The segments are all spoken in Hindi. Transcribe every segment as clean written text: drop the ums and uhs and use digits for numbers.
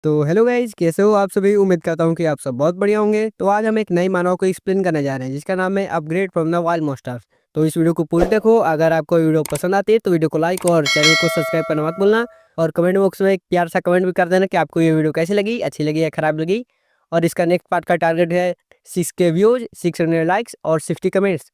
तो हेलो गाइज, कैसे हो आप सभी। उम्मीद करता हूँ कि आप सब बहुत बढ़िया होंगे। तो आज हम एक नई मानव को एक्सप्लेन करने जा रहे हैं जिसका नाम है upgrade from the wild monsters. तो इस वीडियो को पूरी देखो। अगर आपको वीडियो पसंद आती है तो वीडियो को लाइक और चैनल को सब्सक्राइब करना मत भूलना। और कमेंट बॉक्स में एक प्यार सा कमेंट भी कर देना कि आपको ये वीडियो कैसी लगी, अच्छी लगी या खराब लगी। और इसका नेक्स्ट पार्ट का टारगेट है 6K व्यूज, 600 लाइक्स और 60 कमेंट्स।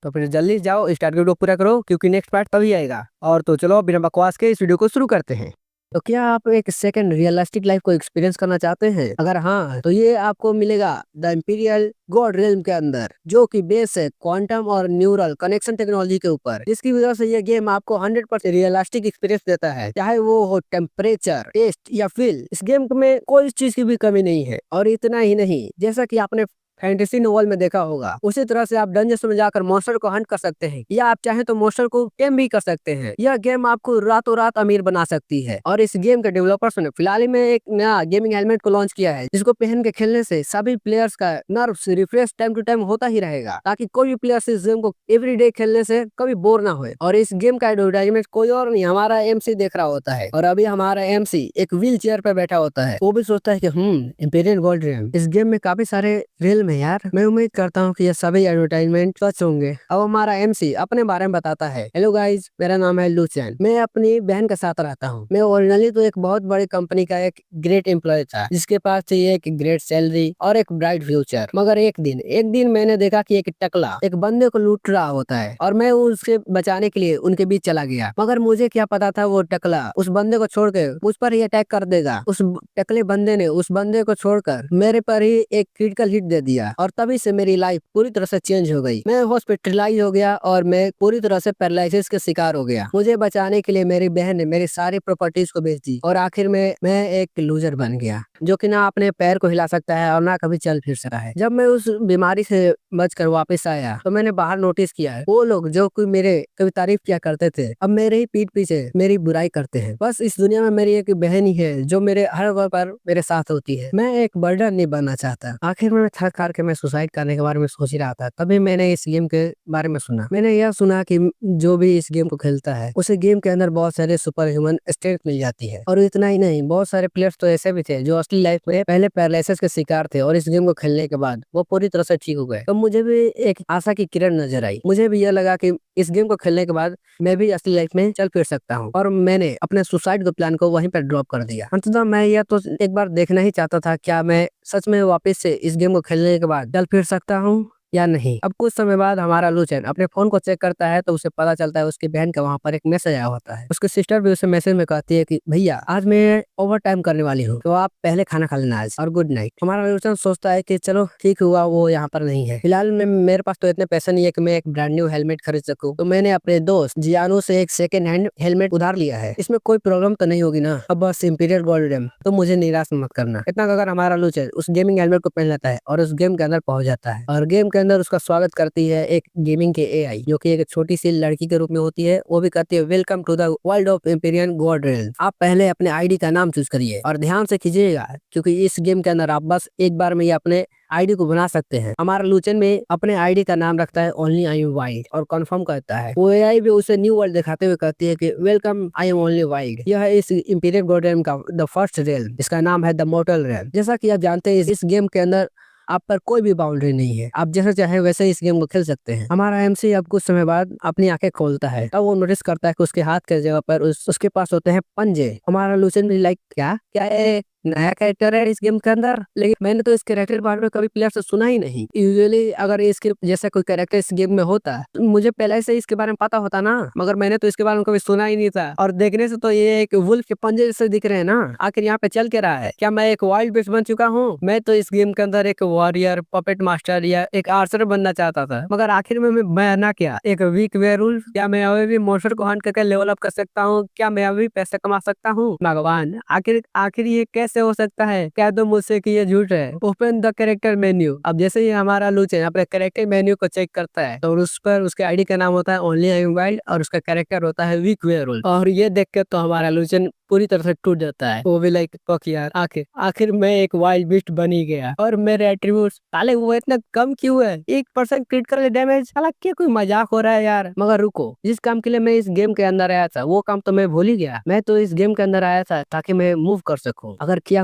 तो फिर जल्दी जाओ इस टारगेट को पूरा करो क्योंकि नेक्स्ट पार्ट तभी आएगा। और तो चलो बिना बकवास के इस वीडियो को शुरू करते हैं। तो क्या आप एक सेकंड रियलिस्टिक लाइफ को एक्सपीरियंस करना चाहते हैं? अगर हाँ तो ये आपको मिलेगा द इंपीरियल गॉड रेल्म के अंदर, जो कि बेस है क्वांटम और न्यूरल कनेक्शन टेक्नोलॉजी के ऊपर, जिसकी वजह से ये गेम आपको 100% रियलिस्टिक एक्सपीरियंस देता है, चाहे वो हो टेम्परेचर, टेस्ट या फील। इस गेम में कोई चीज की भी कमी नहीं है। और इतना ही नहीं, जैसा कि आपने फैंटेसी नोवेल में देखा होगा, उसी तरह से आप डंजन में जाकर मॉन्स्टर को हंट कर सकते हैं, या आप चाहें तो मॉन्स्टर को टेम भी कर सकते हैं। यह गेम आपको रातों रात अमीर बना सकती है। और इस गेम के डेवलपर्स ने फिलहाल ही में एक नया गेमिंग हेलमेट को लॉन्च किया है, जिसको पहन के खेलने से सभी प्लेयर्स का nerves refresh time to time होता ही रहेगा, ताकि कोई भी प्लेयर इस गेम को एवरीडे खेलने से कभी बोर ना हो। और इस गेम का एडवर्टाइजमेंट कोई और नहीं, हमारा एमसी देख रहा होता है। और अभी हमारा एमसी एक व्हील चेयर पर बैठा होता है, वो भी सोचता है कि इंपीरियल गोल्ड रेल्म। इस गेम में काफी सारे रेल में यार, मैं उम्मीद करता हूँ कि ये सभी एडवर्टाइजमेंट सच होंगे। अब हमारा एमसी अपने बारे में बताता है। हेलो गाइज, मेरा नाम है लुचैन। मैं अपनी बहन के साथ रहता हूँ। मैं ओरिजिनली तो एक बहुत बड़ी कंपनी का एक ग्रेट एम्प्लॉय था, जिसके पास थी एक ग्रेट सैलरी और एक ब्राइट फ्यूचर। मगर एक दिन मैंने देखा कि एक टकला एक बंदे को लूट रहा होता है, और मैं उससे बचाने के लिए उनके बीच चला गया। मगर मुझे क्या पता था वो टकला उस बंदे को छोड़ के मुझ पर ही अटैक कर देगा। उस टकले बंदे ने उस बंदे को छोड़कर मेरे पर ही एक क्रिटिकल हिट दे दिया, और तभी से मेरी लाइफ पूरी तरह से चेंज हो गई। मैं हॉस्पिटलाइज हो गया और मैं पूरी तरह से पैरालिसिस के शिकार हो गया। मुझे बचाने के लिए मेरी बहन ने मेरी सारी प्रॉपर्टीज को बेच दी, और आखिर में मैं एक लूजर बन गया, जो कि ना अपने पैर को हिला सकता है और ना कभी चल फिर सकता है। जब मैं उस बीमारी से बचकर वापस आया तो मैंने बाहर नोटिस किया, वो लोग जो कोई मेरे कभी तारीफ किया करते थे, अब मेरे ही पीठ पीछे मेरी बुराई करते हैं। बस इस दुनिया में मेरी एक बहन ही है जो मेरे हर वक्त पर मेरे साथ होती है। मैं एक बर्डन नहीं बनना चाहता। आखिर में थक हार के मैं सुसाइड करने के बारे में सोच ही रहा था, तभी मैंने इस गेम के बारे में सुना। मैंने यह सुना कि जो भी इस गेम को खेलता है उसे गेम के अंदर बहुत सारे सुपर ह्यूमन स्ट्रेंथ मिल जाती है। और इतना ही नहीं, बहुत सारे प्लेयर्स तो ऐसे भी थे जो असली लाइफ में पहले पैरालिसिस के शिकार थे, और इस गेम को खेलने के बाद वो पूरी तरह से ठीक हो गए। तो मुझे भी एक आशा की किरण नजर आई। मुझे भी यह लगा कि इस गेम को खेलने के बाद मैं भी असली लाइफ में चल फिर सकता हूँ, और मैंने अपने सुसाइड के प्लान को वहीं पर ड्रॉप कर दिया। अंततः मैं यह तो एक बार देखना ही चाहता था, क्या मैं सच में वापस से इस गेम को खेलने के बाद चल फिर सकता हूँ या नहीं। अब कुछ समय बाद हमारा लुचैन अपने फोन को चेक करता है तो उसे पता चलता है उसकी बहन का वहाँ पर एक मैसेज आया होता है। उसकी सिस्टर भी उसे मैसेज में कहती है कि भैया आज मैं ओवर टाइम करने वाली हूँ, तो आप पहले खाना खा लेना आज, और गुड नाइट। हमारा लुचैन सोचता है कि चलो ठीक हुआ वो यहाँ पर नहीं है। फिलहाल में मेरे पास तो इतने पैसे नहीं है कि मैं एक ब्रांड न्यू हेलमेट खरीद सकूँ, तो मैंने अपने दोस्त जियानो से एक सेकंड हैंड हेलमेट उधार लिया है। इसमें कोई प्रॉब्लम तो नहीं होगी ना। अब बस इंपीरियल गोल्ड रेल्म, तो मुझे निराश मत करना। इतना अगर हमारा लुचैन उस गेमिंग हेलमेट को पहन लेता है और उस गेम के अंदर पहुंच जाता है, और गेम के अंदर उसका स्वागत करती है एक गेमिंग के एआई, जो कि एक छोटी सी लड़की के रूप में होती है। वो भी कहती है welcome to the world of imperial god realm. आप पहले अपने आईडी का नाम चूज करिए और ध्यान से कीजिएगा, क्योंकि इस गेम के अंदर आप बस एक बार में ही अपने आईडी को बना सकते हैं। हमारा लुचैन में अपने आईडी का नाम रखता है ओनली आई एम वाइल्ड, और कंफर्म करता है। वो एआई भी उसे न्यू वर्ल्ड दिखाते हुए कहती है कि welcome I am only wild. यह है इस इंपीरियल गॉड रेल्म का द फर्स्ट रेल्म, जिसका नाम है द मोर्टल रेल्म। जैसा कि आप जानते हैं इस गेम के अंदर आप पर कोई भी बाउंड्री नहीं है, आप जैसे चाहे वैसे ही इस गेम को खेल सकते हैं। हमारा एमसी अब कुछ समय बाद अपनी आंखें खोलता है, तब वो नोटिस करता है कि उसके हाथ के जगह पर उसके पास होते हैं पंजे। हमारा लुचैन भी लाइक क्या क्या है, नया कैरेक्टर है इस गेम के अंदर, लेकिन मैंने तो इस कैरेक्टर के बारे में कभी प्लेयर से सुना ही नहीं। यूजुअली अगर इसके जैसा कोई कैरेक्टर इस गेम में होता तो मुझे पहले से इसके बारे में पता होता ना, मगर मैंने तो इसके बारे में कभी सुना ही नहीं था। और देखने से तो ये एक वुल्फ के पंजे जैसे दिख रहे हैं ना। आखिर यहाँ पे चल के रहा है, क्या मैं एक वाइल्ड बीस्ट बन चुका हूँ? मैं तो इस गेम के अंदर एक वॉरियर, पपेट मास्टर या एक आर्चर बनना चाहता था, मगर आखिर में मैं बना क्या, एक वीक वेयरवुल्फ? क्या मैं अभी भी मॉन्स्टर को हंट करके लेवल अप कर सकता हूँ? क्या मैं अभी पैसे कमा सकता हूँ? भगवान, आखिर आखिर ये कैसे हो सकता है? कह दो मुझसे कि ये झूठ है। Open the character menu. अब जैसे ही हमारा लुचैन अपने कैरेक्टर मेन्यू को चेक करता है, तो उस पर उसके आईडी का नाम होता है ओनली आई एम वाइल्ड, और उसका कैरेक्टर होता है वीक वेयरवुल्फ। और ये देख के तो हमारा लुचैन पूरी तरह से टूट जाता है। वो भी लाइक फक यार, आखिर आखिर मैं एक वाइल्ड बीस्ट बन ही गया और मेरे एट्रीब्यूट्स साले वो इतना कम क्यों है? 1% क्रिटिकल डैमेज, साला क्या कोई मजाक हो रहा है यार। मगर रुको, जिस काम के लिए मैं इस गेम के अंदर आया था वो काम तो मैं भूल ही गया। मैं तो इस गेम के अंदर आया था ताकि मैं मूव कर सकूं। अगर क्या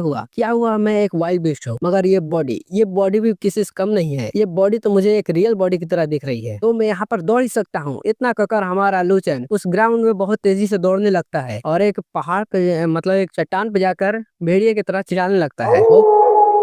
हुआ मैं एक वाइल्ड बीस्ट हूँ, मगर ये बॉडी भी किसी से कम नहीं है। ये बॉडी तो मुझे एक रियल बॉडी की तरह दिख रही है, तो मैं यहाँ पर दौड़ ही सकता हूँ। इतना कहकर हमारा लूचन उस ग्राउंड में बहुत तेजी से दौड़ने लगता है और एक पहाड़ पे मतलब एक चट्टान पे जाकर भेड़िए की तरह चिल्लाने लगता है।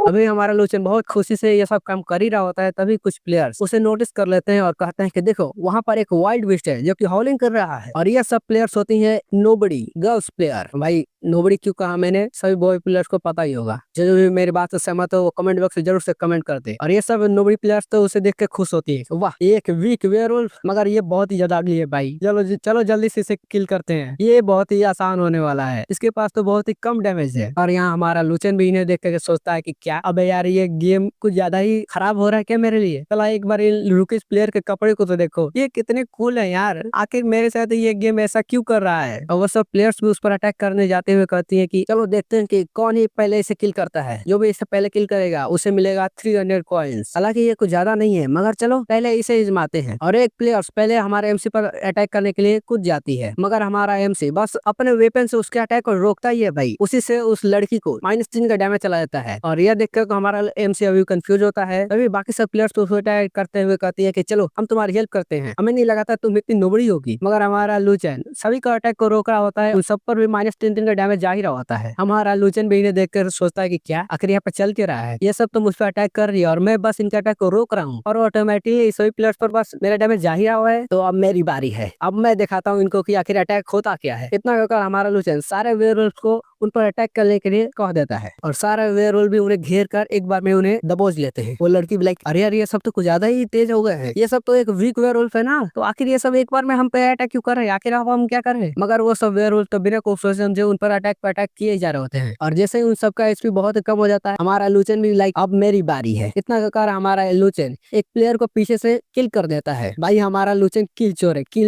अभी हमारा लोचन बहुत खुशी से ये सब काम कर ही रहा होता है, तभी कुछ प्लेयर्स उसे नोटिस कर लेते हैं और कहते हैं कि देखो वहाँ पर एक वाइल्ड बीस्ट है जो कि हॉलिंग कर रहा है। और ये सब प्लेयर्स होती हैं नोबडी गर्ल्स प्लेयर। भाई नोबडी क्यों कहा मैंने, सभी बॉय प्लेयर्स को पता ही होगा। जो भी मेरी बात से सहमत हो वो कमेंट बॉक्स में जरूर से कमेंट कर दे। और ये सब नोबडी प्लेयर्स तो उसे देख के खुश होती है, वाह एक वीक वेयरवुल्फ, मगर ये बहुत ही ज्यादा अगली है भाई। चलो जल्दी से इसे किल करते हैं, ये बहुत ही आसान होने वाला है, इसके पास तो बहुत ही कम डैमेज है। और यहाँ हमारा लुचन भी इन्हें देख कर सोचता है कि क्या अबे यार ये गेम कुछ ज्यादा ही खराब हो रहा है क्या मेरे लिए। चला एक बार इन रुकिस प्लेयर के कपड़े को तो देखो, ये कितने कूल है यार, आखिर मेरे साथ ये गेम ऐसा क्यों कर रहा है। और वो सब प्लेयर्स भी उस पर अटैक करने जाते हुए कहती है कि चलो देखते हैं कि कौन ही पहले इसे किल करता है। जो भी इसे पहले किल करेगा उसे मिलेगा 300 कॉइन्स। हालांकि ये कुछ ज्यादा नहीं है, मगर चलो पहले इसे इजमाते हैं। और एक प्लेयर्स पहले हमारे एमसी पर अटैक करने के लिए कूद जाती है, मगर हमारा एमसी बस अपने वेपन से उसके अटैक को रोकता ही है भाई। उसी से उस लड़की को -3 का डैमेज चला जाता है। और यह देखकर तो हमारा एमसी अभी कंफ्यूज होता है। तभी बाकी सब प्लेयर्स तो अटैक करते हुए कहती है कि चलो हम तुम्हारी हेल्प करते हैं, हमें नहीं लगा था तुम इतनी नोबड़ी होगी। मगर हमारा लूचन सभी का अटैक को रोक रहा होता है, उन सब पर भी -3 का डैमेज जा ही रहा होता है। हमारा लूचन भी इन्हें देखकर सोचता है कि क्या आखिर यहाँ पे चल के रहा है, ये सब तो मुझ पर अटैक कर रही है और मैं बस इनके अटैक को रोक रहा हूँ और ऑटोमेटिकली सभी प्लेयर्स पर बस मेरा डैमेज जा ही रहा है। तो अब मेरी बारी है, अब मैं दिखाता हूँ इनको कि आखिर अटैक होता क्या है। इतना कहकर हमारा लूचन सारे वेयरवुल्फ को उन पर अटैक करने के लिए कह देता है और सारे वेयरवुल्फ भी उन्हें घेर कर एक बार में उन्हें दबोच लेते हैं। वो लड़की भी लाइक अरे यार ये सब तो कुछ ज्यादा ही तेज हो गए हैं, ये सब तो एक वीक वेयरवुल्फ है ना, तो आखिर ये सब एक बार में हम पे अटैक क्यों कर रहे हैं, आखिर अब हम क्या कर रहे हैं। मगर वो सब वेयरवुल्फ तो बिना कुछ सोचे समझे उन पर अटैक किए जा रहे होते हैं। और जैसे ही उन सबका एचपी बहुत कम हो जाता है, हमारा लूचन भी लाइक अब मेरी बारी है। इतना कहकर हमारा लूचन एक प्लेयर को पीछे से किल कर देता है। भाई हमारा लूचन किल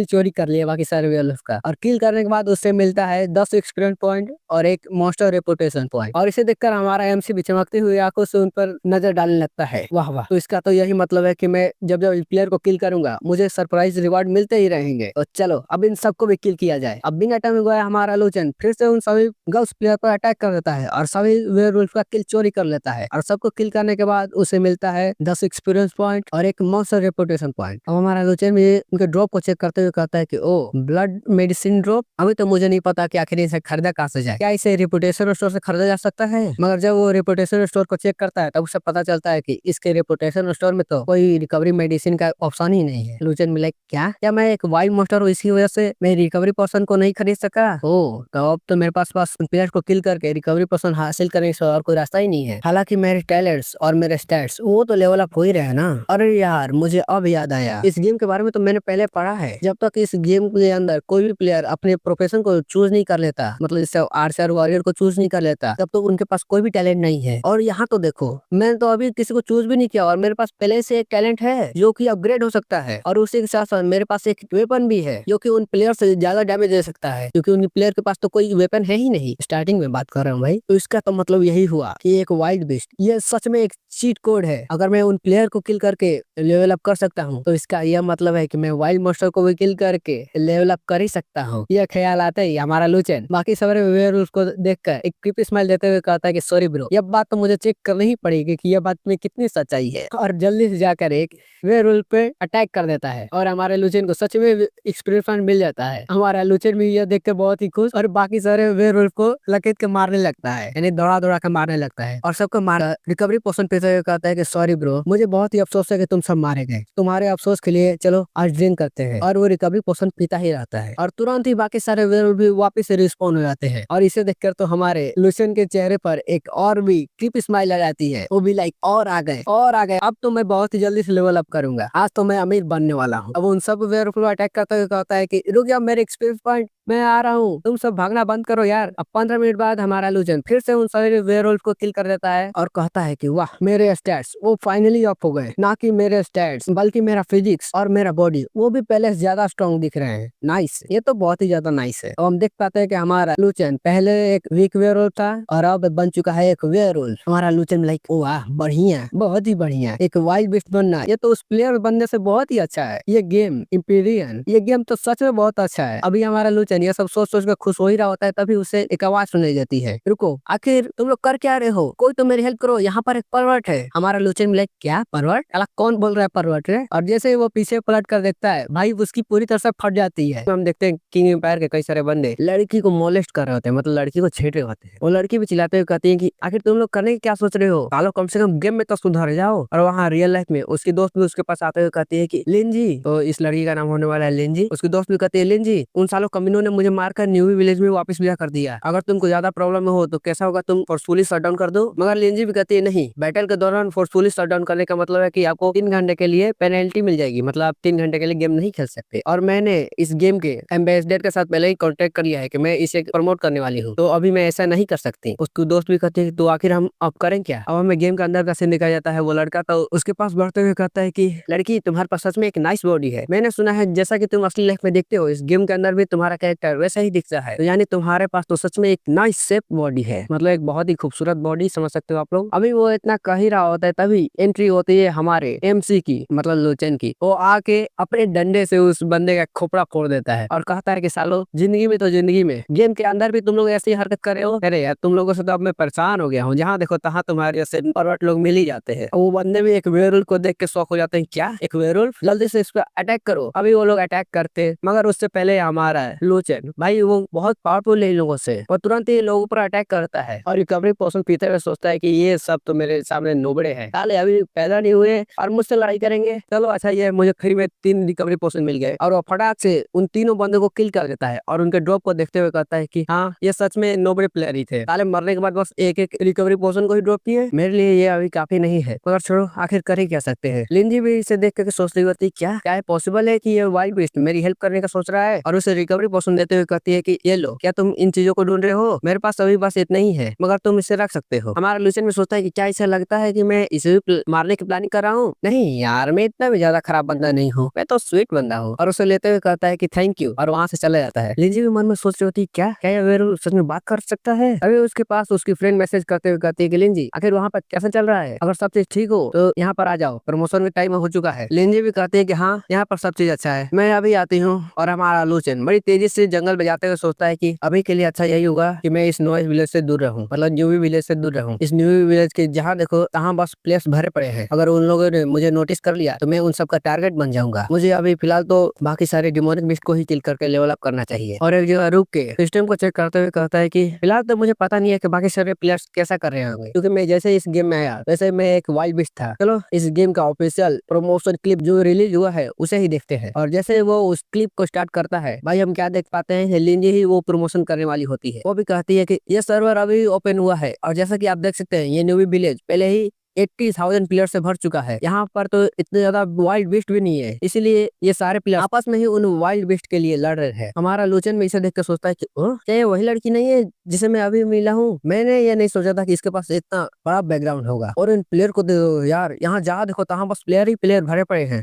चोरी कर लिया बाकी सारे वेयरवुल्फ का। और किल करने के बाद उससे मिलता है 10 एक्सपीरियंस पॉइंट और एक मॉन्स्टर रेपुटेशन पॉइंट। और इसे देखकर हमारा एमसी भी चमकती हुई आंखों से उन पर नजर डालने लगता है। वाह वाह, तो इसका तो यही मतलब है कि मैं जब जब प्लेयर को किल करूंगा मुझे सरप्राइज रिवार्ड मिलते ही रहेंगे। तो चलो अब इन सबको भी किल किया जाए। अब बिना टाइम गया हमारा लूचन फिर से उन सभी गर्ल्स प्लेयर पर अटैक कर देता है और सभी वेयरवुल्फ का किल चोरी कर लेता है। और सबको किल करने के बाद उसे मिलता है 10 एक्सपीरियंस पॉइंट और एक मॉन्स्टर रेपुटेशन पॉइंट। अब हमारा लूचन भी उनके ड्रॉप को चेक करते हुए कहता है कि ओ ब्लड मेडिसिन ड्रॉप, अभी तो मुझे नहीं पता कि आखिर इसे खरीदा कहाँ से जाए, क्या इसे रेपुटेशन स्टोर से खरीदा जा सकता है। मगर जब वो रेपुटेशन स्टोर को चेक करता है तब उसे पता चलता है कि इसके रेपुटेशन स्टोर में तो कोई रिकवरी मेडिसिन का ऑप्शन ही नहीं है। लूचन मिला क्या मैं एक वाइल्ड मॉन्स्टर हूँ, इसी वजह से मैं रिकवरी पोर्शन को नहीं खरीद सका। ओ तो अब तो मेरे पास प्लेयर को किल करके रिकवरी पोर्शन हासिल करने से और कोई रास्ता ही नहीं है। हालांकि मेरे टैलेंट्स और मेरे स्टैट्स वो तो लेवल अप हो ही रहे ना। अरे यार मुझे अब याद आया, इस गेम के बारे में तो मैंने पहले पढ़ा है। जब तक इस गेम के अंदर कोई भी प्लेयर अपने प्रोफेशन को चूज नहीं कर लेता, मतलब जैसे आर्चर वॉरियर को चूज नहीं कर लेता, तब तो उनके पास कोई भी टैलेंट नहीं है। और यहाँ तो देखो मैंने तो अभी किसी को चूज भी नहीं किया और मेरे पास पहले से एक टैलेंट है जो कि अपग्रेड हो सकता है। और उसी के साथ साथ मेरे पास एक वेपन भी है जो कि उन प्लेयर से ज्यादा डैमेज दे सकता है, क्योंकि उन प्लेयर के पास तो कोई वेपन है ही नहीं। स्टार्टिंग में बात कर रहा हूँ भाई। तो इसका तो मतलब यही हुआ कि एक वाइल्ड बीस्ट ये सच में एक चीट कोड है। अगर मैं उन प्लेयर को किल करके लेवल अप कर सकता हूँ तो इसका यह मतलब है कि मैं वाइल्ड मॉन्स्टर को भी किल करके लेवल अप कर ही सकता हूँ। यह ख्याल आता ही हमारा लूचन बाकी सारे वेयरवुल्फ को देखकर एक क्रीपी स्माइल देते हुए कहता है कि सॉरी ब्रो, यह बात तो मुझे चेक करनी ही पड़ेगी कि यह बात में कितनी सच्चाई है। और जल्दी से जाकर एक वेयरवुल्फ पे अटैक कर देता है और हमारे लूचन को सच में एक्सपीरियंस पॉइंट मिल जाता है। हमारा लूचन भी यह देखकर बहुत ही खुश और बाकी सारे वेयरवुल्फ को लकेट के मारने लगता है, यानी दौड़ा कर मारने लगता है। और सबको मार रिकवरी पोर्शन पे कहता है कि सॉरी ब्रो, मुझे बहुत ही अफसोस है कि तुम सब मारे गए, तुम्हारे अफसोस के लिए चलो आज ड्रिंक करते हैं। और वो रिकवरी पोर्शन पीता ही रहता है और तुरंत ही बाकी सारे वेयरवुल्फ भी वापस से रिस्पॉन्ड हो जाते हैं। और इसे देखकर तो हमारे लूचन के चेहरे पर एक और भी क्रीपी स्माइल आ जाती है। वो भी लाइक और आ गए, अब तो मैं बहुत ही जल्दी से लेवल अप करूंगा, आज तो मैं अमीर बनने वाला हूँ। अब उन सब वेयरवुल्फ अटैक करता हुआ कहता है कि रुक जाओ, मेरे एक्सपीरियंस पॉइंट मैं आ रहा हूँ, तुम सब भागना बंद करो यार। अब 15 मिनट बाद हमारा लूजन फिर से उन सारे वेयरवुल्फ को किल कर देता है और कहता है कि वाह, मेरे स्टैट्स वो फाइनली अप हो गए। ना कि मेरे स्टैट्स बल्कि मेरा फिजिक्स और मेरा बॉडी वो भी पहले से ज्यादा स्ट्रॉन्ग दिख रहे हैं। नाइस, ये तो बहुत ही ज्यादा नाइस है। और हम देख पाते हैं कि हमारा लूचन पहले एक वीक वेयरवुल्फ था और अब बन चुका है एक वेयरवुल्फ। हमारा लूचन लाइक ओ वाह, बढ़िया, बहुत ही बढ़िया। एक वाइल्ड बीस्ट बनना ये तो उस प्लेयर बनने से बहुत ही अच्छा है। ये गेम इम्पीरियन, ये गेम तो सच में बहुत अच्छा है। अभी हमारा लूचन ये सब सोच सोच कर खुश हो ही रहा होता है, तभी उसे एक आवाज सुनाई देती है, रुको, आखिर तुम लोग कर क्या रहे हो? कोई तो मेरी हेल्प करो, यहाँ पर एक पर्वत है। हमारा लूचन लाइक क्या पर्वत? अला कौन बोल रहा है पर्वत है? और जैसे ही वो पीछे पलट कर देखता है, भाई उसकी पूरी तरह से फट जाती है। हम देखते हैं किंग एम्पायर के कई सारे बंदे लड़की को मोलेस्ट कर रहे होते हैं, मतलब लड़की को छेड़ रहे होते हैं। वो लड़की भी चिल्लाते हुए कहती है कि आखिर तुम लोग करने की क्या सोच रहे हो? सालो कम से कम गेम में तो सुधर जाओ। और वहाँ रियल लाइफ में उसकी दोस्त भी उसके पास आते हुए कहती है कि लिंजी, तो इस लड़की का नाम होने वाला है लिंजी, उसकी दोस्त भी कहती है लिंजी, उन सालों कमीनों ने मुझे मारकर न्यू विलेज में वापस भेजा कर दिया। अगर तुमको ज्यादा प्रॉब्लम हो तो कैसा होगा, तुम फोर्सफुली शट डाउन कर दो। मगर लिंजी भी कहती है नहीं, बैटल के दौरान फोर्सफुली शट डाउन करने का मतलब है कि आपको 3 घंटे के लिए पेनल्टी मिल जाएगी, मतलब आप 3 घंटे के लिए गेम नहीं खेल सकते। और मैंने इस गेम के एम्बेसडर के साथ पहले ही कॉन्टेक्ट कर लिया है कि मैं इसे प्रमोट करने वाली हूँ, तो अभी मैं ऐसा नहीं कर सकती। उसकी दोस्त भी कहती है तो आखिर हम अब करें क्या? अब हमें गेम के अंदर का सीन दिखाया जाता है। वो लड़का तो उसके पास बढ़ते हुए कहता है कि लड़की, तुम्हारे पास सच में एक नाइस बॉडी है। मैंने सुना है जैसा कि तुम असली लाइफ में देखते हो, इस गेम के अंदर भी तुम्हारा कैरेक्टर वैसा ही दिखता है, तो यानी तुम्हारे पास तो सच में एक नाइस शेप बॉडी है, मतलब एक बहुत ही खूबसूरत बॉडी, समझ सकते हो आप लोग। अभी वो इतना कह ही रहा होता है, तभी एंट्री होती है हमारे MC की, मतलब लूचन की। वो आके अपने डंडे से उस बंदे का खोपड़ा फोड़ देता है और कहता है कि सालो, जिंदगी में तो जिंदगी में, गेम के अंदर भी तुम लोग ऐसी हरकत कर रहे हो। अरे यार, तुम लोगों से तो अब मैं परेशान हो गया हूँ, जहाँ देखो तहाँ तुम्हारे जैसे परवट लोग मिल ही जाते हैं। वो बंदे भी एक वेयरवुल्फ को देख के शौक हो जाते हैं, क्या एक वेयरवुल्फ, जल्दी से इस पर अटैक करो। अभी वो लोग अटैक करते, मगर उससे पहले हमारा लूचन भाई वो बहुत पावरफुल है इन लोगों से, वो तुरंत ही लोगों पर अटैक करता है और रिकवरी पोशन पीते हुए सोचता है कि ये सब तो मेरे सामने नोबड़े हैं, साले अभी पैदा नहीं हुए और मुझसे लड़ाई करेंगे। चलो अच्छा, ये मुझे फ्री में 3 रिकवरी पोशन मिल गए। और वो फटाक से उन तीनों बंदों को किल कर देता है और उनके ड्रॉप को देखते हुए कहता है कि हाँ, ये सच में नोबड़े प्लेयर ही थे, साले मरने के बाद बस एक एक रिकवरी पोशन को ही ड्रॉप किए, मेरे लिए ये अभी काफी नहीं है, मगर छोड़ो, आखिर कर ही क्या सकते हैं। लिंजी भी इसे देख कर सोच रही होती, क्या क्या पॉसिबल है कि ये वाइल्ड बीस्ट मेरी हेल्प करने का सोच रहा है? और उसे रिकवरी पोशन देते हुए कहती है कि ये लो, क्या तुम इन चीजों को ढूंढ रहे हो? मेरे पास अभी बस इतना ही है, मगर तुम इसे रख सकते हो। हमारा लूचन भी सोचता है कि क्या इसे लगता है कि मैं इसे भी मारने की प्लानिंग कर रहा हूँ? नहीं यार, मैं इतना भी ज्यादा खराब बंदा नहीं हूँ, मैं तो स्वीट बंदा हूँ। और उसे लेते हुए कहता है कि थैंक यू, और वहाँ से चला जाता है। लिंजी भी मन में सोच रही होती, क्या क्या ये वेयरवुल्फ सच में बात कर सकता है? अभी उसके पास उसकी फ्रेंड मैसेज करते हुए कहती है कि लिंजी, आखिर वहाँ पर कैसा चल रहा है? अगर सब चीज ठीक हो तो यहाँ पर आ जाओ, प्रमोशन में टाइम हो चुका है। लिंजी भी कहती है कि हाँ, यहाँ पर सब चीज अच्छा है, मैं अभी आती हूँ। और हमारा लूचन बड़ी तेजी से जंगल में जाते हुए सोचता है कि अभी के लिए अच्छा यही होगा कि मैं इस नॉइज विलेज से दूर रहूं, मतलब न्यू विलेज से दूर रहूं। इस न्यू विलेज के जहाँ देखो तहाँ बस प्लेस भरे पड़े हैं, अगर उन लोगों ने मुझे नोटिस कर लिया तो मैं उन सब का टारगेट बन जाऊंगा। मुझे अभी फिलहाल तो बाकी सारे डिमोनिक बिस्ट को ही किल करके लेवल अप करना चाहिए। और एक जगह रुक के सिस्टम को चेक करते हुए कहता है कि फिलहाल तो मुझे पता नहीं है कि बाकी सारे प्लेयर्स कैसा कर रहे होंगे, क्योंकि मैं जैसे इस गेम में आया वैसे मैं एक वाइल्ड बिस्ट था। चलो इस गेम का ऑफिशियल प्रमोशन क्लिप जो रिलीज हुआ है उसे ही देखते हैं। और जैसे वो उस क्लिप को स्टार्ट करता है, भाई हम क्या देख पाते हैं, लिंजी ही वो प्रमोशन करने वाली होती है। वो भी कहती है कि ये सर्वर अभी ओपन हुआ है और जैसा कि आप देख सकते हैं ये न्यू विलेज पहले ही 80,000 प्लेयर से भर चुका है। यहाँ पर तो इतने ज्यादा वाइल्ड बीस्ट भी नहीं है, इसीलिए ये सारे प्लेयर आपस में ही उन वाइल्ड बीस्ट के लिए लड़ रहे हैं। हमारा लूचन में इसे देख कर सोचता है कि क्या ये वही लड़की नहीं है जिसे मैं अभी मिला हूँ? मैंने ये नहीं सोचा था कि इसके पास इतना बड़ा बैकग्राउंड होगा। और इन प्लेयर को देखो यार, यहाँ जहाँ देखो तहाँ बस प्लेयर ही प्लेयर भरे पड़े हैं।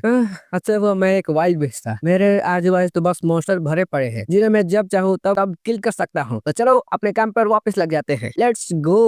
अच्छा वो मैं एक वाइल्ड बीस्ट था, मेरे आजू बाजू तो बस मॉन्स्टर भरे पड़े हैं जिन्हें मैं जब चाहूँ तब किल कर सकता हूँ। तो चलो अपने काम पर वापस लग जाते हैं, लेट्स गो।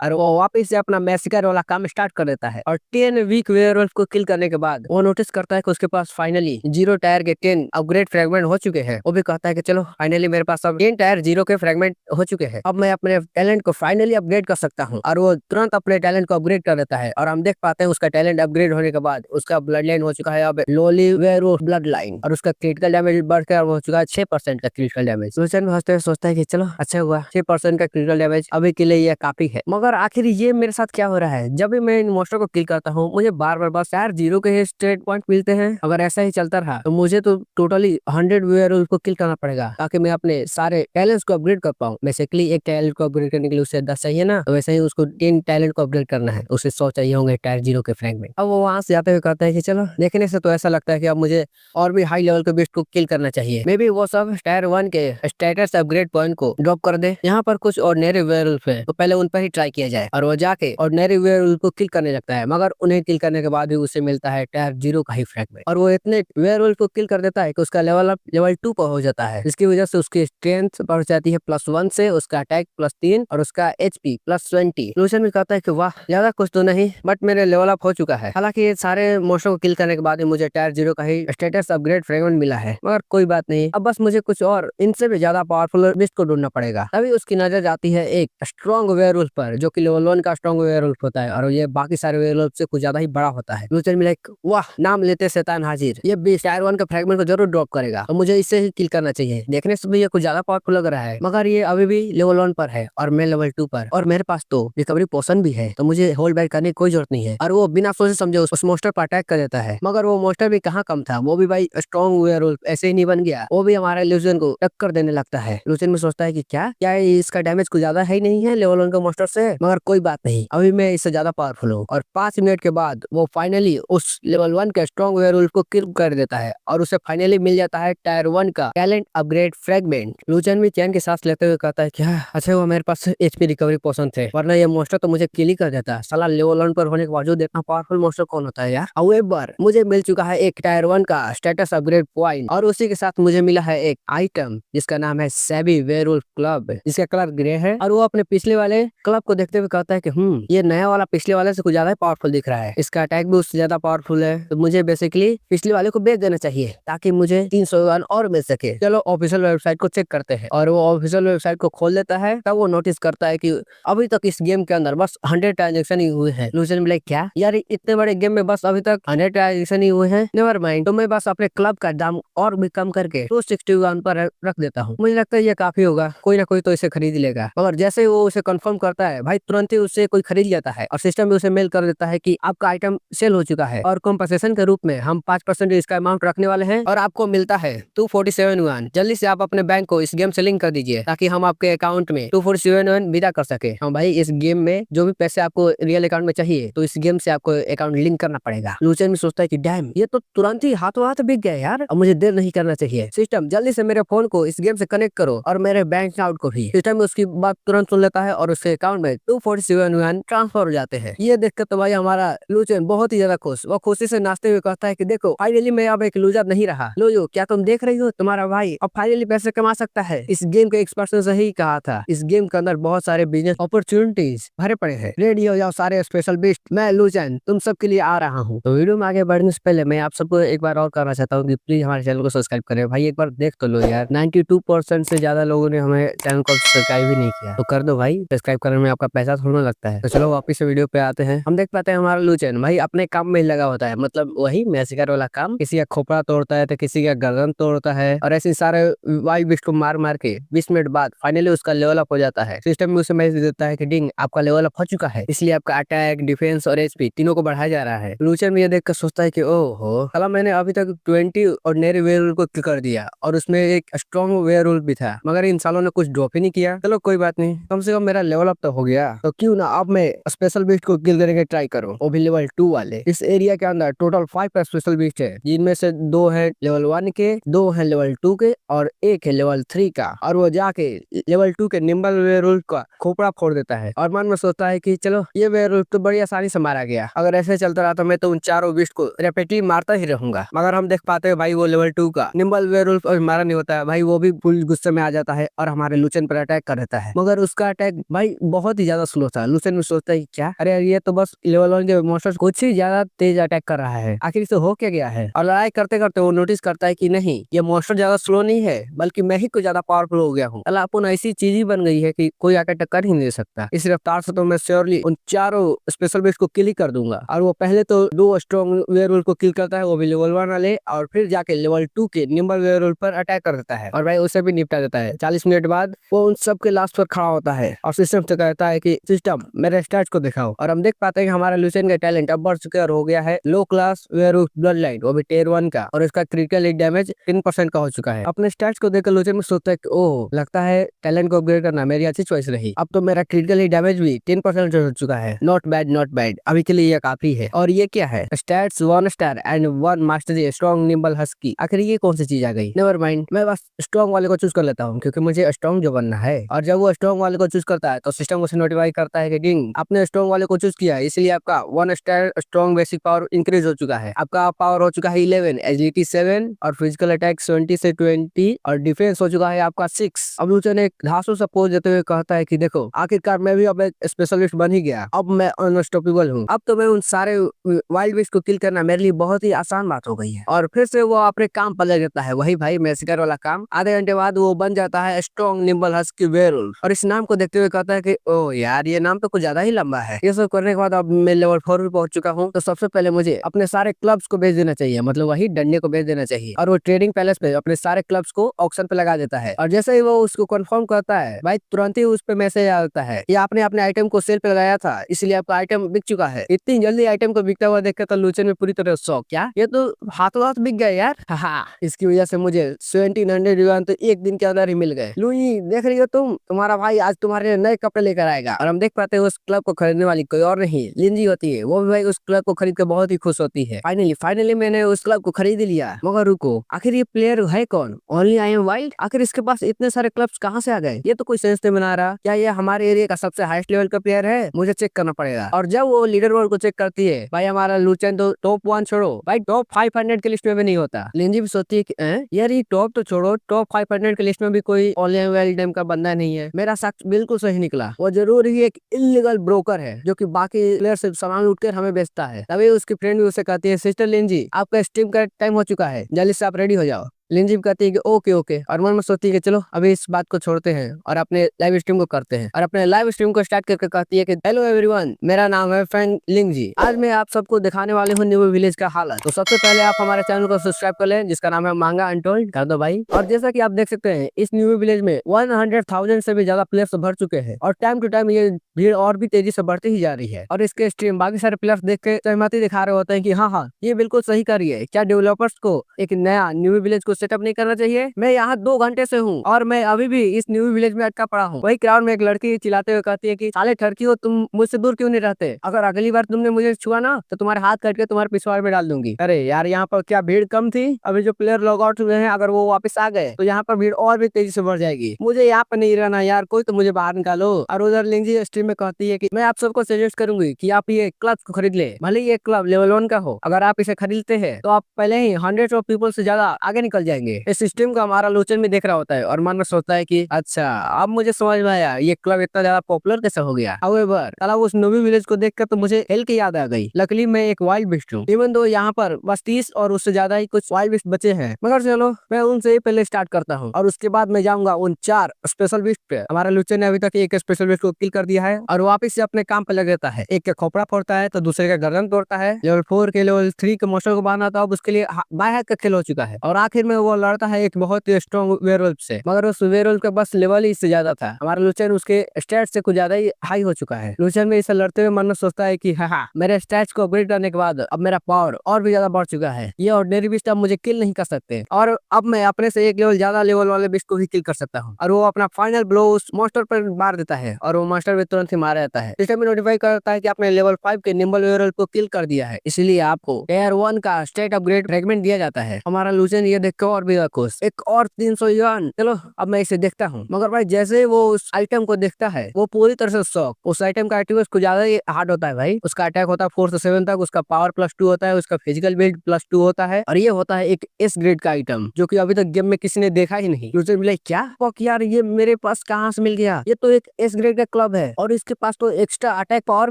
और वो वापस से अपना मैसेकर वाला काम स्टार्ट कर देता है। और 10 वीक वेयरवुल्फ को किल करने के बाद वो नोटिस करता है कि उसके पास फाइनली 0 टायर के 10 अपग्रेड फ्रेगमेंट हो चुके हैं। वो भी कहता है कि चलो फाइनली मेरे पास अब 10 टायर 0 के फ्रेगमेंट हो चुके हैं, अब मैं अपने टैलेंट को फाइनली अपग्रेड कर सकता हूँ। और वो तुरंत अपने टैलेंट को अपग्रेड कर देता है और हम देख पाते हैं उसका टैलेंट अपग्रेड होने के बाद उसका ब्लड लाइन हो चुका है अब लोली वेयरवुल्फ ब्लड लाइन, और उसका क्रिटिकल डैमेज बढ़कर हो चुका है 6% का क्रिटिकल डैमेज। लूचन हंसते हुए सोचता है कि चलो अच्छा हुआ, 6% का क्रिटिकल डैमेज अभी के लिए ये काफी है। मगर आखिर ये मेरे साथ क्या हो रहा है? जब भी मैं इन मॉन्स्टर को किल करता हूँ मुझे बार बार बस यार 0 के ही स्टेट पॉइंट मिलते हैं। अगर ऐसा ही चलता रहा तो मुझे तो टोटली 100 वेयरवुल्फ को किल करना पड़ेगा ताकि मैं अपने सारे टैलेंट्स को अपग्रेड कर पाऊँ। बेसिकली एक टैलेंट को अपग्रेड करने के लिए उसे 10 चाहिए ना, तो वैसे ही उसको 10 टैलेंट को अपग्रेड करना है, उसे 100 चाहिए होंगे टायर 0 के फ्रैग में। अब वो वहां से जाते हुए कहता है कि चलो देखने से तो ऐसा लगता है कि अब मुझे और भी हाई लेवल के बीस्ट को किल करना चाहिए। मे बी वो सब टायर 1 के स्टेटस अपग्रेड पॉइंट को ड्रॉप कर दे। यहाँ पर कुछ ऑर्डिनरी वेयरवुल्फ है तो पहले उन पर ही ट्राई किया जाए, और वो जाके ऑर्डिनरी वेयरवुल्फ को किल करने लगता है, मगर उन्हें किल करने के बाद भी उसे मिलता है टायर 0 का ही फ्रैगमेंट, और वो इतने वेयरवुल्फ को किल कर देता है कि उसका लेवल अप लेवल 2 पर हो जाता है, जिसकी वजह से उसकी स्ट्रेंथ बढ़ जाती है +1 से, उसका अटैक +3 और उसका HP +20। लूशन भी कहता है कि वाह ज्यादा कुछ तो नहीं, बट मेरे लेवल अप हो चुका है। हालांकि ये सारे मॉन्स्टर को किल करने के बाद मुझे टायर 0 का ही स्टेटस अपग्रेड फ्रेगमेंट मिला है, मगर कोई बात नहीं, अब बस मुझे कुछ और इनसे भी ज्यादा पावरफुल बिस्ट को ढूंढना पड़ेगा। तभी उसकी नजर जाती है एक स्ट्रॉन्ग वेयरवुल्फ पर, जो कि लेवल 1 का स्ट्रॉन्ग वेयरवुल्फ होता है, और ये बाकी सारे वेयरवुल्फ से कुछ ज्यादा ही बड़ा होता है। लूचन भी लाइक वाह नाम लेते शैतान हाजिर, ये भी टायर 1 का फ्रेगमेंट को जरूर ड्रॉप करेगा और मुझे इससे ही किल करना चाहिए। देखने से भी ये कुछ ज्यादा पावरफुल लग रहा है, मगर ये अभी भी लेवल 1 पर है और मैं लेवल 2 पर, और मेरे पास तो रिकवरी पोशन भी है, तो मुझे होल्ड बैक करने की कोई जरूरत नहीं है। और वो बिना सोचे समझे उस मोस्टर पर अटैक कर देता है, मगर वो मोस्टर भी कहाँ कम था, वो भी भाई स्ट्रॉन्ग वेयरवुल्फ ऐसे ही नहीं बन गया, वो भी हमारे लूजन को टक्कर देने लगता है। लूजन में सोचता है कि क्या इसका डैमेज कुछ ज्यादा है ही नहीं है लेवल 1 के मोस्टर से, मगर कोई बात नहीं, अभी मैं इससे ज्यादा पावरफुल हूँ। और 5 मिनट के बाद वो फाइनली उस लेवल 1 के स्ट्रॉन्ग वेयरवुल्फ को किल कर देता है, और उसे फाइनली मिल जाता है टायर 1 का टैलेंट अपग्रेड फ्रेगमेंट। लूजन भी चैन की सांस लेते हुए कहता है क्या अच्छा वो मेरे पास HP रिकवरी पोशन थे, वरना ये मोस्टर तो मुझे किल ही कर देता। साला लेवल 1 पर होने के बावजूद इतना पावरफुल मोस्टर कौन होता है यार। हाउएवर मुझे मिल चुका है एक टायर 1 का स्टेटस अपग्रेड पॉइंट, और उसी के साथ मुझे मिला है एक आइटम जिसका नाम है सेबी वेयरवुल्फ क्लब, जिसका कलर ग्रे है। और वो अपने पिछले वाले क्लब को देखते हुए कहता है कि ये नया वाला पिछले वाले से कुछ ज्यादा पावरफुल दिख रहा है, इसका अटैक भी उससे ज्यादा पावरफुल है, तो मुझे बेसिकली पिछले वाले को बेच देना चाहिए ताकि मुझे 300 युआन और मिल सके। चलो ऑफिशियल वेबसाइट को चेक करते हैं, और वो ऑफिशियल वेबसाइट को खोल देता है, तब वो नोटिस करता है कि अभी तक इस गेम के अंदर बस 100 ट्रांजेक्शन ही हुए हैं। लूजन लाइक क्या यार इतने बड़े गेम में बस अभी तक 100 ट्रांजेक्शन ही हुए हैं, नेवर माइंड, तो मैं बस अपने क्लब का दाम और भी कम करके 261 पर रख देता हूँ, मुझे लगता है ये काफी होगा, कोई ना कोई तो इसे खरीद लेगा। मगर जैसे ही वो उसे कंफर्म करता है भाई तुरंत ही उससे कोई खरीद लेता है, और सिस्टम भी उसे मेल कर देता है कि आपका आइटम सेल हो चुका है, और कॉम्पनसेशन के रूप में हम 5% इसका अमाउंट रखने वाले हैं, और आपको मिलता है 247 युआन। जल्दी से आप अपने बैंक को इस गेम से लिंक कर दीजिए ताकि हम आपके अकाउंट में 247 युआन विदा कर सके। हाँ भाई इस गेम में जो भी पैसे आपको रियल अकाउंट में चाहिए तो इस गेम से आपको अकाउंट लिंक करना पड़ेगा। लूचन भी सोचता है कि डैम ये तो तुरंत ही हाथों हाथ बिक गए यार, अब मुझे देर नहीं करना चाहिए। सिस्टम जल्दी से मेरे फोन को इस गेम से कनेक्ट करो और मेरे बैंक अकाउंट को भी। सिस्टम में उसकी बात तुरंत सुन लेता है और उसके अकाउंट में 247 युआन ट्रांसफर हो जाते हैं। ये देखकर तो भाई हमारा लूचन बहुत ही ज्यादा खुश, वो खुशी से नाचते हुए कहता है कि देखो फाइनली मैं अब एक लूजर नहीं रहा। लोजो क्या तुम देख रही हो, तुम्हारा भाई अब फाइनली पैसे कमा सकता है। इस गेम के एक्सपर्ट ने सही कहा था, इस गेम के अंदर बहुत सारे बिजनेस अपॉर्चुनिटीज भरे पड़े हैं। रेडी हो जाओ सारे स्पेशल बिस्ट, मैं लूचन तुम सबके लिए आ रहा हूँ। तो वीडियो में आगे बढ़ने से पहले मैं आप सबको एक बार और करना चाहता हूँ कि प्लीज हमारे चैनल को सब्सक्राइब करें। भाई एक बार देख तो लो यार, 92% से ज्यादा लोगों ने हमें चैनल को सब्सक्राइब ही नहीं किया, तो कर दो भाई, सब्सक्राइब करने में आपका पैसा थोड़ा लगता है। तो चलो वापिस से वीडियो पे आते हैं। हम देख पाते हैं हमारा लूचन भाई अपने काम में लगा होता है, मतलब वही मैसेकर वाला काम, किसी का खोपड़ा तोड़ता है तो किसी का गर्दन तोड़ता है, और ऐसे सारे वाई बिस्ट को मार मार के 20 मिनट बाद फाइनली उसका लेवल अप हो जाता है। सिस्टम में उसे मैसेज देता है कि डिंग आपका लेवल अप हो चुका है, इसलिए आपका अटैक डिफेंस और HP तीनों को बढ़ाया जा रहा है। लूचन भी ये देख कर सोचता है कि ओहो साला मैंने अभी तक 20 ऑर्डिनरी वेयरवुल्फ को किल कर दिया और उसमें एक स्ट्रॉन्ग वेयरवुल्फ भी था, मगर इन सालों ने कुछ ड्रॉप ही नहीं किया। चलो कोई बात नहीं, कम से कम मेरा लेवल अप तो हो गया, तो क्यों ना अब मैं स्पेशल बीस्ट को किल करने की ट्राई करूं, वो भी लेवल 2 वाले। इस एरिया के अंदर टोटल 5 स्पेशल बीस्ट है, जिनमें से 2 है लेवल 1 के, 2 है लेवल 2 के, और 1 है लेवल 3 का। और वो जाके लेवल 2 के निम्बल वेयरवुल्फ का खोपड़ा फोड़ देता है, और मन में सोचता है कि चलो ये वेयरवुल्फ तो बड़ी आसानी से मारा गया, अगर ऐसे चलता रहा तो मैं तो उन चारों बीस्ट को रेपिटेडली मारता ही रहूंगा। मगर हम देख पाते हैं भाई वो लेवल 2 का निम्बल वेयरवुल्फ मारा नहीं होता है भाई, वो भी फुल गुस्से में आ जाता है और हमारे लूचन पर अटैक कर देता है, मगर उसका अटैक भाई बहुत ही ज्यादा स्लो था। लूचन में सोचता है क्या अरे ये तो बस लेवल 1 के मॉन्स्टर कुछ ही ज्यादा तेज अटैक कर रहा है, आखिर इसे हो क्या गया है। और लड़ाई करते करते वो नोटिस करता है कि नहीं ये मॉन्स्टर ज्यादा स्लो नहीं है, बल्कि मैं ही कुछ ज्यादा पावरफुल हो गया हूँ। अपन ऐसी चीज ही बन गई है कि कोई आकर टक्कर ही नहीं दे सकता। इस रफ्तार से तो मैं श्योरली उन चारों स्पेशल बीस्ट को किल ही कर दूंगा। और वो पहले तो 2 स्ट्रॉन्ग वेयरवुल्फ को किल करता है, वो भी लेवल 1 वाले, और फिर जाके लेवल 2 के निम्बल वेयरवुल्फ पर अटैक कर देता है और भाई उसे भी निपटा देता है। 40 मिनट बाद वो उन सबके लास्ट पर खड़ा होता है और सिस्टम से कहता है कि सिस्टम मेरे स्टैट्स को दिखाओ। और हम देख देख पाते हैं कि हमारा लुसेन का टैलेंट अब बढ़ चुका है और हो गया है लो क्लास वेयरवुल्फ ब्लड लाइन, वो भी टियर 1 का, और इसका क्रिटिकल हिट डैमेज 10% का हो चुका है। अपने स्टैट्स को देखकर लुसेन में सोचता है कि ओह, लगता है टैलेंट को अपग्रेड करना मेरी अच्छी चॉइस रही। अब तो मेरा क्रिटिकल हिट डैमेज भी 10% हो चुका है। नॉट बैड नॉट बैड, अभी के लिए ये काफी है। और ये क्या है? Stats 1 star and 1 mastery strong nimble husky. आखिर ये कौन सी चीज आ गई? नेवर माइंड, मैं बस स्ट्रॉन्ग वाले को चूज कर लेता हूँ क्योंकि मुझे स्ट्रॉन्ग जो बनना है। और जब वो स्ट्रॉन्ग वाले को चूज करता है तो सिस्टम उसे नोटिफाई करता है कि डिंग, आपने स्ट्रॉन्ग वाले को चूज किया है, इसलिए आपका 1 star strong basic power increase हो चुका है। आपका पावर हो चुका है 11, एजिलिटी 7 और फिजिकल अटैक 20 से 20 और डिफेंस हो चुका है आपका 6। अब लूचन एक धांसू सा पोज देते हुए कहता है कि देखो, आखिरकार मैं भी अब एक स्पेशलिस्ट बन ही गया। अब मैं अनस्टॉपेबल हूँ। अब तो मैं उन सारे वाइल्ड बीस्ट को किल करना मेरे लिए बहुत ही आसान बात हो गई है। और फिर से वो अपने काम पर लग जाता है, वही भाई मैसेकर वाला काम। आधे घंटे बाद वो बन जाता है स्ट्रॉन्ग निम्बल हस्की वेयरवुल्फ। और इस नाम को देखते हुए कहता है कि ओ यार, ये नाम तो कुछ ज्यादा ही लंबा है। ये सब करने के बाद अब मैं लेवल 4 भी पहुंच चुका हूँ। तो सबसे पहले मुझे अपने सारे क्लब्स को बेच देना चाहिए, मतलब वही डंडे को बेच देना चाहिए। और वो ट्रेडिंग पैलेस पे अपने सारे क्लब्स को ऑक्शन पे लगा देता है। और जैसे ही वो उसको कंफर्म करता है भाई, तुरंत ही उस पे मैसेज आता है कि आपने अपने आइटम को सेल पे लगाया था, इसलिए आपका आइटम बिक चुका है। इतनी जल्दी आइटम को बिकता हुआ देखकर तो लूचन में पूरी तरह शौक, क्या ये तो हाथों हाथ बिक गया यार। हाँ, इसकी वजह से मुझे 1700 युआन तो एक दिन के अंदर ही मिल गए। लुई, देख रही हो तुम्हारा भाई आज तुम्हारे लिए नए कपड़े लेकर आएगा। और हम देख पाते हैं उस क्लब को खरीदने वाली कोई और नहीं, लिंजी होती है। वो भी भाई उस क्लब को खरीद कर बहुत ही खुश होती है। फाइनली मैंने उस क्लब को खरीद लिया। मगर रुको, आखिर ये प्लेयर है कौन? Only I am wild? आखिर इसके पास इतने सारे क्लब्स कहाँ से आ गए? ये तो कोई सेंस नहीं बना रहा। क्या ये हमारे एरिया का सबसे हाईएस्ट लेवल का प्लेयर है? मुझे चेक करना पड़ेगा। और जब वो लीडर बोर्ड को चेक करती है, भाई हमारा लूचन तो टॉप 1 छोड़ो भाई, टॉप 500 की लिस्ट में भी नहीं होता। लिंजी भी सोचती है कि यार ये टॉप तो छोड़ो, टॉप 500 की लिस्ट में भी कोई ओनली वाइल्ड नेम का बंदा नहीं है। मेरा शक बिल्कुल सही निकला। वो जरूर ही एक इलीगल ब्रोकर है जो कि बाकी प्लेयर से सामान उठकर हमें बेचता है। तभी उसकी फ्रेंड भी उसे कहती है, सिस्टर लिंजी, आपका स्ट्रीम का टाइम हो चुका है, जल्दी से आप रेडी हो जाओ। लिंजी भी कहती है कि ओके ओके, और मन में सोचती है कि चलो अभी इस बात को छोड़ते हैं और अपने लाइव स्ट्रीम को करते हैं। और अपने लाइव स्ट्रीम को स्टार्ट करके कहती है कि हेलो एवरीवन, मेरा नाम है फ्रैंक लिंजी। आज मैं आप सबको दिखाने वाले हूँ न्यू विलेज का हालत। तो सबसे पहले आप हमारे चैनल को सब्सक्राइब कर लें, जिसका नाम है मांगा अनटोल्ड, कर दो भाई। और जैसा की आप देख सकते हैं, इस न्यू विलेज में 100,000 से भी ज्यादा प्लेयर्स भर चुके हैं। और टाइम टू टाइम ये भीड़ और भी तेजी से बढ़ती ही जा रही है। और इसके स्ट्रीम बाकी सारे प्लेयर्स देख के सहमति दिखा रहे होते हैं कि हाँ, ये बिल्कुल सही कर रही है। क्या डेवलपर्स को एक नया न्यू विलेज को सेटअप नहीं करना चाहिए? मैं यहाँ 2 घंटे से हूँ और मैं अभी भी इस न्यू विलेज में अटका पड़ा हूँ। वही क्राउड में एक लड़की चिल्लाते हुए कहती है कि साले ठरकी हो तुम, मुझसे दूर क्यों नहीं रहते? अगर अगली बार तुमने मुझे छुआ ना तो तुम्हारे हाथ काट के तुम्हारे पिछवाड़ में डाल दूंगी। अरे यार, यहाँ पर क्या भीड़ कम थी? अभी जो प्लेयर लॉग आउट हुए हैं, अगर वो वापस आ गए तो यहाँ पर भीड़ और भी तेजी से बढ़ जाएगी। मुझे यहाँ पर नहीं रहना यार, कोई तो मुझे बाहर निकालो। और उधर लिंजी स्ट्रीम में कहती है कि मैं आप सबको सजेस्ट करूंगी कि आप ये क्लब को खरीद ले, भले ये क्लब लेवल 1 का हो। अगर आप इसे खरीदते हैं तो आप पहले ही 100 ऑफ पीपल से ज्यादा आगे निकल जाएंगे। इस सिस्टम का हमारा लोचन भी देख रहा होता है और मन में सोचता है कि अच्छा, अब मुझे समझ में आया ये क्लब इतना ज्यादा पॉपुलर कैसे हो गया। However, साला उस नोवी विलेज को देखकर तो मुझे हेल की याद आ गई। लकीली मैं एक वाइल्ड बिस्ट हूँ, इवन दो यहाँ पर बस 30 और उससे ज्यादा ही कुछ वाइल्ड बिस्ट बचे हैं। मगर चलो, मैं उनसे ही पहले स्टार्ट करता हूँ और उसके बाद मैं जाऊंगा उन 4 स्पेशल बिस्ट पे। हमारा लुचन ने अभी तक एक स्पेशल बिस्ट को किल कर दिया है और वापिस से अपने काम पे लग जाता है। एक का खोपड़ा फोड़ता है तो दूसरे का गर्दन तोड़ता है। लेवल 4 के लेवल 3 के मोस्टर को बांधना था, अब उसके लिए बाय हाथ का खेल हो चुका है। और आखिर में वो लड़ता है एक बहुत ही स्ट्रॉन्ग वेयरवुल्फ से, मगर उस वेयरवुल्फ का बस लेवल ही इससे ज्यादा था। हमारा लुचन उसके स्टैट्स से कुछ ज्यादा ही हाई हो चुका है। लुचन में इसे लड़ते हुए मन में सोचता है कि हाँ, मेरे स्टैट्स को अपग्रेड करने के बाद अब मेरा पावर और भी ज्यादा बढ़ चुका है। ये ऑर्डिनरी बिस्ट अब मुझे किल नहीं कर सकते और अब मैं अपने से एक लेवल ज्यादा लेवल वाले बिस्ट को ही किल कर सकता हूँ। और वो अपना फाइनल ब्लो उस मॉन्स्टर पर मार देता है और वो मॉन्स्टर भी तुरंत ही मारा जाता है। सिस्टम में नोटिफाई करता है कि आपने लेवल 5 के निम्बल वेयरवुल्फ को किल कर दिया है, इसलिए आपको टियर 1 का स्टेट अपग्रेड फ्रेगमेंट दिया जाता है। हमारा लुचन ये देख के और भी खुश, एक और 300 युआन। चलो अब मैं इसे देखता हूँ। मगर भाई जैसे ही वो उस आइटम को देखता है, वो पूरी तरह से शॉक। उस आइटम का एक्टिवेट कुछ ज्यादा ही हार्ड होता है भाई। उसका अटैक होता है 4 से 7 तक, उसका पावर +2 होता है, उसका फिजिकल बिल्ड +2 होता है। और ये होता है एक S ग्रेड का आइटम जो कि अभी तक गेम में किसी ने देखा ही नहीं। लुचन बोले क्या यार, ये मेरे पास कहाँ से मिल गया? ये तो एक S ग्रेड का क्लब है और इसके पास तो एक्स्ट्रा अटैक पावर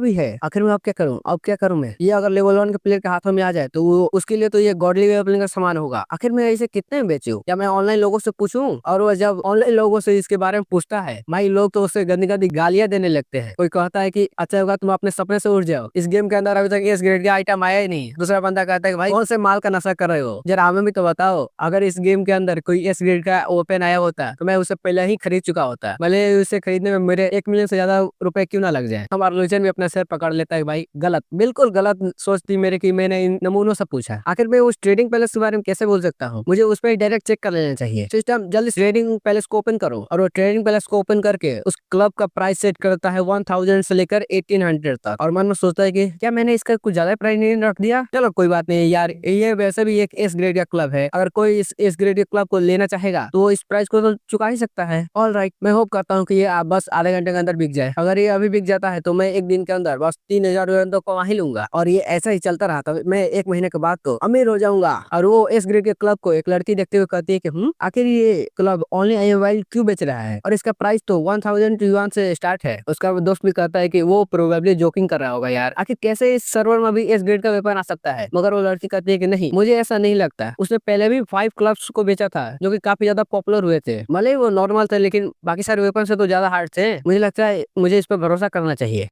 भी है। आखिर में अब क्या करूँ मैं? ये अगर लेवल 1 के प्लेयर के हाथों में आ जाए तो वो उसके लिए तो ये गॉडली वेपन का सामान होगा। आखिर मैं इसे कितने में बेचूं? या मैं ऑनलाइन लोगों से पूछूं? और वो जब ऑनलाइन लोगों से इसके बारे में पूछता है, भाई लोग तो उससे गंदी गंदी गालियां देने लगते हैं। कोई कहता है कि अच्छा होगा तुम अपने सपने से उठ जाओ, इस गेम के अंदर अभी तक S ग्रेड का आइटम आया ही नहीं। दूसरा बंदा कहता है कि भाई कौन से माल का नशा कर रहे हो, जरा हमें भी तो बताओ। अगर इस गेम के अंदर कोई S ग्रेड का ओपन आया होता तो मैं उसे पहले ही खरीद चुका होता। भले उसे खरीदने में मेरे 1 मिलियन से ज्यादा रुपए क्यों ना लग जाए। हमारा लोचन भी अपना सिर पकड़ लेता है भाई गलत, बिल्कुल गलत सोच थी मेरे की मैंने इन नमूनों से पूछा। आखिर मैं उस ट्रेडिंग पैलेस के बारे में कैसे बोल सकता हूँ, मुझे उस पर डायरेक्ट चेक कर लेना चाहिए। सिस्टम जल्दी ट्रेडिंग पैलेस को ओपन करो और वो ट्रेडिंग पैलेस को ओपन करके उस क्लब का प्राइस सेट करता है 1000 से लेकर 1800 तक। और मन में सोचता है कि क्या मैंने इसका कुछ ज्यादा प्राइस नहीं रख दिया। चलो कोई बात नहीं यार, ये वैसे भी एक एस ग्रेड का क्लब है, अगर कोई इस एस ग्रेड के क्लब को लेना चाहेगा तो वो इस प्राइस को तो चुका ही सकता है। ऑल राइट, मैं होप करता हूँ कि ये आप बस आधे घंटे के अंदर बिक जाए। अगर ये अभी बिक जाता है तो मैं एक दिन के अंदर बस 3000 तो कमा ही लूंगा, और ये ऐसा ही चलता रहा तो मैं एक महीने के बाद तो अमीर हो जाऊंगा। और वो एस ग्रेड के क्लब को एक लड़की देखते हुए कहती है कि आखिर ये क्लब ऑनलाइन मोबाइल क्यों बेच रहा है, और इसका प्राइस तो 1000 युआन से स्टार्ट है। उसका दोस्त भी कहता है कि वो प्रोबेबली जोकिंग कर रहा होगा यार, आखिर कैसे इस सर्वर में भी एस ग्रेड का वेपन आ सकता है। मगर वो लड़की कहती है कि नहीं, मुझे ऐसा नहीं लगता, उसने पहले भी 5 क्लब्स को बेचा था जो कि काफी ज्यादा पॉपुलर हुए थे, भले ही वो नॉर्मल थे लेकिन बाकी सारे वेपन से तो ज्यादा हार्ड थे। मुझे लगता है मुझे इस पर भरोसा करना चाहिए।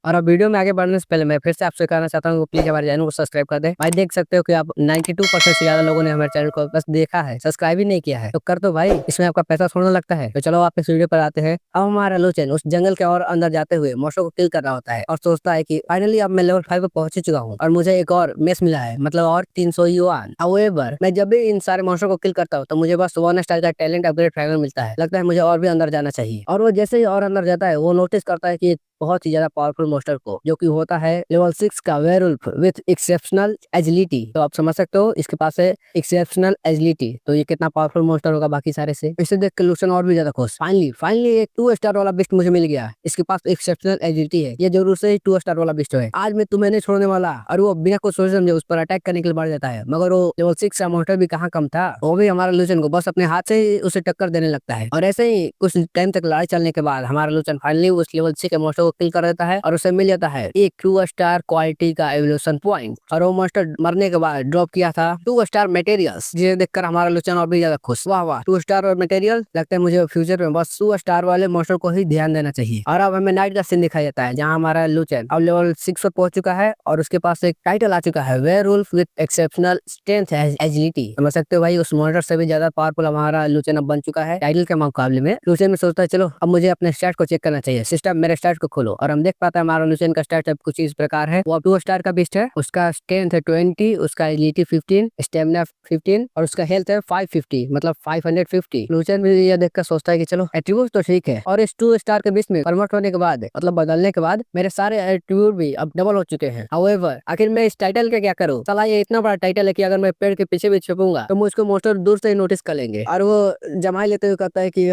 और अब वीडियो में आगे बढ़ने से पहले मैं फिर से आपसे कहना चाहता हूँ प्लीज हमारे चैनल को सब्सक्राइब कर दे भाई। देख सकते हो कि आप 92% से ज्यादा लोगों ने हमारे चैनल को बस देखा है, सब्सक्राइब ही नहीं किया है, तो कर दो भाई, इसमें आपका पैसा थोड़ा लगता है। तो चलो आप इस वीडियो पर आते हैं। अब हमारा लोचन उस जंगल के और अंदर जाते हुए मॉन्स्टर को किल कर रहा होता है और सोचता है कि फाइनली अब मैं लेवल 5 पर पहुंच चुका हूँ और मुझे एक और मेस मिला है, मतलब और 300 युआन। हाउएवर मैं जब भी इन सारे मॉन्स्टर को किल करता हूँ तो मुझे बस 1 स्टार का टैलेंट अपग्रेड फ्रैगमेंट मिलता है। लगता है मुझे और भी अंदर जाना चाहिए। और वो जैसे ही और अंदर जाता है वो नोटिस करता है कि बहुत ही ज्यादा पावरफुल मॉन्स्टर को, जो कि होता है लेवल 6 का वेयरवुल्फ विथ एक्सेप्शनल एजिलिटी। तो आप समझ सकते हो इसके पास है एक्सेप्शनल एजिलिटी, तो ये कितना पावरफुल मॉन्स्टर होगा बाकी सारे से। इसे देख के लूसन और भी ज्यादा खुश, फाइनली एक 2 स्टार वाला बिस्ट मुझे मिल गया, इसके पास एक्सेप्शनल एजिलिटी है, ये जरूर से 2 स्टार वाला बिस्ट है, आज मैं तुम्हें नहीं छोड़ने वाला। और वो बिना कुछ सोचे समझे उस पर अटैक करने के लिए बढ़ जाता है। मगर वो लेवल 6 का मॉन्स्टर भी कहाँ कम था, वो भी हमारा लूसन को बस अपने हाथ से ही उसे टक्कर देने लगता है। और ऐसे ही कुछ टाइम तक लड़ाई चलने के बाद हमारा लूसन फाइनली उस लेवल 6 के मॉन्स्टर को किल कर देता है और उसे मिल जाता है एक 2 स्टार क्वालिटी का एवोल्यूशन पॉइंट। और वो मॉन्स्टर मरने के बाद ड्रॉप किया था 2 स्टार मटेरियल्स, जिसे देखकर हमारा लुचन और भी ज्यादा खुश। वाह वाह, 2 स्टार और मटेरियल, लगता है मुझे फ्यूचर में बस 2 स्टार वाले मॉन्स्टर को ही ध्यान देना चाहिए। और अब हमें नाइट का सीन दिखाया जाता है जहाँ हमारा लुचन अब लेवल 6 पर पहुंच चुका है और उसके पास एक टाइटल आ चुका है werewolf with exceptional strength agility. समझ सकते हो भाई, उस मॉन्स्टर से भी ज्यादा पावरफुल हमारा लुचन अब बन चुका है टाइटल के मुकाबले में। लुचन में सोचता है चलो अब मुझे अपने स्टैट को चेक करना चाहिए, सिस्टम मेरे स्टैट को खोलो। और हम देख पाते हैं हमारा लुचन का स्टैट कुछ इस प्रकार है। वो 2 स्टार का बिस्ट है, उसका स्ट्रेंथ है 20, उसका एजिलिटी 15, स्टेमिना 15 और उसका हेल्थ है 550, मतलब 550। लुचन भी ये देखकर सोचता है कि चलो एट्रीब्यूट तो ठीक है। और इस 2 स्टार के बिस्ट में कन्वर्ट होने के बाद, मतलब बदलने के बाद मेरे सारे एट्रीब्यूट भी अब डबल हो चुके हैं। हाउएवर आखिर मैं इस टाइटल का क्या करूँ, साला ये इतना बड़ा टाइटल है कि अगर मैं पेड़ के पीछे भी छुपूंगा तो मुझको मॉन्स्टर दूर से ही नोटिस कर लेंगे। और वो जमाई लेते हुए कहता है कि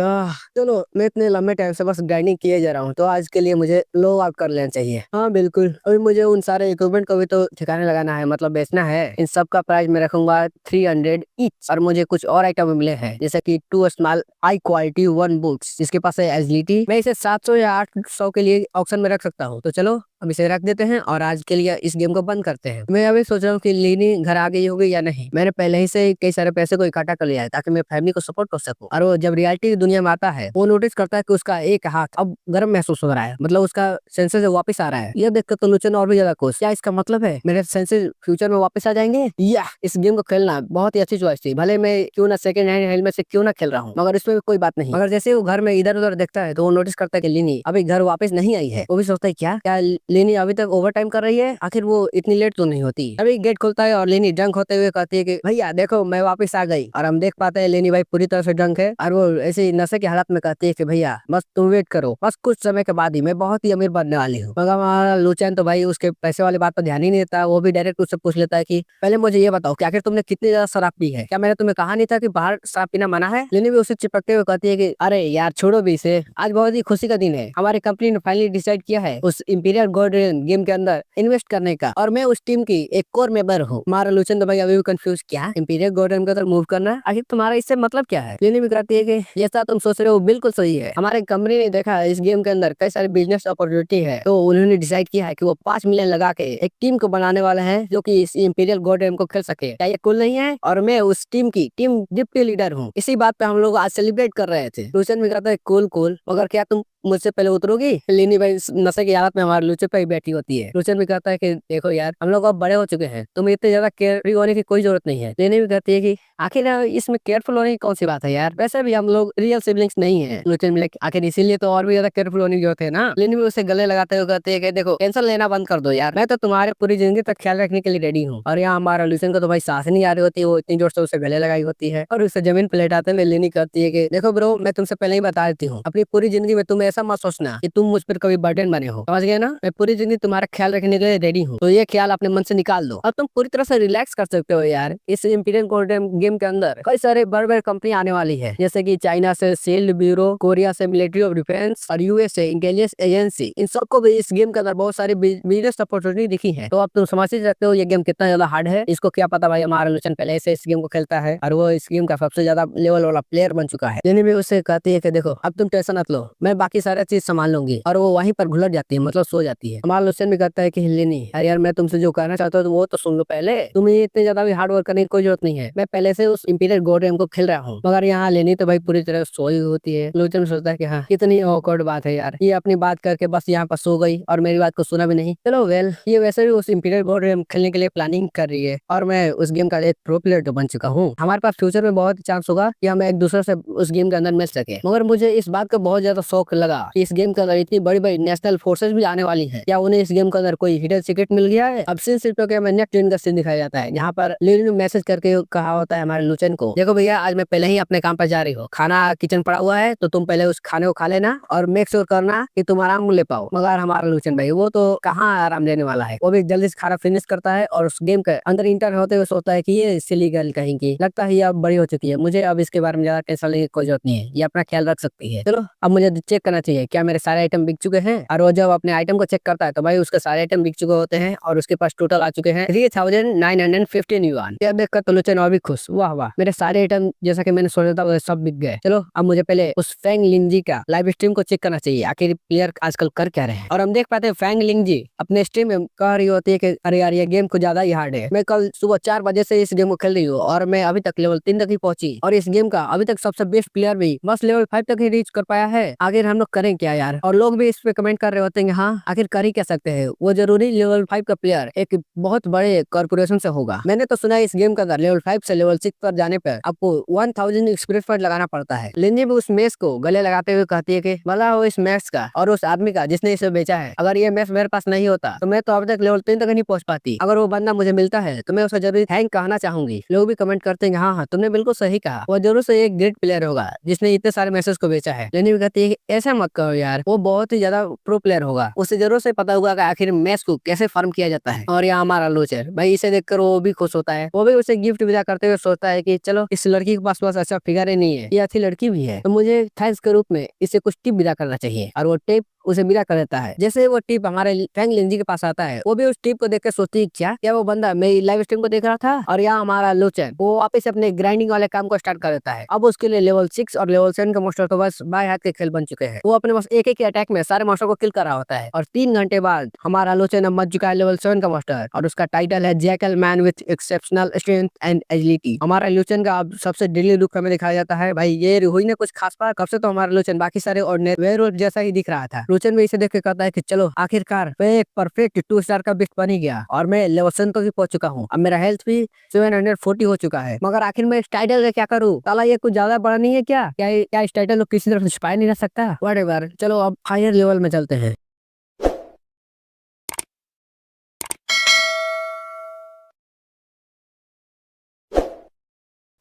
चलो मैं इतने लंबे टाइम से बस ग्राइंडिंग किए जा रहा हूँ, तो आज के लिए मुझे लो आउट कर लेना चाहिए। हाँ बिल्कुल, अभी मुझे उन सारे इक्विपमेंट को भी तो ठिकाने लगाना है, मतलब बेचना है। इन सब का प्राइस मैं रखूंगा 300 ईच। और मुझे कुछ और आइटम मिले हैं जैसे कि 2 स्मॉल हाई क्वालिटी 1 बुक्स, जिसके पास है एजिलिटी। मैं इसे 700 या 800 के लिए ऑक्शन में रख सकता हूँ। तो चलो अब इसे रख देते हैं और आज के लिए इस गेम को बंद करते हैं। मैं अभी सोच रहा हूँ कि लीनी घर आ गई होगी या नहीं। मैंने पहले ही से कई सारे पैसे को इकट्ठा कर लिया है ताकि मैं फैमिली को सपोर्ट कर सकूं। और वो जब रियलिटी की दुनिया में आता है वो नोटिस करता है कि उसका एक हाथ अब गर्म महसूस हो रहा है, मतलब उसका सेंसेस वापस आ रहा है। ये देखकर तो लुचन और भी ज्यादा खुश, क्या इसका मतलब है मेरे सेंसेस फ्यूचर में वापस आ जाएंगे। या इस गेम को खेलना बहुत ही अच्छी चॉइस थी, भले मैं क्यों ना सेकंड हैंड हेलमेट से क्यों ना खेल रहा हूँ, मगर इसमें कोई बात नहीं। मगर जैसे वो घर में इधर उधर देखता है तो वो नोटिस करता है कि लिनी अभी घर वापस नहीं आई है। वो भी सोचता है क्या क्या लिनी अभी तक ओवर टाइम कर रही है, आखिर वो इतनी लेट तो नहीं होती। अभी गेट खुलता है और लेनी ड्रंक होते हुए कहती है कि भैया देखो मैं वापस आ गई। और हम देख पाते हैं लेनी भाई पूरी तरह से ड्रंक है और वो ऐसे नशे की हालत में कहती है कि भैया बस तुम वेट करो, बस कुछ समय के बाद ही मैं बहुत ही अमीर बनने वाली हूँ। मगर हमारा लुचैन तो भाई उसके पैसे वाली बात पर ध्यान ही नहीं देता, वो भी डायरेक्ट उससे पूछ लेता है कि पहले मुझे ये बताओ कि आखिर तुमने कितनी ज्यादा शराब पी है, क्या मैंने तुम्हें कहा नहीं था कि बाहर शराब पीना मना है। लेनी भी उसे चिपकते हुए कहती है कि अरे यार छोड़ो भी इसे, आज बहुत ही खुशी का दिन है, हमारी कंपनी ने फाइनली डिसाइड किया है उस इंपीरियल गोल्डन गेम के अंदर इन्वेस्ट करने का और मैं उस टीम की एक कोर मेंबर हूँ। हमारा लुचन तो भाई अभी भी कंफ्यूज, क्या इंपीरियल गोल्डन के अंदर मूव करना, आखिर तुम्हारा इससे मतलब क्या है। लेनी भी कहती है कि जैसा तुम सोच रहे हो बिल्कुल सही है, हमारे कंपनी ने देखा इस गेम के अंदर कई सारी बिजनेस अपॉर्चुनिटी है, तो उन्होंने डिसाइड किया है कि वो 5 मिलियन लगा के एक टीम को बनाने वाले हैं जो कि इस इंपीरियल गोल्डन को खेल सके। क्या ये कूल नहीं है। और मैं उस टीम की टीम डिप्टी लीडर हूँ। इसी बात पे हम लोग आज सेलिब्रेट कर रहे थे। लुचन भी कहता है कूल कूल, मगर क्या तुम मुझसे पहले उतरोगी? लेनी भाई नशे की हालत में हमारे लूचन पे ही बैठी होती है। लूचन भी कहता है कि देखो यार, हम लोग अब बड़े हो चुके हैं, तुम्हें इतने ज्यादा केयरफ्री होने की कोई जरूरत नहीं है। लेनी भी कहती है कि आखिर इसमें केयरफुल होने की कौन सी बात है यार, वैसे भी हम लोग रियल सिबलिंग्स नहीं है। लूचन भी आखिर इसीलिए तो और भी ज्यादा केयरफुल होने की जरूरत है ना। लेनी भी उसे गले लगाते हुए कहते हैं कि देखो टेंशन लेना बंद कर दो यार, मैं तो तुम्हारे पूरी जिंदगी तक ख्याल रखने के लिए रेडी हूँ। और यहाँ हमारा लूचन को तो भाई सांस नहीं आ रही होती है, वो इतनी जोर से उसे गले लगाई होती है और उसे जमीन पे लेटाते हुए लेनी कहती है कि देखो ब्रो, मैं तुमसे पहले ही बता देती हूँ, अपनी पूरी जिंदगी में तुम ऐसा मत सोचना कि तुम मुझ पर कभी बर्डन बने हो, समझ गए ना। मैं पूरी जिंदगी तुम्हारा ख्याल रखने के लिए रेडी हूँ, तो ये ख्याल अपने मन से निकाल दो। अब तुम पूरी तरह से रिलैक्स कर सकते हो यार। इस इंपीरियल कोर्ट गेम के अंदर कई सारे बड़े बड़े कंपनी आने वाली है, जैसे कि चाइना से शील्ड ब्यूरो, कोरिया से मिलिट्री ऑफ डिफेंस और यूएस से इंटेलिजेंस एजेंसी। इन सबको भी इस गेम के अंदर बहुत सारी बिजनेस अपॉर्चुनिटी दिखी है। तो अब तुम समझ ही सकते हो ये गेम कितना ज्यादा हार्ड है। इसको क्या पता भाई, हमारा लूचन पहले से इस गेम को खेलता है और वो इस गेम का सबसे ज्यादा लेवल वाला प्लेयर बन चुका है। लेनी भी उससे कहती है कि देखो अब तुम टेंशन मत लो, मैं बाकी सारा चीज संभाल लूंगी। और वो वहीं पर घुलट जाती है, मतलब सो जाती है। हमारा लूचन भी कहता है कि लेनी यार, मैं तुमसे जो कहना चाहता हूँ वो तो सुन लो पहले, तुम्हें इतने ज्यादा भी हार्ड वर्क करने की कोई जरूरत नहीं है। मैं पहले से उस इंपीरियल गोल्ड गेम को खेल रहा हूँ। मगर यहाँ लेनी तो भाई पूरी तरह सोई होती है। लूचन सोचता है कि हाँ, कितनी ऑकवर्ड बात है यार, ये अपनी बात करके बस यहाँ पर सो गई और मेरी बात को सुना भी नहीं। चलो वेल, ये वैसे भी उस इंपीरियल गोल्ड गेम खेलने के लिए प्लानिंग कर रही है और मैं उस गेम का एक प्रो प्लेयर तो बन चुका हूँ। हमारे पास फ्यूचर में बहुत चांस होगा कि हम एक दूसरे से उस गेम के अंदर मिल सके। मगर मुझे इस बात का बहुत ज्यादा शौक लगा कि इस गेम के अंदर इतनी बड़ी बड़ी नेशनल फोर्सेज भी आने वाली है। क्या उन्हें इस गेम के अंदर कोई हिडन सीक्रेट मिल गया है? अब सीन सिर्फ तो नेक्स्ट दिन का सीन दिखाया जाता है, यहाँ पर लिली मैसेज करके कहा होता है हमारे लूचन को, देखो भैया आज मैं पहले ही अपने काम पर जा रही हूँ, खाना किचन पड़ा हुआ है, तो तुम पहले उस खाने को खा लेना और मेक श्योर करना कि तुम आराम ले पाओ। मगर हमारा लूचन भाई वो तो कहाँ आराम लेने वाला है, वो भी जल्दी से खाना फिनिश करता है और उस गेम के अंदर इंटर होते हुए सोचता है कि ये सिली गर्ल कहीं की, लगता है ये अब बड़ी हो चुकी है, मुझे अब इसके बारे में ज्यादा टेंशन लेने की कोई जरूरत नहीं है, ये अपना ख्याल रख सकती है। चलो अब मुझे चेक करना चाहिए क्या मेरे सारे आइटम बिक चुके हैं। और वो जब अपने आइटम को चेक करता है तो भाई उसके सारे आइटम बिक चुके होते हैं और उसके पास टोटल आ चुके हैं 3915 युआन। यह देखकर तो लूचन और भी खुश, वाह वाह, मेरे सारे आइटम जैसा कि मैंने सोचा था वो सब बिक गए। चलो अब मुझे पहले उस फैंग लिंजी का लाइव स्ट्रीम को चेक करना चाहिए, आखिर प्लेयर आजकल कर क्या रहे हैं। और हम देख पाते हैं फैंग लिंजी अपने स्ट्रीम में कह रही होती है कि अरे यार ये गेम को ज्यादा ही हार्ड है, मैं कल सुबह 4 बजे से इस गेम को खेल रही हूँ और मैं अभी तक लेवल 3 तक ही पहुंची और इस गेम का अभी तक सबसे बेस्ट प्लेयर भी बस लेवल 5 तक ही रीच कर पाया है। आखिर हम लोग करें क्या यार। और लोग भी इस पे कमेंट कर रहे होते हैं हाँ आखिर कर ही क्या सकते हैं, वो जरूरी लेवल 5 का प्लेयर एक बहुत बड़े कॉर्पोरेशन से होगा। मैंने तो सुना है इस गेम का लेवल 5 से लेवल 6 पर जाने पर आपको 1000 एक्सपीरियंस पॉइंट लगाना पड़ता है। लिंजी भी उस मैच को गले लगाते हुए कहती है कि भला हो इस मैच का और उस आदमी का जिसने इसे बेचा है, अगर ये मैच मेरे पास नहीं होता तो मैं तो अब तक लेवल 3 तक नहीं पहुंच पाती। अगर वो बंदा मुझे मिलता है तो मैं उसे जरूर थैंक कहना चाहूंगी। लोग भी कमेंट करते हैं हाँ हाँ तुमने बिल्कुल सही कहा, वो जरूर से एक ग्रेट प्लेयर होगा जिसने इतने सारे मैसेज को बेचा है। लेनी भी कहती है कि ऐसा मत करो यार, वो बहुत ही ज्यादा प्रो प्लेयर होगा, उसे जरूर से पता होगा कि आखिर मैच को कैसे फार्म किया जाता है। और यहाँ हमारा लूचर भाई इसे देखकर वो भी खुश होता है, वो भी उसे गिफ्ट विदा करते हुए सोचता है कि चलो इस लड़की के पास बस अच्छा फिगर ही नहीं है, ये अच्छी लड़की भी है, तो मुझे थैंक्स के रूप में इसे कुछ टिप विदा करना चाहिए। और वो टिप उसे विदा कर देता है। जैसे वो टिप हमारे फैंग लिंजी के पास आता है, वो भी उस टिप को देखकर सोचती है क्या वो बंदा मेरी लाइव स्ट्रीम को देख रहा था। और यहाँ हमारा लूचन वो वापस अपने ग्राइंडिंग वाले काम को स्टार्ट कर देता है। अब उसके लिए लेवल 6 और लेवल 7 का मोस्टर तो बस बाय हाथ के खेल बन चुके हैं। वो अपने बस एक एक अटैक में सारे मोस्टर को किल कर रहा होता है। और 3 घंटे बाद हमारा लूचन अब बन चुका है लेवल 7 का मोस्टर और उसका टाइटल है jackal man with exceptional strength and agility. हमारा लूचन का अब सबसे डेडली लुक हमें दिखाया जाता है। भाई ये हुई ना कुछ खास बात, कब से तो हमारा लूचन बाकी सारे ऑर्डिनरी जैसा ही दिख रहा था। लूचन भी इसे देख के कहता है कि चलो आखिरकार मैं एक परफेक्ट 2 स्टार का बिस्ट बन ही गया और मैं लेवल 7 तक ही पहुंच चुका हूँ। अब मेरा हेल्थ भी 740 हो चुका है। मगर आखिर मैं इस टाइटल का क्या करूँ, साला ये कुछ ज्यादा बड़ा नहीं है क्या इस टाइटल को किसी तरह से छुपाया नहीं रह सकता। व्हाटएवर, चलो अब हायर लेवल में चलते हैं।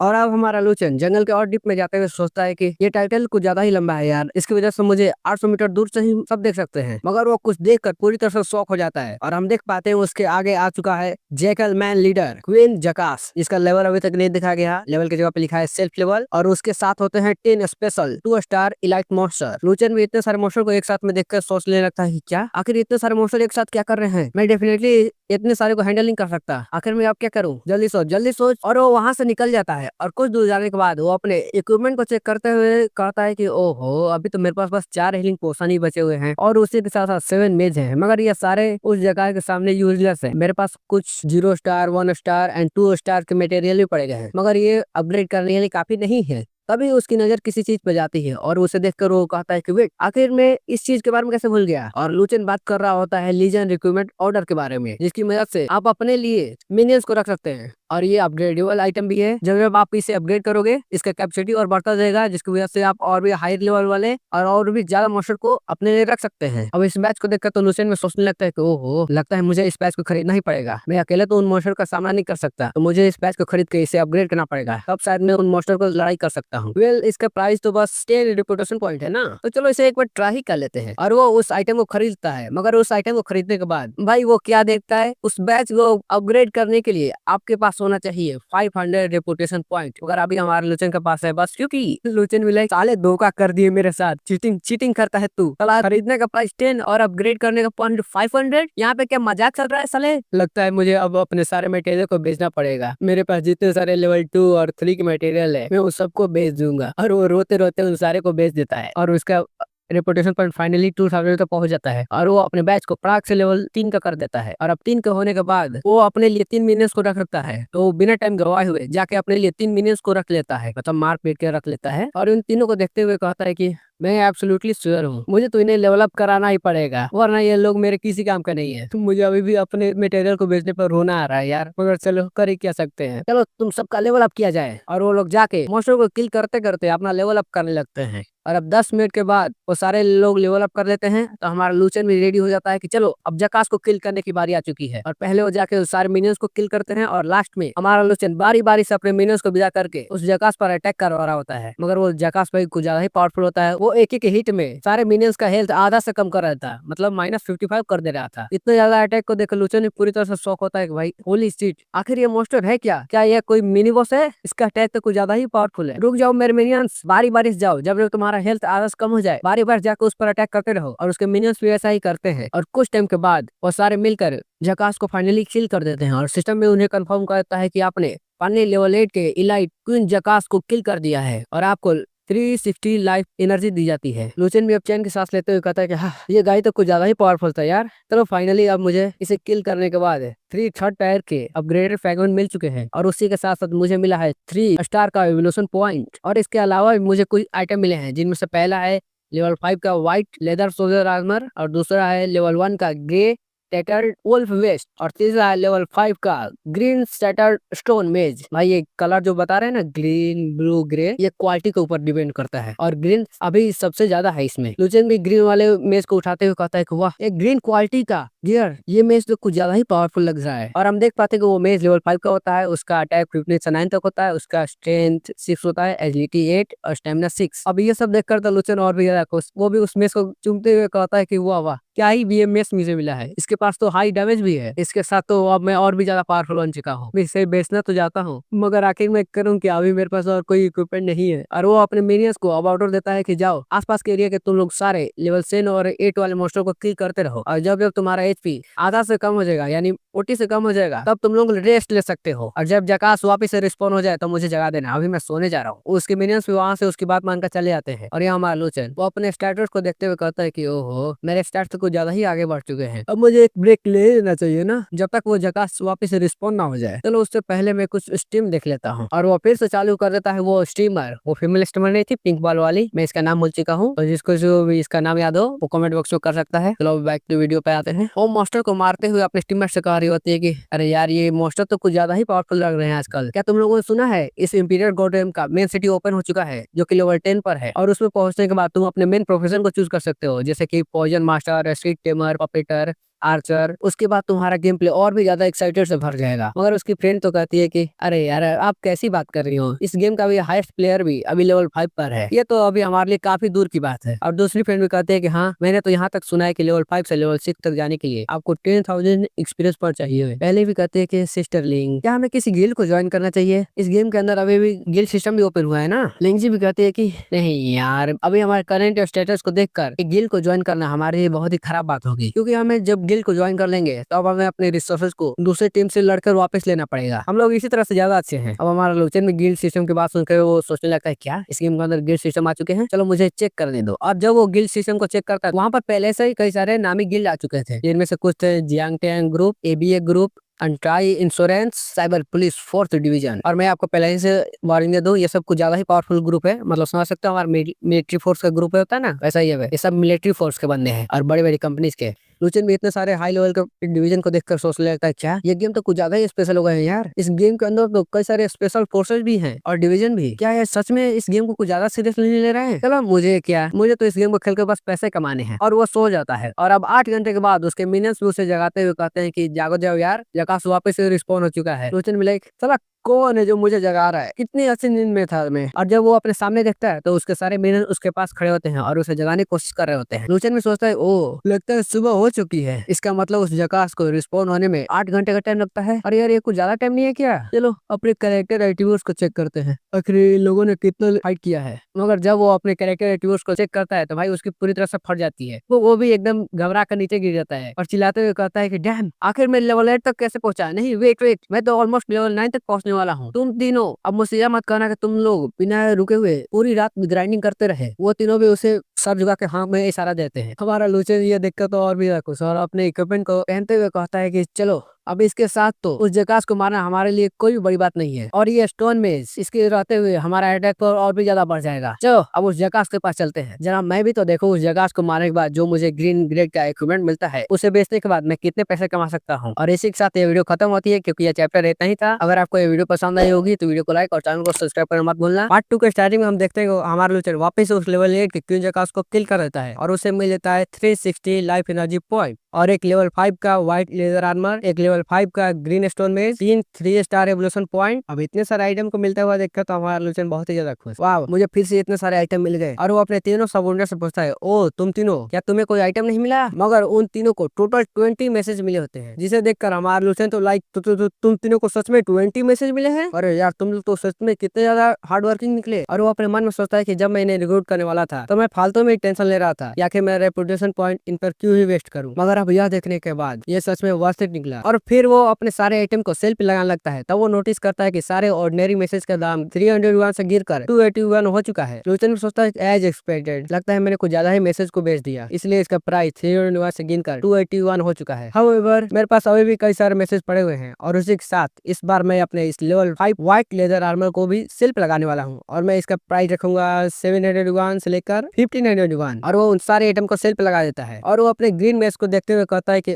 और अब हमारा लूचन जंगल के और डीप में जाते हुए सोचता है कि ये टाइटल कुछ ज्यादा ही लंबा है यार, इसकी वजह से मुझे 800 मीटर दूर से ही सब देख सकते हैं। मगर वो कुछ देखकर पूरी तरह से शॉक हो जाता है और हम देख पाते हैं उसके आगे आ चुका है जैकल मैन लीडर क्वीन जकास, जिसका लेवल अभी तक नहीं दिखाया गया। लेवल की जगह पे लिखा है सेल्फ लेवल और उसके साथ होते हैं 10 स्पेशल 2 स्टार इलाइट मॉन्स्टर। लूचन भी इतने सारे मॉन्स्टर को एक साथ में देखकर सोच लेने लगता है क्या आखिर इतने सारे मॉन्स्टर एक साथ क्या कर रहे हैं, मैं डेफिनेटली इतने सारे को हैंडल नहीं कर सकता, आखिर मैं अब क्या करूं, जल्दी सोच। और वो वहां से निकल जाता है और कुछ दूर जाने के बाद वो अपने इक्विपमेंट को चेक करते हुए कहता है कि ओहो अभी तो मेरे पास बस 4 हीलिंग पोशन ही बचे हुए हैं और उसी के साथ साथ 7 मेज हैं, मगर ये सारे उस जगह के सामने यूजलेस है। मेरे पास कुछ 0 स्टार 1 स्टार एंड 2 स्टार के मटेरियल भी पड़े गए हैं, मगर ये अपग्रेड करने के लिए काफी नहीं है। तभी उसकी नजर किसी चीज पे जाती है और उसे देखकर वो कहता है कि वेट, आखिर मैं इस चीज के बारे में कैसे भूल गया। और लुचेन बात कर रहा होता है लीजन रिक्रूटमेंट ऑर्डर के बारे में, जिसकी मदद से आप अपने लिए मिनियंस को रख सकते हैं और ये अपग्रेडेबल आइटम भी है। जब आप इसे अपग्रेड करोगे इसका कैपेसिटी और बढ़ता जाएगा, जिसकी वजह से आप और भी हाई लेवल वाले और भी ज्यादा मॉन्स्टर को अपने लिए रख सकते हैं। अब इस बैच को देखकर तो लुसेन में सोचने लगता है कि ओहो, लगता है मुझे इस बैच को खरीदना ही पड़ेगा। मैं अकेले तो उन मॉन्स्टर का सामना नहीं कर सकता, तो मुझे इस बैच को खरीद के इसे अपग्रेड करना पड़ेगा, तब शायद मैं उन मॉन्स्टर को लड़ाई कर सकता हूँ। वेल, इसका प्राइस तो बस 10 रिपोर्टेशन पॉइंट है ना, तो चलो इसे एक बार ट्राई ही कर लेते हैं। और वो उस आइटम को खरीदता है, मगर उस आइटम को खरीदने के बाद भाई वो क्या देखता है, उस बैच को अपग्रेड करने के लिए आपके पास होना चाहिए 500 रेपुटेशन पॉइंट। अगर अभी हमारे लुचन के पास है बस, क्योंकि लुचन भी लाइक साले धोखा कर दिए मेरे साथ, चीटिंग करता है तू। साला खरीदने का प्राइस 10 और अपग्रेड करने का पॉइंट 500। यहाँ पे क्या मजाक चल रहा है साले। लगता है मुझे अब अपने सारे मटेरियल को बेचना पड़ेगा। मेरे पास जितने सारे लेवल 2 और 3 के मटेरियल है मैं उस सबको बेच दूंगा। और वो रोते रोते उन सारे को बेच देता है और उसका रेपुटेशन पॉइंट फाइनली 2000 तक पहुंच जाता है और वो अपने बैच को प्राग से लेवल 3 का कर देता है। और अब 3 का होने के बाद वो अपने लिए 3 मिनियंस को रख रखता है, तो बिना टाइम गवाए हुए जाके अपने लिए 3 मिनियंस को रख लेता है, मतलब मार पीट के रख लेता है। और उन तीनों को देखते हुए कहता है कि मैं एब्सोल्युटली श्योर हूँ, मुझे तो इन्हें लेवल अप कराना ही पड़ेगा, वरना ये लोग मेरे किसी काम का नहीं है। तुम मुझे अभी भी अपने मटेरियल को बेचने पर रोना आ रहा है यार, मगर चलो कर ही क्या सकते हैं। चलो तुम सबका लेवल अप किया जाए। और वो लोग जाके मॉन्स्टर को किल करते करते अपना लेवल अप करने लगते हैं। और अब 10 मिनट के बाद वो सारे लोग लेवल अप कर लेते हैं, तो हमारा लूचन भी रेडी हो जाता है कि चलो अब जकास को किल करने की बारी आ चुकी है। और पहले वो जाके उस सारे मिनियंस को किल करते हैं और लास्ट में हमारा लूचन बारी बारी से अपने मिनियंस को विदा करके उस जकास पर अटैक करवा रहा होता है। मगर वो जकास भाई कुछ ज्यादा ही पावरफुल होता है, वो एक एक हिट में सारे मिनियंस का हेल्थ आधा से कम कर रहा था, मतलब -55 कर दे रहा था। इतना ज्यादा अटैक को देख लूचन पूरी तरह से शॉक होता है कि भाई होली शिट, आखिर ये मॉन्स्टर है क्या ये कोई मिनी बॉस है? इसका अटैक तो कुछ ज्यादा ही पावरफुल है। रुक जाओ मेरे मिनियंस, बारी बारी से जाओ, जब तुम्हारा हेल्थ आधा से कम हो जाए बारी बार जाकर उस पर अटैक करते रहो। और उसके मिनियंस भी ऐसा ही करते हैं और कुछ टाइम के बाद वो सारे मिलकर जकास को फाइनली किल कर देते हैं। और सिस्टम में उन्हें कंफर्म करता है कि आपने फाइनली लेवल 8 के इलाइट क्वीन जकास को किल कर दिया है और आपको 360 लाइफ एनर्जी दी जाती है। लुचन भी अब चैन की सांस लेते हुए कहता है कि हाँ, ये गाय तो कुछ ज्यादा ही पावरफुल था यार। चलो फाइनली अब मुझे इसे किल करने के बाद 3 थर्ड टायर के अपग्रेडेड फ्रैगमेंट मिल चुके हैं और उसी के साथ साथ मुझे मिला है 3 स्टार का एवोल्यूशन पॉइंट। और इसके अलावा भी मुझे कुछ आइटम मिले हैं, जिनमें से पहला है लेवल 5 का व्हाइट लेदर सोल्जर आर्मर और दूसरा है लेवल 1 का ग्रे स्टैटर्ड वुल्फ वेस्ट और तीसरा है लेवल 5 का ग्रीन स्टैटर्ड स्टोन मेज। भाई ये कलर जो बता रहे हैं ना, ग्रीन ब्लू ग्रे, ये क्वालिटी के ऊपर डिपेंड करता है और ग्रीन अभी सबसे ज्यादा है इसमें। लुचन भी ग्रीन वाले मेज को उठाते हुए कहता है कि वाह, एक ग्रीन क्वालिटी का गियर, ये मेज तो कुछ ज्यादा ही पावरफुल लग रहा है। और हम देख पाते हैं कि वो मेज लेवल 5 का होता है, उसका अटैक 15 से 9 तक होता है, उसका स्ट्रेंथ 6 होता है, एजिलिटी 8 और स्टेमिना 6। अब ये सब देखकर तो लुचन और भी ज्यादा खुश, वो भी उस मेज को चूमते हुए कहता है कि वाह वाह, क्या ही BMS मुझे मिला है, इसके पास तो हाई डैमेज भी है, इसके साथ तो अब मैं और भी ज्यादा पावरफुल बन चुका हूँ। मैं इसे बेचना तो जाता हूँ, मगर आखिर मैं करूँ कि अभी मेरे पास और कोई इक्विपमेंट नहीं है। और वो अपने मिनियंस को अब ऑर्डर देता है कि जाओ आसपास के एरिया के तुम लोग सारे लेवल 7 और 8 वाले मॉन्स्टर को किल करते रहो, और जब जब तुम्हारा HP आधा से कम हो जाएगा, यानी 40 से कम हो जाएगा, तब तुम लोग रेस्ट ले सकते हो। और जब जकास वापिस से रिस्पॉन हो जाए तो मुझे जगा देना, अभी मैं सोने जा रहा हूँ। उसके मिनियंस भी वहां से उसकी बात मानकर चले जाते हैं। और यहाँ हमारा लुचन वो अपने स्टैटस को देखते हुए कहता है कि ओहो, मेरे स्टैट्स तो कुछ ज्यादा ही आगे बढ़ चुके हैं, अब मुझे एक ब्रेक ले लेना चाहिए ना, जब तक वो जकास वापिस से रिस्पॉन्ड ना हो जाए। चलो उससे पहले मैं कुछ स्ट्रीम देख लेता हूँ। और वो फिर से चालू कर देता है वो स्ट्रीमर, वो फीमेल स्ट्रीमर नहीं थी पिंक बॉल वाली, मैं इसका नाम भूल चुका हूँ, तो जिसको जो भी इसका नाम याद हो वो कमेंट बॉक्स में कर सकता है। चलो बैक टू वीडियो पे आते हैं। वो मॉन्स्टर को मारते हुए अपने स्ट्रीमर से कह रही होती है कि अरे यार, ये मॉन्स्टर तो कुछ ज्यादा ही पावरफुल लग रहे हैं आजकल। क्या तुम लोगों ने सुना है इस इंपीरियल गोडेम का मेन सिटी ओपन हो चुका है, जो कि लेवल 10 पर है, और उसमें पहुंचने के बाद तुम अपने मेन प्रोफेशन को चूज कर सकते हो, जैसे कि poison master, street tamer, puppeteer, archer. उसके बाद तुम्हारा गेम प्ले और भी ज्यादा एक्साइटेड से भर जाएगा। मगर उसकी फ्रेंड तो कहती है कि अरे यार, आप कैसी बात कर रही हो, इस गेम का भी हाईएस्ट प्लेयर भी अभी लेवल 5 पर है, ये तो अभी हमारे लिए काफी दूर की बात है। और दूसरी फ्रेंड भी कहते हैं कि हाँ, मैंने तो यहाँ तक सुना है कि लेवल 5 से लेवल 6 तक जाने के लिए आपको 10,000 एक्सपीरियंस पर चाहिए। पहले भी कहते हैं कि सिस्टर लिंग, क्या हमें किसी गिल्ड को ज्वाइन करना चाहिए? इस गेम के अंदर अभी भी गिल्ड सिस्टम भी ओपन हुआ है ना। लिंग जी भी कहते हैं कि नहीं यार, अभी हमारे करंट स्टेटस को देखकर एक गिल्ड को ज्वाइन करना हमारे लिए बहुत ही खराब बात होगी, क्योंकि हमें जब गिल्ड को ज्वाइन कर लेंगे तो अब हमें अपने रिसोर्सेज को दूसरे टीम से लड़कर वापस लेना पड़ेगा। हम लोग इसी तरह से ज्यादा अच्छे हैं। अब हमारा लुचन में गिल्ड सिस्टम की बात सुनकर वो सोचने लगता है क्या इस गेम के अंदर गिल्ड सिस्टम आ चुके हैं, चलो मुझे चेक करने दो। अब जब वो गिल्ड सिस्टम को चेक करता है, वहाँ पर पहले से ही कई सारे नामी गिल्ड आ चुके थे, जिनमें से कुछ थे Jiang Tang group, ABA group, anti insurance cyber police 4th division. और मैं आपको पहले ही से वार्निंग दे दूं, ये सब कुछ ज्यादा ही पावरफुल ग्रुप है, मतलब समझ सकते हो हमारा मिलिट्री फोर्स का ग्रुप होता है ना, वैसा ही है। ये सब मिलिट्री फोर्स के बंदे हैं और बड़ी बड़ी कंपनीज के। लुचन भी इतने सारे हाई लेवल के डिवीजन को देखकर सोचने लगता है क्या ये गेम तो कुछ ज्यादा ही स्पेशल हो गए हैं यार। इस गेम के अंदर तो कई सारे स्पेशल फोर्सेज भी हैं और डिवीजन भी। क्या ये सच में इस गेम को कुछ ज्यादा सीरियसली नहीं ले रहे हैं? चलो मुझे क्या, मुझे तो इस गेम को खेल के बस पैसे कमाने हैं। और वो सो जाता है और अब 8 घंटे के बाद उसके मिनियंस भी उसे जगाते हुए कहते हैं कि जागो जाओ यार, जकास वापस से रिस्पॉन हो चुका है। लुचन भी लाइक चला कौन है जो मुझे जगा रहा है, कितनी अच्छी नींद में था मैं। और जब वो अपने सामने देखता है तो उसके सारे मिनियन उसके पास खड़े होते हैं और उसे जगाने की कोशिश कर रहे होते हैं। लुचन भी सोचता है ओ लगता है सुबह हो चुकी है, इसका मतलब उस जकास को रिस्पॉन्ड होने में 8 घंटे का टाइम लगता है। अरे यार ये कुछ ज्यादा टाइम नहीं है क्या? चलो अपने कैरेक्टर एट्रीब्यूट्स को चेक करते हैं, आखिर इन लोगों ने कितना फाइट किया है। मगर जब वो अपने कैरेक्टर एट्रीब्यूट्स को चेक करता है तो भाई उसकी पूरी तरह से फट जाती है। वो भी एकदम घबरा कर नीचे गिर जाता है और चिल्लाते हुए कहता है कि डैम आखिर मैं लेवल 8 तक कैसे पहुंचा? नहीं वेट वेट, मैं तो ऑलमोस्ट लेवल 9 तक पहुंचने वाला हूँ। तुम तीनों अब मुझसे यह मत कहना कि तुम लोग बिना रुके हुए पूरी रात ग्राइंडिंग करते रहे। वो तीनों भी उसे सर झुका के हाँ में इशारा देते हैं। हमारा लुचन ये देखकर तो और भी खुश और अपने इक्विपमेंट को पहनते हुए कहता है कि चलो अब इसके साथ तो उस जकास को मारना हमारे लिए कोई भी बड़ी बात नहीं है। और ये स्टोन मेज इसके रहते हुए हमारा अटैक पर और भी ज्यादा बढ़ जाएगा। चलो अब उस जकास के पास चलते हैं, जरा मैं भी तो देखो उस जकास को मारने के बाद जो मुझे ग्रीन ग्रेड का इक्विपमेंट मिलता है उसे बेचने के बाद मैं कितने पैसे कमा सकता हूँ। और इसी के साथ ये वीडियो खत्म होती है क्योंकि यह चैप्टर इतना ही था। अगर आपको ये वीडियो पसंद आई होगी तो वीडियो को लाइक और चैनल को सब्सक्राइब करना मत भूलना। पार्ट 2 के स्टार्टिंग में हम देखते हैं हमारा लुचन वापस उस लेवल 8 के क्वीन जकास को किल कर देता है और उसे मिल जाता है 360 लाइफ एनर्जी पॉइंट और एक लेवल 5 का व्हाइट लेदर आर्मर, एक लेवल 5 का ग्रीन स्टोन मेज, 3 3 स्टार एवोल्यूशन पॉइंट। अब इतने सारे आइटम को मिलता हुआ देखकर तो हमारा लुचन बहुत ही ज्यादा खुश। वाह मुझे फिर से इतने सारे आइटम मिल गए। और वो अपने तीनों सबऑर्डिनेट से पूछता है ओ तुम तीनों क्या तुम्हें कोई आइटम नहीं मिला? मगर उन तीनों को टोटल 20 मैसेज मिले होते हैं, जिसे देखकर हमारा लुचन तो लाइक तुम तीनों को सच में 20 मैसेज मिले हैं? अरे यार तुम लोग तो सच में कितने ज्यादा हार्ड वर्किंग निकले। और वो अपने मन में सोचता है कि जब मैं इन्हें रिक्रूट करने वाला था तो मैं फालतू में टेंशन ले रहा था या कि मैं रेपुटेशन पॉइंट इन पर क्यों ही वेस्ट करूं। मगर अब यह देखने के बाद ये सच में वर्थ इट निकला। और फिर वो अपने सारे आइटम को सेल पे लगाने लगता है। तब वो नोटिस करता है कि सारे ऑर्डिनरी मैसेज का दाम 301 से गिरकर 281 हो चुका है। लुचन भी सोचता है एज एक्सपेक्टेड, लगता है मैंने कुछ ज्यादा ही मैसेज को बेच दिया, इसलिए इसका प्राइस 301 से गिनकर 281 हो चुका है। हाउएवर मेरे पास अभी भी कई सारे मैसेज पड़े हुए हैं और उसी के साथ इस बार मैं अपने इस लेवल 5 व्हाइट लेदर आर्मर को भी सेल पे लगाने वाला हूँ और मैं इसका प्राइस रखूंगा 701 से लेकर 1501। और वो उन सारे आइटम को सेल पे लगा देता है और वो अपने ग्रीन मैस को देखते हुए कहता है कि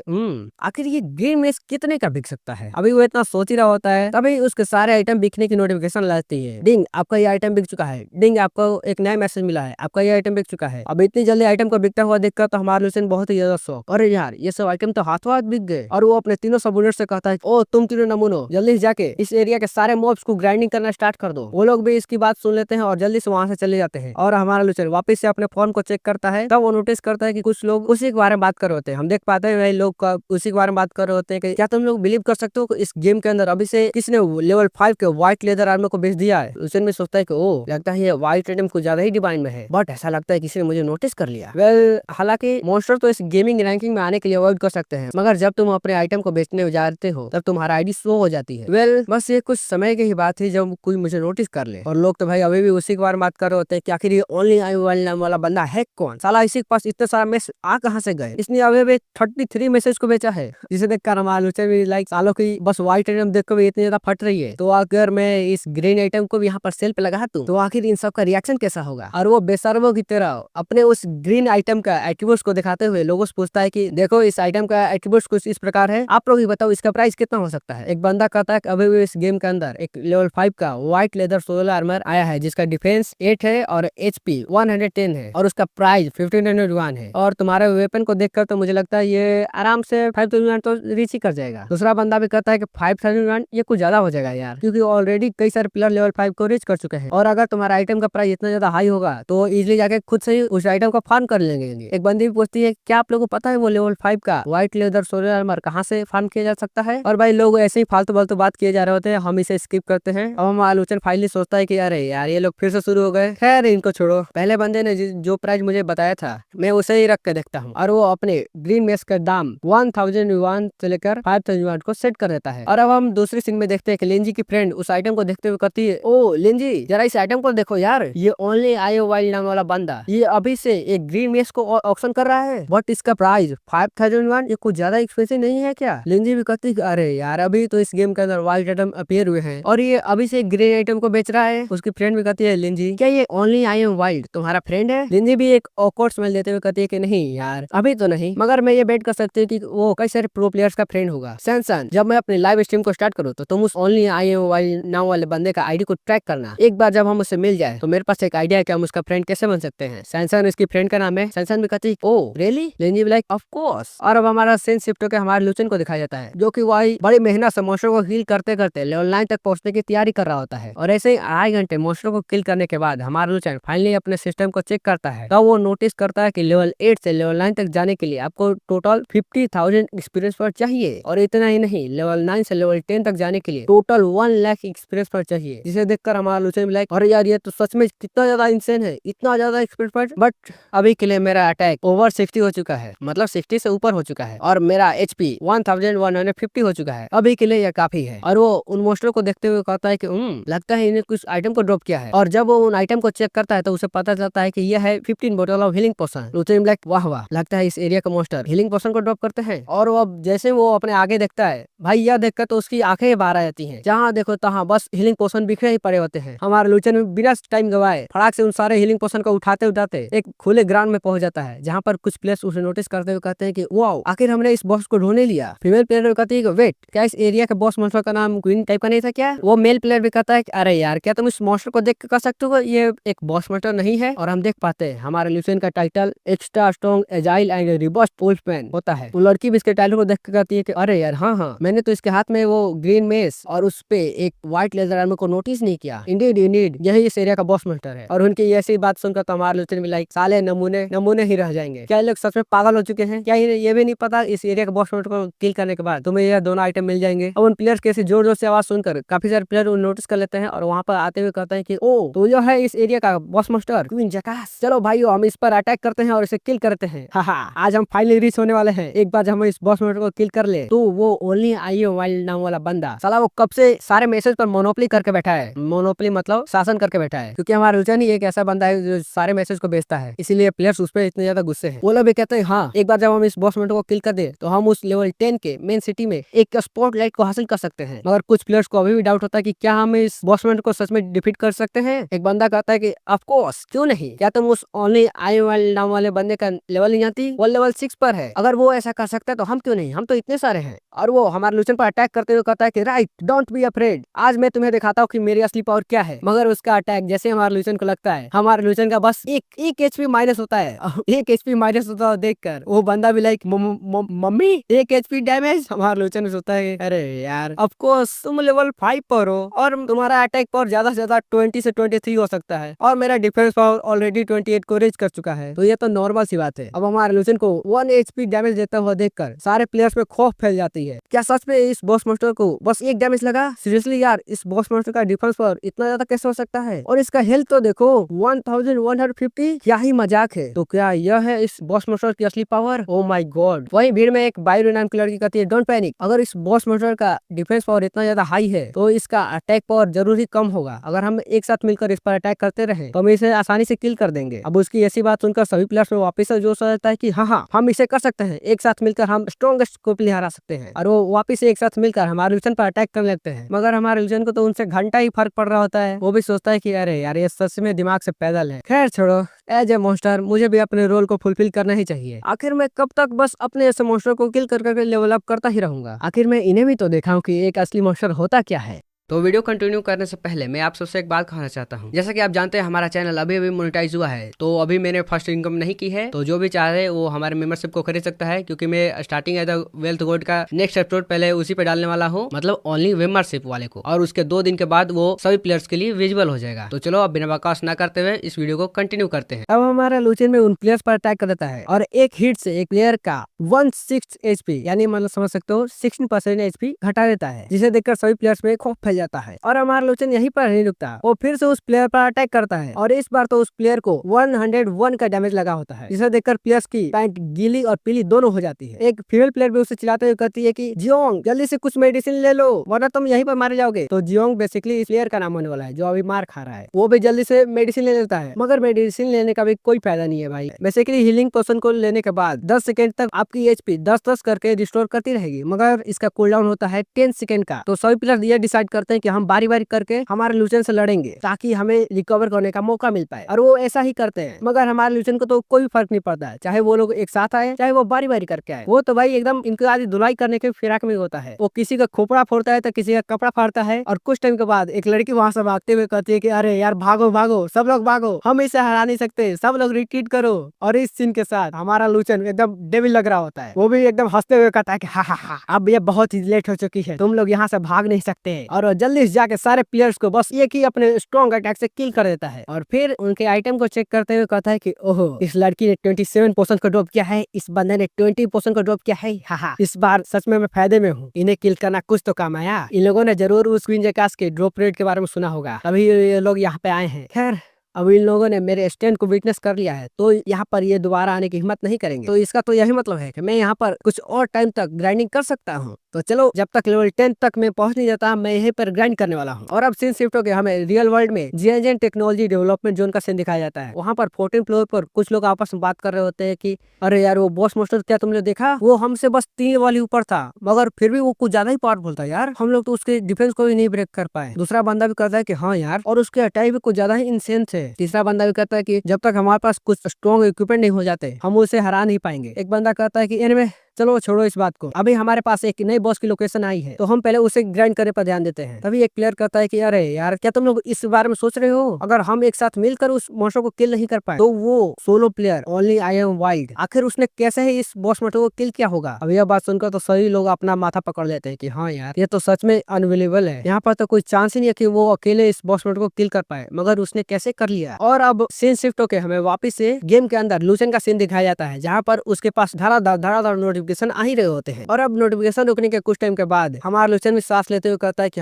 आखिर ये ग्रीन मेस कितने का बिक सकता है? अभी वो इतना सोच ही रहा होता है तभी उसके सारे आइटम बिकने की नोटिफिकेशन लाती है। डिंग आपका ये आइटम बिक चुका है। डिंग आपको एक नया मैसेज मिला है, आपका ये आइटम बिक चुका है। अब इतनी जल्दी आइटम को बिकता हुआ देखकर तो हमारा लुचन बहुत ही ज्यादा शौक, अरे यार ये सब आइटम तो हाथों हाथ बिक गए। और वो अपने तीनों सबऑर्डिनेट से कहता है ओ तुम तीनों नमूनो जल्दी जाके इस एरिया के सारे मॉब्स को ग्राइंडिंग करना स्टार्ट कर दो। वो लोग भी इसकी बात सुन लेते हैं और जल्दी से वहां से चले जाते हैं। और हमारा लुचन वापस से अपने फोन को चेक करता है, तब वो नोटिस करता है कि कुछ लोग उसी के बारे में बात कर रहे होते हैं। हम देख पाते हैं लोग उसी के बारे में बात कर रहे होते हैं कि क्या तुम लोग बिलीव कर सकते हो इस गेम के अंदर अभी से किसने लेवल 5 के व्हाइट लेदर आर्मर को बेच दिया है? लुचन में सोचता है कि ओ लगता है ये व्हाइट आइटम कुछ ज्यादा ही डिमांड में है, बट ऐसा लगता है किसी ने मुझे नोटिस कर लिया। वेल हालांकि मॉन्स्टर तो इस गेमिंग रैंकिंग में आने के लिए अवॉइड कर सकते हैं, मगर जब तुम अपने आइटम को बेचने जाते हो तब तुम्हारा आईडी शो हो जाती है। वेल बस ये कुछ समय की ही बात थी जब कोई मुझे नोटिस कर ले। और लोग तो भाई अभी भी उसी के बारे में बात कर रहे होते हैं कि आखिर ये ओनली आई वाला बंदा है कौन? साला इसी के पास इतने सारा मैसेज आ कहां से गए? इसने अभी भी 33 मैसेज को बेचा है, जिसे देखकर हमारा लुचन भी लाइक सालों की बस व्हाइट आइटम देखकर भी इतनी ज्यादा फट रही है, तो अगर मैं इस ग्रीन आइटम को भी यहाँ पर सेल पे लगा दूं तो आखिर इन सब का रिएक्शन कैसा होगा? और वो बेशर्मों की तरह अपने उस ग्रीन आइटम का एट्रीब्यूट्स को दिखाते हुए लोगों से पूछता है कि देखो इस आइटम का एट्रीब्यूट्स कुछ इस प्रकार है, आप लोग ही बताओ इसका प्राइस कितना हो सकता है? एक बंदा कहता है कि अभी भी इस गेम के अंदर एक लेवल 5 का व्हाइट लेदर सोलर आर्मर आया है जिसका डिफेंस 8 है और HP 110 है और उसका प्राइस 1501 है। और तुम्हारे वेपन को देखकर तो मुझे लगता है ये आराम से 5000 तो रीच ही कर जाएगा। दूसरा बंदा भी कहता है कि 5001 ये कुछ ज्यादा हो जाएगा यार, क्योंकि ऑलरेडी कई सारे प्लेयर लेवल 5 को रीच कर चुके हैं और अगर तुम्हारा आइटम का प्राइस इतना ज्यादा हाई होगा तो इजिली जाके खुद से ही उस आइटम को फार्म कर लेंगे। एक बंदी भी पूछती है क्या आप लोगों को पता है वो लेवल 5 का व्हाइट लेदर सोलर आर्मर कहाँ से फार्म किया जा सकता है? और भाई लोग ऐसे ही फालतू फालतू बात किए जा रहे होते हैं, हम इसे स्किप करते हैं। अब हम आलोचन फाइनली सोचता है कि अरे यार ये लोग फिर से शुरू हो गए, खैर इनको छोड़ो। पहले बंदे ने जो प्राइस मुझे बताया था मैं उसे ही रख के देखता हूँ। और वो अपने ग्रीन मेस का दाम 1000 युआन से लेकर 5000 युआन को सेट कर देता है। और अब हम दूसरी सीन में देखते हैं कि लिंजी की फ्रेंड उस आइटम को देखते हुए कहती है, ओ लिंजी जरा इस आइटम को देखो यार, ये ओनली आयो वाइल्ड नाम वाला बंदा ये अभी से एक ग्रीन मेस को ऑक्शन कर रहा है, बट इसका प्राइस 5000 युआन, ये कुछ ज्यादा एक्सपेंसिव नहीं है क्या? लिंजी भी कहती है अरे यार अभी तो इस गेम के अंदर वाइल्ड आइटम अपीयर हुए हैं और ये अभी से ग्रीन आइटम को बेच रहा है। उसकी फ्रेंड भी कहती है, लिंजी क्या ये ओनली आई एम वाइल्ड तुम्हारा फ्रेंड है? लिंजी भी एक ऑकवर्ड स्माइल देते हुए कहती है कि नहीं यार अभी तो नहीं, मगर मैं ये बेट कर सकती हूँ कि वो कई सारे प्रो प्लेयर्स का फ्रेंड होगा। सैनसन जब मैं अपनी लाइव स्ट्रीम को स्टार्ट करूँ तो तुम उस ओनली आई एम वाइल्ड नाम वाले बंदे का आईडी को ट्रैक करना। एक बार जब हम उससे मिल जाए तो मेरे पास एक आइडिया है कि हम उसका फ्रेंड कैसे बन सकते हैं। सैनसन इसकी फ्रेंड का नाम है। सैनसन भी कहती है, ओ रियली? लिंजी भी लाइक ऑफ कोर्स। और अब हमारा सीन शिफ्ट होकर हमारे लुचन को दिखाया जाता है जो कि वही बड़ी मेहनत से मॉन्स्टर को हील करते करते लेवल 9 तक पहुंचने की तैयारी कर रहा होता है। और ऐसे ही 2.5 घंटे मॉन्स्टर को किल करने के बाद हमारा लुचन फाइनली अपने सिस्टम को चेक करता है तो वो नोटिस करता है कि लेवल 8 से लेवल 9 तक जाने के लिए आपको टोटल 50,000 एक्सपीरियंस पर चाहिए। और इतना ही नहीं, लेवल 9 से लेवल 10 तक जाने के लिए टोटल 1 लाख एक्सपीरियंस पर चाहिए। जिसे देखकर हमारा लुचन भी लाइक, अरे यार ये तो सच में कितना ज्यादा इंसेन है, इतना ज्यादा एक्सपीरियंस पर। बट अभी के लिए मेरा अटैक ओवर 60 हो चुका है, मतलब 60 से ऊपर हो चुका है और मेरा HP 1150 हो चुका है। अभी के लिए यह काफी है। और वो उन मोस्टर को देखते हुए कहता है कि लगता है इन्हें कुछ आइटम को ड्रॉप किया है। और जब वो उन आइटम को चेक करता है तो उसे पता चलता है कि यह है 15 बोतल ऑफ हीलिंग पोशन। लुचन लाइक वाह वाह, लगता है इस एरिया का मोस्टर हीलिंग पोशन को ड्रॉप करते हैं। और वो अब जैसे वो अपने आगे देखता है भाई, यह देखकर तो उसकी आंखें बाहर आ जाती हैं। जहाँ देखो तहाँ बस हीलिंग पोशन बिखरे ही पड़े होते हैं। हमारे लुचन बिना टाइम गवाए फटाक से उन सारे हीलिंग पोशन को उठाते उठाते एक खुले ग्राउंड में पहुंच जाता है, जहाँ पर कुछ प्लेयर्स उसे नोटिस करते हुए कहते हैं कि वाओ आखिर हमने इस बॉस को ढूंढ लिया। फीमेल प्लेयर कहती है कि वेट, क्या इस एरिया के बॉस मॉन्स्टर का नाम क्वीन टाइप का नहीं था क्या? वो मेल प्लेयर भी कहता है कि अरे यार क्या तुम इस मॉन्स्टर को देख के कह सकते हो ये एक बॉस मॉन्स्टर नहीं है? और हम देख पाते हैं हमारे लुचन का title extra strong agile and robust wolfman होता है। वो लड़की भी इसके टाइटल को देख के कहती है कि अरे यार हाँ मैंने तो इसके हाथ में वो ग्रीन मेस और उस पे एक व्हाइट लेजर आर्मर को नोटिस नहीं किया। इंडीड यही इस एरिया का बॉस मॉन्स्टर है। और उनकी ऐसी बात सुनकर तो हमारे लुचन भी लाइक साले नमूने ही रह जाएंगे। क्या लोग सच में पागल हो चुके हैं? क्या ये भी नहीं पता इस एरिया के बॉस मॉन्स्टर को किल करने के बाद तुम्हें यह दोनों आइटम मिल जाएंगे? अब उन प्लेयर्स की ऐसी जोर जोर से आवाज सुनकर काफी सारे प्लेयर नोटिस कर लेते हैं और वहाँ पर आते हुए कहते हैं कि ओ तो जो है इस एरिया का बॉस मॉन्स्टर क्वीन जकास। चलो भाइयों हम इस पर अटैक करते हैं और इसे किल करते हैं। आज हम फाइनली रीच होने वाले हैं। एक बार जब हम इस बॉस मॉन्स्टर को किल कर ले तो वो ओनली आईओ वाइल्ड नाम वाला बंदा साला वो कब से सारे मैसेज पर मोनोपोली करके बैठा है। मोनोपोली मतलब शासन करके बैठा है, क्योंकि हमारा लुचन ही एक ऐसा बंदा है जो सारे मैसेज को बेचता है, इसीलिए प्लेयर्स उस पर इतने ज्यादा गुस्से हैं। वो लोग भी कहते हैं हाँ एक बार जब हम इस बॉस मॉन्स्टर को किल कर दे तो हम उस लेवल 10 के मेन सिटी में एक स्पॉटलाइट को हासिल कर सकते हैं। मगर कुछ प्लेयर्स को अभी भी डाउट होता है कि क्या हम इस बॉस मॉन्स्टर को सच में डिफीट कर सकते हैं। एक बंदा कहता है कि ऑफ कोर्स क्यों नहीं, क्या तुम उस ओनली आई वाइल्ड नाम वाले बंदे का लेवल नहीं जानती? वो लेवल 6 पर है, अगर वो ऐसा कर सकता है तो हम क्यों नहीं, हम तो इतने सारे हैं। और वो हमारे लुचन पर अटैक करते हुए कहता है कि राइट डोंट बी अफ्रेड, आज मैं तुम्हें दिखाता हूँ कि मेरी असली पावर क्या है। मगर उसका अटैक जैसे हमारे लुचन को लगता है हमारे लुचन का बस एक HP माइनस होता है। एक HP माइनस होता है देखकर वो बंदा भी लाइक मम्मी 1 HP डैमेज। हमारे लुचन सोचता है अरे यार ऑफ कोर्स तुम लेवल 5 पर हो और तुम्हारा अटैक पावर ज्यादा से ज्यादा 20 से 23 हो सकता है और मेरा डिफेंस पावर ऑलरेडी 28 को रीच कर चुका है, तो ये तो नॉर्मल सी बात है। अब हमारे लुचन को 1 HP डैमेज देता हुआ देखकर सारे प्लेयर्स में खौफ फैल जाती है। क्या सच में इस बॉस मॉन्स्टर को बस 1 डैमेज लगा? सीरियसली यार इस बॉस मॉन्स्टर का डिफेंस पावर इतना ज्यादा कैसे हो सकता है? और इसका हेल्थ तो देखो 1150, क्या ही मजाक है। तो क्या यह है इस बॉस मॉन्स्टर की असली पावर? Oh my God. वही भीड़ में एक बायरो नाम की लड़की कहती है डोंट पैनिक, अगर इस बॉस मॉन्स्टर का डिफेंस पावर इतना ज्यादा हाई है तो इसका अटैक पावर जरूर ही कम होगा। अगर हम एक साथ मिलकर इस पर अटैक करते रहे तो हम इसे आसानी से किल कर देंगे। अब उसकी ऐसी बात सुनकर सभी प्लेयर्स में वापस से जोश आ जाता है कि हाँ हम इसे कर सकते हैं, एक साथ मिलकर हम स्ट्रॉन्गेस्ट को भी हरा सकते हैं। और वो वापस से एक साथ मिलकर हमारे लुचन पर अटैक कर लेते हैं। मगर हमारे लुचन को तो उनसे घंटा ही फर्क पड़ रहा होता है। वो भी सोचता है कि अरे यार ये सच में दिमाग से पैदल है। खैर छोड़ो, एज ए मॉन्स्टर मुझे भी अपने रोल को फुलफिल करना ही चाहिए। आखिर मैं कब तक बस अपने ऐसे मॉन्स्टर को किल कर करके लेवल अप करता ही रहूंगा? आखिर मैं इन्हें भी तो दिखाऊं कि एक असली मॉन्स्टर होता क्या है। तो वीडियो कंटिन्यू करने से पहले मैं आप सबसे एक बात कहना चाहता हूँ। जैसा कि आप जानते हैं हमारा चैनल अभी अभी मोनेटाइज हुआ है, तो अभी मैंने फर्स्ट इनकम नहीं की है, तो जो भी चाहे वो हमारे मेंबरशिप को खरीद सकता है, क्योंकि मैं starting as the wealth gold का नेक्स्ट एपिसोड पहले उसी पे डालने वाला हूँ, मतलब ओनली मेंबरशिप वाले को, और उसके 2 दिन के बाद वो सभी प्लेयर्स के लिए विजिबल हो जाएगा। तो चलो अब बिना बकवास ना करते हुए इस वीडियो को कंटिन्यू करते हैं। अब हमारा लुचन में उन प्लेयर्स पर अटैक कर देता है और एक हिट से एक प्लेयर का 16 HP यानी मतलब समझ सकते हो 16% HP घटा देता है, जिसे देखकर सभी प्लेयर्स में खौफ फैल जाता है और हमारा लुचन यहीं पर नहीं रुकता, वो फिर से उस प्लेयर पर अटैक करता है और इस बार तो उस प्लेयर को 101 का डैमेज लगा होता है, जिसे देखकर प्लेयर्स की पैंट गीली और पीली दोनों हो जाती है। एक फीमेल प्लेयर भी उसे चिल्लाते हुए कहती है कि जियोंग जल्दी से कुछ मेडिसिन ले लो वरना तुम यहीं पर मारे जाओगे। तो जियोंग बेसिकली इस प्लेयर का नाम होने वाला है जो अभी मार खा रहा है। वो भी जल्दी से मेडिसिन ले लेता है, मगर मेडिसिन लेने का भी कोई फायदा नहीं है भाई। बेसिकली हीलिंग पोशन को लेने के बाद 10 सेकंड तक आपकी एचपी 10-10 करके रिस्टोर करती रहेगी, मगर इसका कूलडाउन होता है 10 सेकंड का। तो सभी प्लेयर ये डिसाइड करते हैं कि हम बारी बारी करके हमारे लुचन से लड़ेंगे ताकि हमें रिकवर करने का मौका मिल पाए, और वो ऐसा ही करते हैं। मगर हमारे लुचन को तो कोई फर्क नहीं पड़ता है, चाहे वो लोग एक साथ आए चाहे वो बारी बारी करके आए। वो तो भाई एकदम इनकी आदि धुलाई करने के फिराक में होता है। वो किसी का खोपड़ा फोड़ता है तो किसी का कपड़ा फाड़ता है, और कुछ टाइम के बाद एक लड़की वहां से भागते हुए कहती है कि अरे यार भागो भागो, सब लोग भागो, हम इसे हरा नहीं सकते, सब लोग रिट्रीट करो। और इस सीन के साथ हमारा लुचन एकदम डेविल लग रहा होता है। वो भी एकदम हंसते हुए कहता है कि हा हा हा, अब ये बहुत ही लेट हो चुकी है, तुम लोग यहाँ से भाग नहीं सकते। और जल्दी से जाके सारे प्लेयर्स को बस एक ही अपने स्ट्रॉन्ग अटैक से किल कर देता है, और फिर उनके आइटम को चेक करते हुए कहता है कि ओहो, इस लड़की ने 27% का ड्रॉप किया है, इस बंदे ने 20% का ड्रॉप किया है, हाहा, इस बार सच में मैं फायदे में हूँ, इन्हें किल करना कुछ तो काम आया। इन लोगों ने जरूर उस क्वीन जैकास के ड्रॉप रेट के बारे में सुना होगा, तभी ये लोग यहाँ पे आए हैं। खैर अब इन लोगों ने मेरे स्टैंड को विटनेस कर लिया है, तो यहाँ पर ये दोबारा आने की हिम्मत नहीं करेंगे। तो इसका तो यही मतलब है कि मैं यहाँ पर कुछ और टाइम तक ग्राइंडिंग कर सकता हूँ। तो चलो, जब तक लेवल 10 तक मैं पहुंच नहीं जाता मैं यहीं पर ग्राइंड करने वाला हूँ। और अब सीन शिफ्ट हो गया हमें रियल वर्ल्ड में जीएनजेन टेक्नोलॉजी डेवलपमेंट जोन का सीन दिखाया जाता है। वहाँ पर 14 फ्लोर पर कुछ लोग आपस में बात कर रहे होते हैं कि अरे यार वो बॉस मास्टर क्या तुमने देखा, वो हमसे बस 3 वाली ऊपर था, मगर फिर भी वो कुछ ज्यादा ही पावरफुल था यार, हम लोग तो उसके डिफेंस को भी नहीं ब्रेक कर पाए। दूसरा बंदा भी कहता है कि हाँ यार, और उसके अटैक भी कुछ ज्यादा ही इंसेन थे। तीसरा बंदा भी कहता है कि जब तक हमारे पास कुछ स्ट्रॉन्ग इक्विपमेंट नहीं हो जाते हम उसे हरा नहीं पाएंगे। एक बंदा कहता है कि एनीवे चलो छोड़ो इस बात को, अभी हमारे पास एक नई बॉस की लोकेशन आई है तो हम पहले उसे ग्राइंड करने पर ध्यान देते हैं। तभी एक प्लेयर कहता है कि अरे यार, क्या तुम लोग इस बारे में सोच रहे हो, अगर हम एक साथ मिलकर उस मॉन्स्टर को किल नहीं कर पाए तो वो solo player only I am wild, आखिर उसने कैसे ही इस बॉस मॉन्स्टर को किल किया होगा। अब यह बात सुनकर तो सभी लोग अपना माथा पकड़ लेते हैं कि हाँ यार, ये तो सच में अनबिलीवेबल है, यहाँ पर तो कोई चांस ही नहीं है कि वो अकेले इस बॉस मॉन्स्टर को किल कर पाए, मगर उसने कैसे कर लिया। और अब सीन शिफ्ट होकर हमें वापिस से गेम के अंदर लुचन का सीन दिखाया जाता है, जहाँ पर उसके पास धड़ाधड़ नोटिफिकेशन आ ही रहे होते हैं। और अब नोटिफिकेशन रुकने के कुछ टाइम के बाद हमारा लुचन भी सांस लेते हुए कहता है कि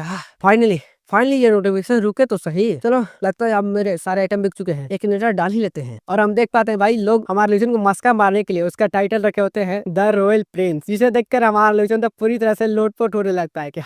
फाइनली ये नोटिफिकेशन रुके तो सही। चलो, लगता है अब मेरे सारे आइटम बिक चुके हैं, एक नजर डाल ही लेते हैं। और हम देख पाते हैं भाई, लोग हमारे लुचन को मस्का मारने के लिए उसका टाइटल रखे होते हैं द रॉयल प्रिंस, जिसे देखकर हमारा लुचन तो पूरी तरह से लोटपोट होने लगता है कि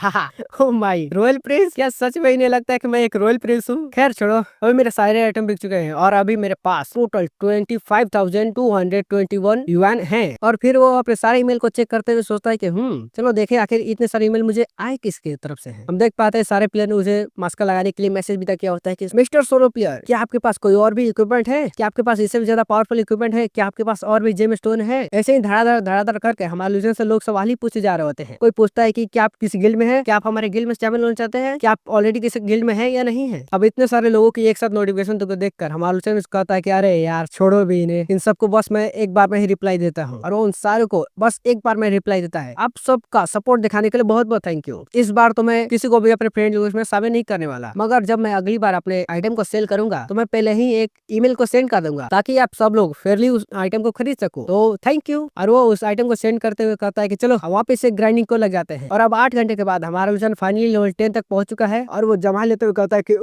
ओ माई रॉयल प्रिंस, क्या सच में इन्हें लगता है कि मैं एक रॉयल प्रिंस हूँ। खैर छोड़ो, अभी मेरे सारे आइटम बिक चुके हैं और अभी मेरे पास टोटल 25,221 युआन है। और फिर वो अपने सारे ईमेल को चेक करते हुए सोचता है कि चलो देखे आखिर इतने सारे ईमेल मुझे आए किसके तरफ से हैं। हम देख पाते हैं सारे प्लेयर ने मास्क लगाने के लिए मैसेज भी किया होता है कि मिस्टर सोलो प्लेयर, क्या आपके पास कोई और भी इक्विपमेंट है, क्या आपके पास इससे भी ज्यादा पावरफुल इक्विपमेंट है, क्या आपके पास और भी जेम स्टोन है। ऐसे ही धड़ाधड़ करके हमारे लुजन से लोग सवाल ही पूछे जा रहे होते हैं। कोई पूछता है कि क्या आप किसी गिल्ड में है, क्या आप हमारे गिल्ड में शामिल होना चाहते हैं, क्या आप ऑलरेडी किसी गिल्ड में है या नहीं है। अब इतने सारे लोगों की एक साथ नोटिफिकेशन तो देखकर हमारा लुजन कहता है कि अरे यार छोड़ो भी इन्हें, इन सबको बस मैं एक बार में ही रिप्लाई देता हूँ। और उन सारे को बस एक बार में रिप्लाई देता है। आप सबका सपोर्ट दिखाने के लिए बहुत बहुत थैंक यू। इस बार तो मैं किसी को भी अपने फ्रेंड लिस्ट में शामिल नहीं करने वाला, मगर जब मैं अगली बार अपने आइटम को सेल करूंगा तो मैं पहले ही एक ईमेल को सेंड कर दूंगा ताकि आप सब लोग फेयरली उस आइटम को खरीद सको। तो थैंक यू। और वो उस आइटम को सेंड करते हुए कहता है कि चलो वापस से ग्राइंडिंग को लग जाते हैं। और अब 8 घंटे के बाद हमारा मिशन फाइनली लेवल 10 तक पहुंच चुका है। और वो जमा लेते हुए कहता है कि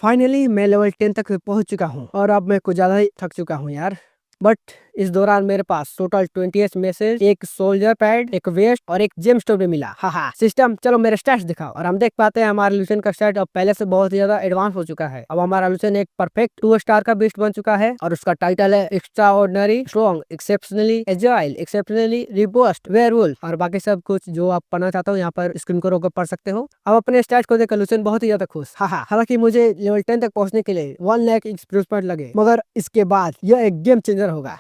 फाइनली मैं लेवल 10 तक पहुंच चुका हूँ और अब मैं कुछ ज्यादा ही थक चुका हूँ यार। बट इस दौरान मेरे पास टोटल 28 मैसेज, एक सोल्जर पैड, एक वेस्ट और एक जेम स्टोन भी मिला। सिस्टम, चलो मेरे स्टैट्स दिखाओ। और हम देख पाते हैं हमारे लुचन का स्टैट अब पहले से बहुत ज्यादा एडवांस हो चुका है। अब हमारा लुचन एक परफेक्ट 2 स्टार का बीस्ट बन चुका है और उसका टाइटल है extraordinary strong, exceptionally agile, exceptionally robust, werewolf और बाकी सब कुछ जो आप पढ़ना चाहते हो यहाँ पर स्क्रीन को रोक पढ़ सकते हो। अब अपने स्टैट को देखकर लुचन बहुत ही ज्यादा खुश। हालांकि मुझे लेवल 10 तक पहुंचने के लिए 1 लाख एक्सपीरियंस पॉइंट लगे, मगर इसके बाद यह एक गेम चेंजर होगा।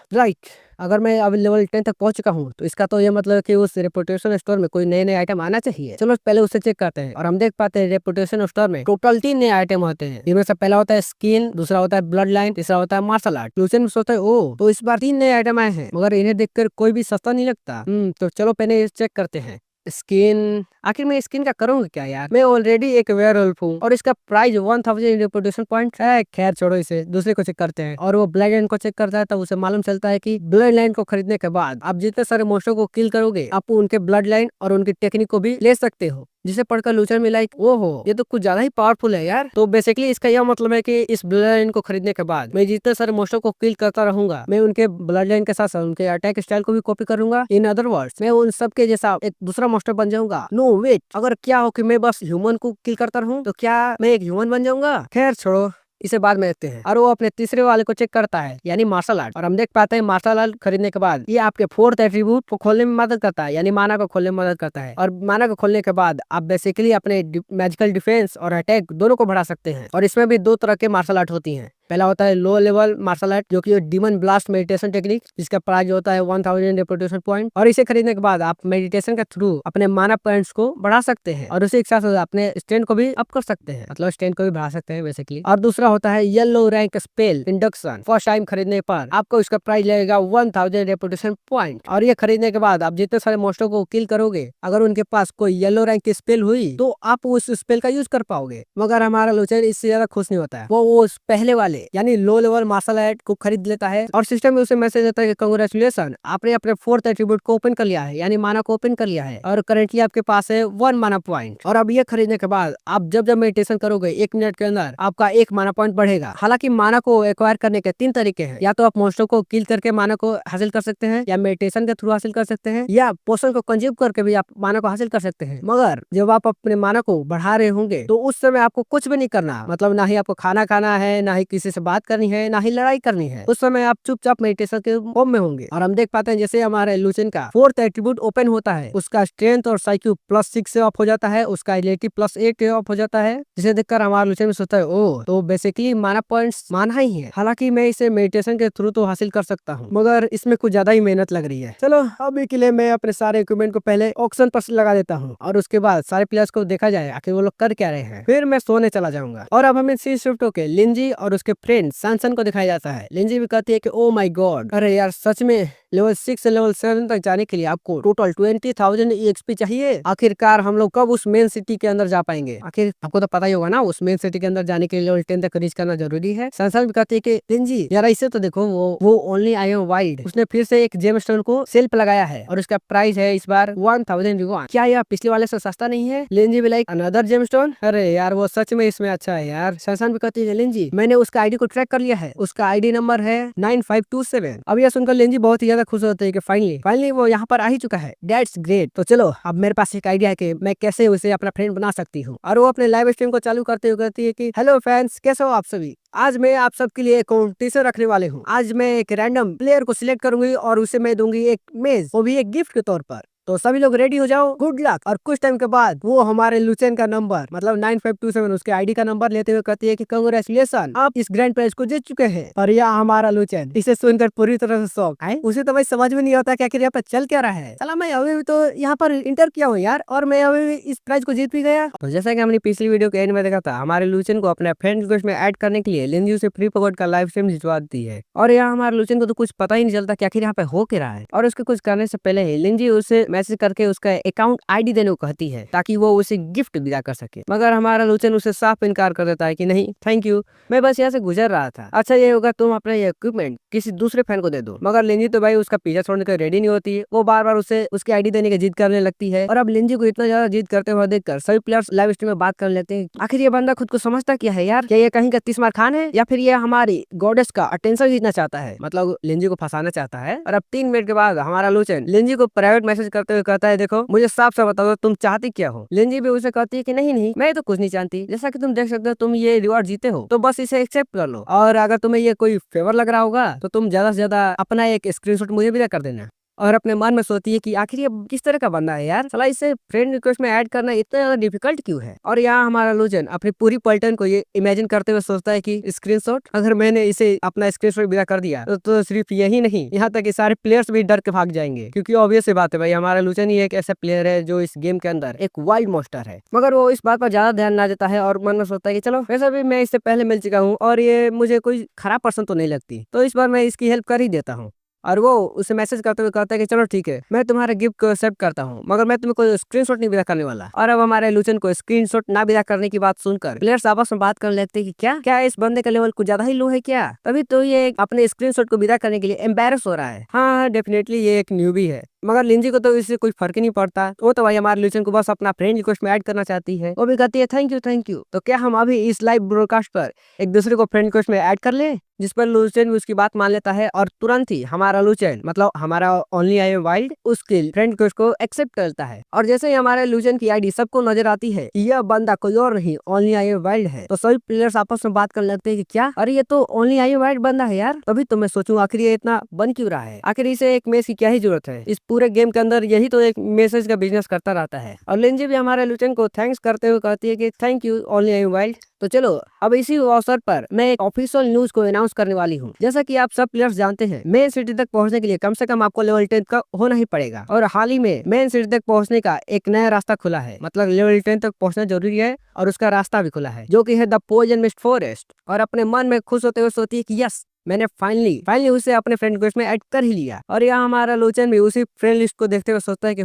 अगर मैं अब लेवल 10 तक पहुंच चुका हूं तो इसका तो ये मतलब कि उस रेपुटेशन स्टोर में कोई नए आइटम आना चाहिए। चलो पहले उसे चेक करते हैं। और हम देख पाते हैं रेपुटेशन स्टोर में टोटल 3 नए आइटम होते हैं, जिनमें से पहला होता है स्किन, दूसरा होता है ब्लड लाइन, तीसरा होता है मार्शल आर्ट। लुचन सोचता है ओ तो इस बार 3 नए आइटम आए हैं, मगर इन्हें देखकर कोई भी सस्ता नहीं लगता। तो चलो पहले चेक करते हैं स्किन। आखिर मैं स्किन का करूंगा क्या यार, मैं ऑलरेडी एक वेयरवुल्फ हूँ और इसका प्राइस 1000 रेपुटेशन पॉइंट है। खैर छोड़ो इसे, दूसरे को चेक करते हैं। और वो ब्लड लाइन को चेक करता है तब उसे मालूम चलता है कि ब्लड लाइन को खरीदने के बाद आप जितने सारे मोस्टरों को किल करोगे आप उनके ब्लड लाइन और उनकी टेक्निक को भी ले सकते हो। जिसे पढ़कर लूचन में लाइक ओहो ये तो कुछ ज्यादा ही पावरफुल है यार। तो बेसिकली इसका यह मतलब है कि इस ब्लड लाइन को खरीदने के बाद मैं जितने सारे मोस्टर को किल करता रहूंगा, मैं उनके ब्लड लाइन के साथ साथ उनके अटैक स्टाइल को भी कॉपी करूंगा। इन अदर वर्ड्स मैं उन सब के जैसा एक दूसरा मोस्टर बन जाऊंगा। नो वेट, अगर क्या हो कि मैं बस ह्यूमन को किल करता रहूं तो क्या मैं एक ह्यूमन बन जाऊंगा? खैर छोड़ो, इसे बाद में देखते हैं। और वो अपने तीसरे वाले को चेक करता है यानी मार्शल आर्ट, और हम देख पाते हैं मार्शल आर्ट खरीदने के बाद ये आपके फोर्थ एट्रीब्यूट को खोलने में मदद करता है, यानी माना को खोलने में मदद करता है। और माना को खोलने के बाद आप बेसिकली अपने मैजिकल डिफेंस और अटैक दोनों को बढ़ा सकते हैं। और इसमें भी दो तरह के मार्शल आर्ट होती हैं। पहला होता है लो लेवल मार्शल आर्ट जो कि डीमन ब्लास्ट मेडिटेशन टेक्निक, जिसका प्राइस होता है 1000 रेपुटेशन पॉइंट। और इसे खरीदने के बाद आप मेडिटेशन के थ्रू अपने माना पॉइंट्स को बढ़ा सकते हैं और उसी के साथ अपने स्ट्रेंथ को भी अप कर सकते हैं, मतलब स्ट्रेंथ को भी बढ़ा सकते हैं बेसिकली। और दूसरा होता है yellow rank spell induction. First time खरीदने पर आपको इसका प्राइस लगेगा 1000 रेपुटेशन पॉइंट। और ये खरीदने के बाद आप जितने सारे मोस्टरों को किल करोगे, अगर उनके पास कोई येलो रैंक की स्पेल हुई तो आप उस स्पेल का यूज कर पाओगे। मगर हमारा लूचर इससे ज्यादा खुश नहीं होता है। वो पहले वाले यानी लो लेवल मार्शल आर्ट को खरीद लेता है और सिस्टम में उसे मैसेज आता है कि कांग्रेचुलेशन, आपने अपने फोर्थ एट्रीब्यूट को ओपन कर लिया है, यानी माना को ओपन कर लिया है और करेंटली आपके पास है 1 माना पॉइंट। और अब ये खरीदने के बाद आप जब जब मेडिटेशन करोगे 1 मिनट के अंदर आपका 1 माना पॉइंट बढ़ेगा। हालांकि माना को एक्वायर करने के 3 तरीके हैं, या तो आप मोस्टर को किल करके माना को हासिल कर सकते हैं, या मेडिटेशन के थ्रू हासिल कर सकते हैं, या पोशन को कंज्यूम करके भी आप माना को हासिल कर सकते हैं। मगर जब आप अपने माना को बढ़ा रहे होंगे तो उस समय आपको कुछ भी नहीं करना, मतलब ना ही आपको खाना खाना है, ना ही किसी से बात करनी है, ना ही लड़ाई करनी है। उस समय आप चुपचाप मेडिटेशन के फॉर्म में होंगे। और हम देख पाते हैं जैसे हमारे लूचन का फोर्थ एट्रीब्यूट ओपन होता है, उसका स्ट्रेंथ और साइक्यू +6 से ऑफ हो जाता है, उसका एबिलिटी +8 से ऑफ हो जाता है, जिसे देखकर हमारा लूचन में सोचता है ओ तो बेसिकली माना पॉइंट्स माना ही है। हालांकि मैं इसे मेडिटेशन के थ्रू तो हासिल कर सकता हूँ, मगर इसमें कुछ ज्यादा ही मेहनत लग रही है। चलो अभी के लिए मैं अपने सारे इक्विपमेंट को पहले ऑक्शन पर लगा देता हूँ और उसके बाद सारे प्लेयर्स को देखा जाए आखिर वो लोग कर क्या रहे हैं, फिर मैं सोने चला जाऊंगा। और अब हमें सी शिफ्ट होकर लिंजी और उसके फ्रेंड सनसन को दिखाया जाता है। लिंजी भी कहती है कि ओ माय गॉड, अरे यार सच में लेवल 6 से लेवल 7 तक जाने के लिए आपको टोटल 20,000 EXP चाहिए। आखिरकार हम लोग कब उस मेन सिटी के अंदर जा पाएंगे? आखिर आपको तो पता ही होगा ना, उस मेन सिटी के अंदर जाने के लिए लेवल 10 तक रीच करना जरूरी है। सनसन भी कहती है कि लिंजी यार इसे तो देखो, वो ओनली आई एम वाइड, उसने फिर से एक जेम स्टोन को सेल पे लगाया है और उसका प्राइस है इस बार 1000 युआन। क्या यह पिछले वाले से सस्ता नहीं है? लिंजी भी लाइक अनदर जेम स्टोन, अरे यार वो सच में इसमें अच्छा है यार। सनसन भी कहती है लिंजी मैंने उसका आईडी को ट्रैक कर लिया है, उसका आईडी नंबर है 9527। अब यह सुनकर लिंजी बहुत ही ज्यादा खुश होते है कि फाइनली वो यहाँ पर आ ही चुका है। That's great. तो चलो अब मेरे पास एक आइडिया है कि मैं कैसे उसे अपना फ्रेंड बना सकती हूँ। और वो अपने लाइव स्ट्रीम को चालू करते हुए कहती है कि हेलो फैंस, कैसे हो आप सभी? आज मैं आप सबके लिए एक कॉम्पिटिशन रखने वाले हूँ। आज मैं एक रैंडम प्लेयर को सिलेक्ट करूंगी और उसे मैं दूंगी एक मेज, वो भी एक गिफ्ट के तौर पर। तो सभी लोग रेडी हो जाओ, गुड लक। और कुछ टाइम के बाद वो हमारे लुचेन का नंबर मतलब 9527 उसके आईडी का नंबर लेते हुए कहती है कि कांग्रेचुलेशन, आप इस ग्रैंड प्राइज को जीत चुके हैं। और यह हमारा लुचेन इसे सुनकर पूरी तरह से शॉक है। उसे तो भाई समझ में नहीं आता कि आखिर यहाँ पर चल क्या रहा है। चला मैं अभी भी तो यहाँ पर इंटर किया हूँ यार, और मैं अभी भी इस प्राइज को जीत भी गया। तो जैसा कि हमने पिछली वीडियो के एंड में देखा था, हमारे लुचेन को अपने फ्रेंड रिक्वेस्ट में ऐड करने के लिए लिंजी उसे फ्री पॉकेट का लाइव स्ट्रीम जितवा दी है। और यहाँ हमारे लुचेन को तो कुछ पता ही नहीं चलता कि आखिर यहाँ पे हो क्या रहा है। और उसके कुछ करने से पहले ही लिंजी उसे मैसेज करके उसका अकाउंट आईडी देने को कहती है ताकि वो उसे गिफ्ट विदा कर सके। मगर हमारा लुचेन उसे साफ इनकार कर देता है कि नहीं थैंक यू, मैं बस यहाँ से गुजर रहा था। अच्छा ये होगा तुम अपना ये इक्विपमेंट किसी दूसरे फैन को दे दो। मगर लिंजी तो भाई उसका पीछा छोड़ने के रेडी नहीं होती है। वो बार बार उसे उसकी आईडी देने की जिद करने लगती है। और अब लिंजी को इतना ज्यादा जिद करते हुए देखकर सभी प्लेयर्स लाइव स्ट्रीम में बात करने लगते हैं। आखिर ये बंदा खुद को समझता क्या है यार? क्या ये कहीं का तीसमार खान है या फिर ये हमारी गॉडेस का अटेंशन जीतना चाहता है, मतलब लिंजी को फंसाना चाहता है। और अब 3 मिनट के बाद हमारा लुचेन लिंजी को प्राइवेट मैसेज करते हुए कहता है देखो मुझे साफ साफ बताओ तुम चाहती क्या हो। लिंजी भी उसे कहती है कि नहीं मैं तो कुछ नहीं जानती, जैसा कि तुम देख सकते हो तुम ये रिवॉर्ड जीते हो तो बस इसे एक्सेप्ट कर लो। और अगर तुम्हें ये कोई फेवर लग रहा होगा तो तुम ज्यादा से ज्यादा अपना एक स्क्रीनशॉट मुझे भी कर देना। और अपने मन में सोचती है कि आखिर ये किस तरह का बंदा है यार, साला इसे फ्रेंड रिक्वेस्ट में ऐड करना इतना ज्यादा डिफिकल्ट क्यों है। और यहाँ हमारा लुचेन अपनी पूरी पलटन को ये इमेजिन करते हुए सोचता है कि स्क्रीनशॉट, अगर मैंने इसे अपना स्क्रीनशॉट विदा कर दिया तो सिर्फ यही नहीं, यहाँ तक कि सारे प्लेयर्स भी डर के भाग जाएंगे। क्योंकि ऑब्वियस बात है भाई, हमारा लुचेन ही एक ऐसा प्लेयर है जो इस गेम के अंदर एक वाइल्ड मॉन्स्टर है। मगर वो इस बात पर ज्यादा ध्यान ना देता है और मन में सोचता है कि चलो वैसे भी मैं इससे पहले मिल चुका हूँ और ये मुझे कोई खराब पर्सन तो नहीं लगती, तो इस बार मैं इसकी हेल्प कर ही देता हूँ। और वो उसे मैसेज करते हुए कहता है कि चलो ठीक है, मैं तुम्हारे गिफ्ट को एक्सेप्ट करता हूँ, मगर मैं तुम्हें कोई स्क्रीनशॉट नहीं विदा करने वाला। और अब हमारे लूचन को स्क्रीनशॉट ना विदा करने की बात सुनकर प्लेयर्स आपस में बात करने लगते हैं कि क्या क्या इस बंदे का लेवल कुछ ज्यादा ही लो है क्या, तभी तो ये अपने स्क्रीनशॉट को विदा करने के लिए एम्बेरस हो रहा है। हाँ, डेफिनेटली ये एक न्यूबी है, मगर लिंजी को तो इससे कोई फर्क ही नहीं पड़ता। वो तो भाई हमारे लूचन को बस अपना फ्रेंड रिक्वेस्ट में ऐड करना चाहती है। वो भी कहती है थैंक यू थैंक यू। तो क्या हम अभी इस लाइव ब्रॉडकास्ट पर एक दूसरे को फ्रेंड रिक्वेस्ट में ऐड कर ले, जिस पर लूचन भी उसकी बात मान लेता है और तुरंत ही हमारा लूचन मतलब हमारा ओनली आई एम वाइल्ड उसके फ्रेंड रिक्वेस्ट को एक्सेप्ट करता है। और जैसे ही हमारे लूचन की आईडी सबको नजर आती है कि यह बंदा कोई और नहीं ओनली आई एम वाइल्ड है, तो सभी प्लेयर्स आपस में बात करने लगते हैं कि क्या, अरे ये तो ओनली आई एम वाइल्ड बंदा है यार। तभी तो मैं सोचूं आखिर ये इतना बन क्यों रहा है, आखिर इसे एक मैच की क्या ही जरूरत है, इस पूरे गेम के अंदर यही तो एक मैसेज का बिजनेस करता रहता है। और लिंजी भी हमारे लूचन को थैंक्स करते हुए कहती है कि thank you only I am wild. तो चलो अब इसी अवसर पर मैं एक ऑफिशियल न्यूज को अनाउंस करने वाली हूँ। जैसा कि आप सब प्लेयर्स जानते हैं, मेन सिटी तक पहुंचने के लिए कम से कम आपको लेवल 10 का होना ही पड़ेगा। और हाल ही में मेन सिटी तक पहुंचने का एक नया रास्ता खुला है, मतलब लेवल 10 तक पहुंचना जरूरी है और उसका रास्ता भी खुला है, जो कि है द पॉइजन मिस्ट फॉरेस्ट। और अपने मन में खुश होते हुए सोचती है कि यस, मैंने फाइनली उसे अपने फ्रेंड लिस्ट में ऐड कर ही लिया। और यहाँ हमारा लोचन भी उसी फ्रेंड लिस्ट को देखते हुए सोचता है कि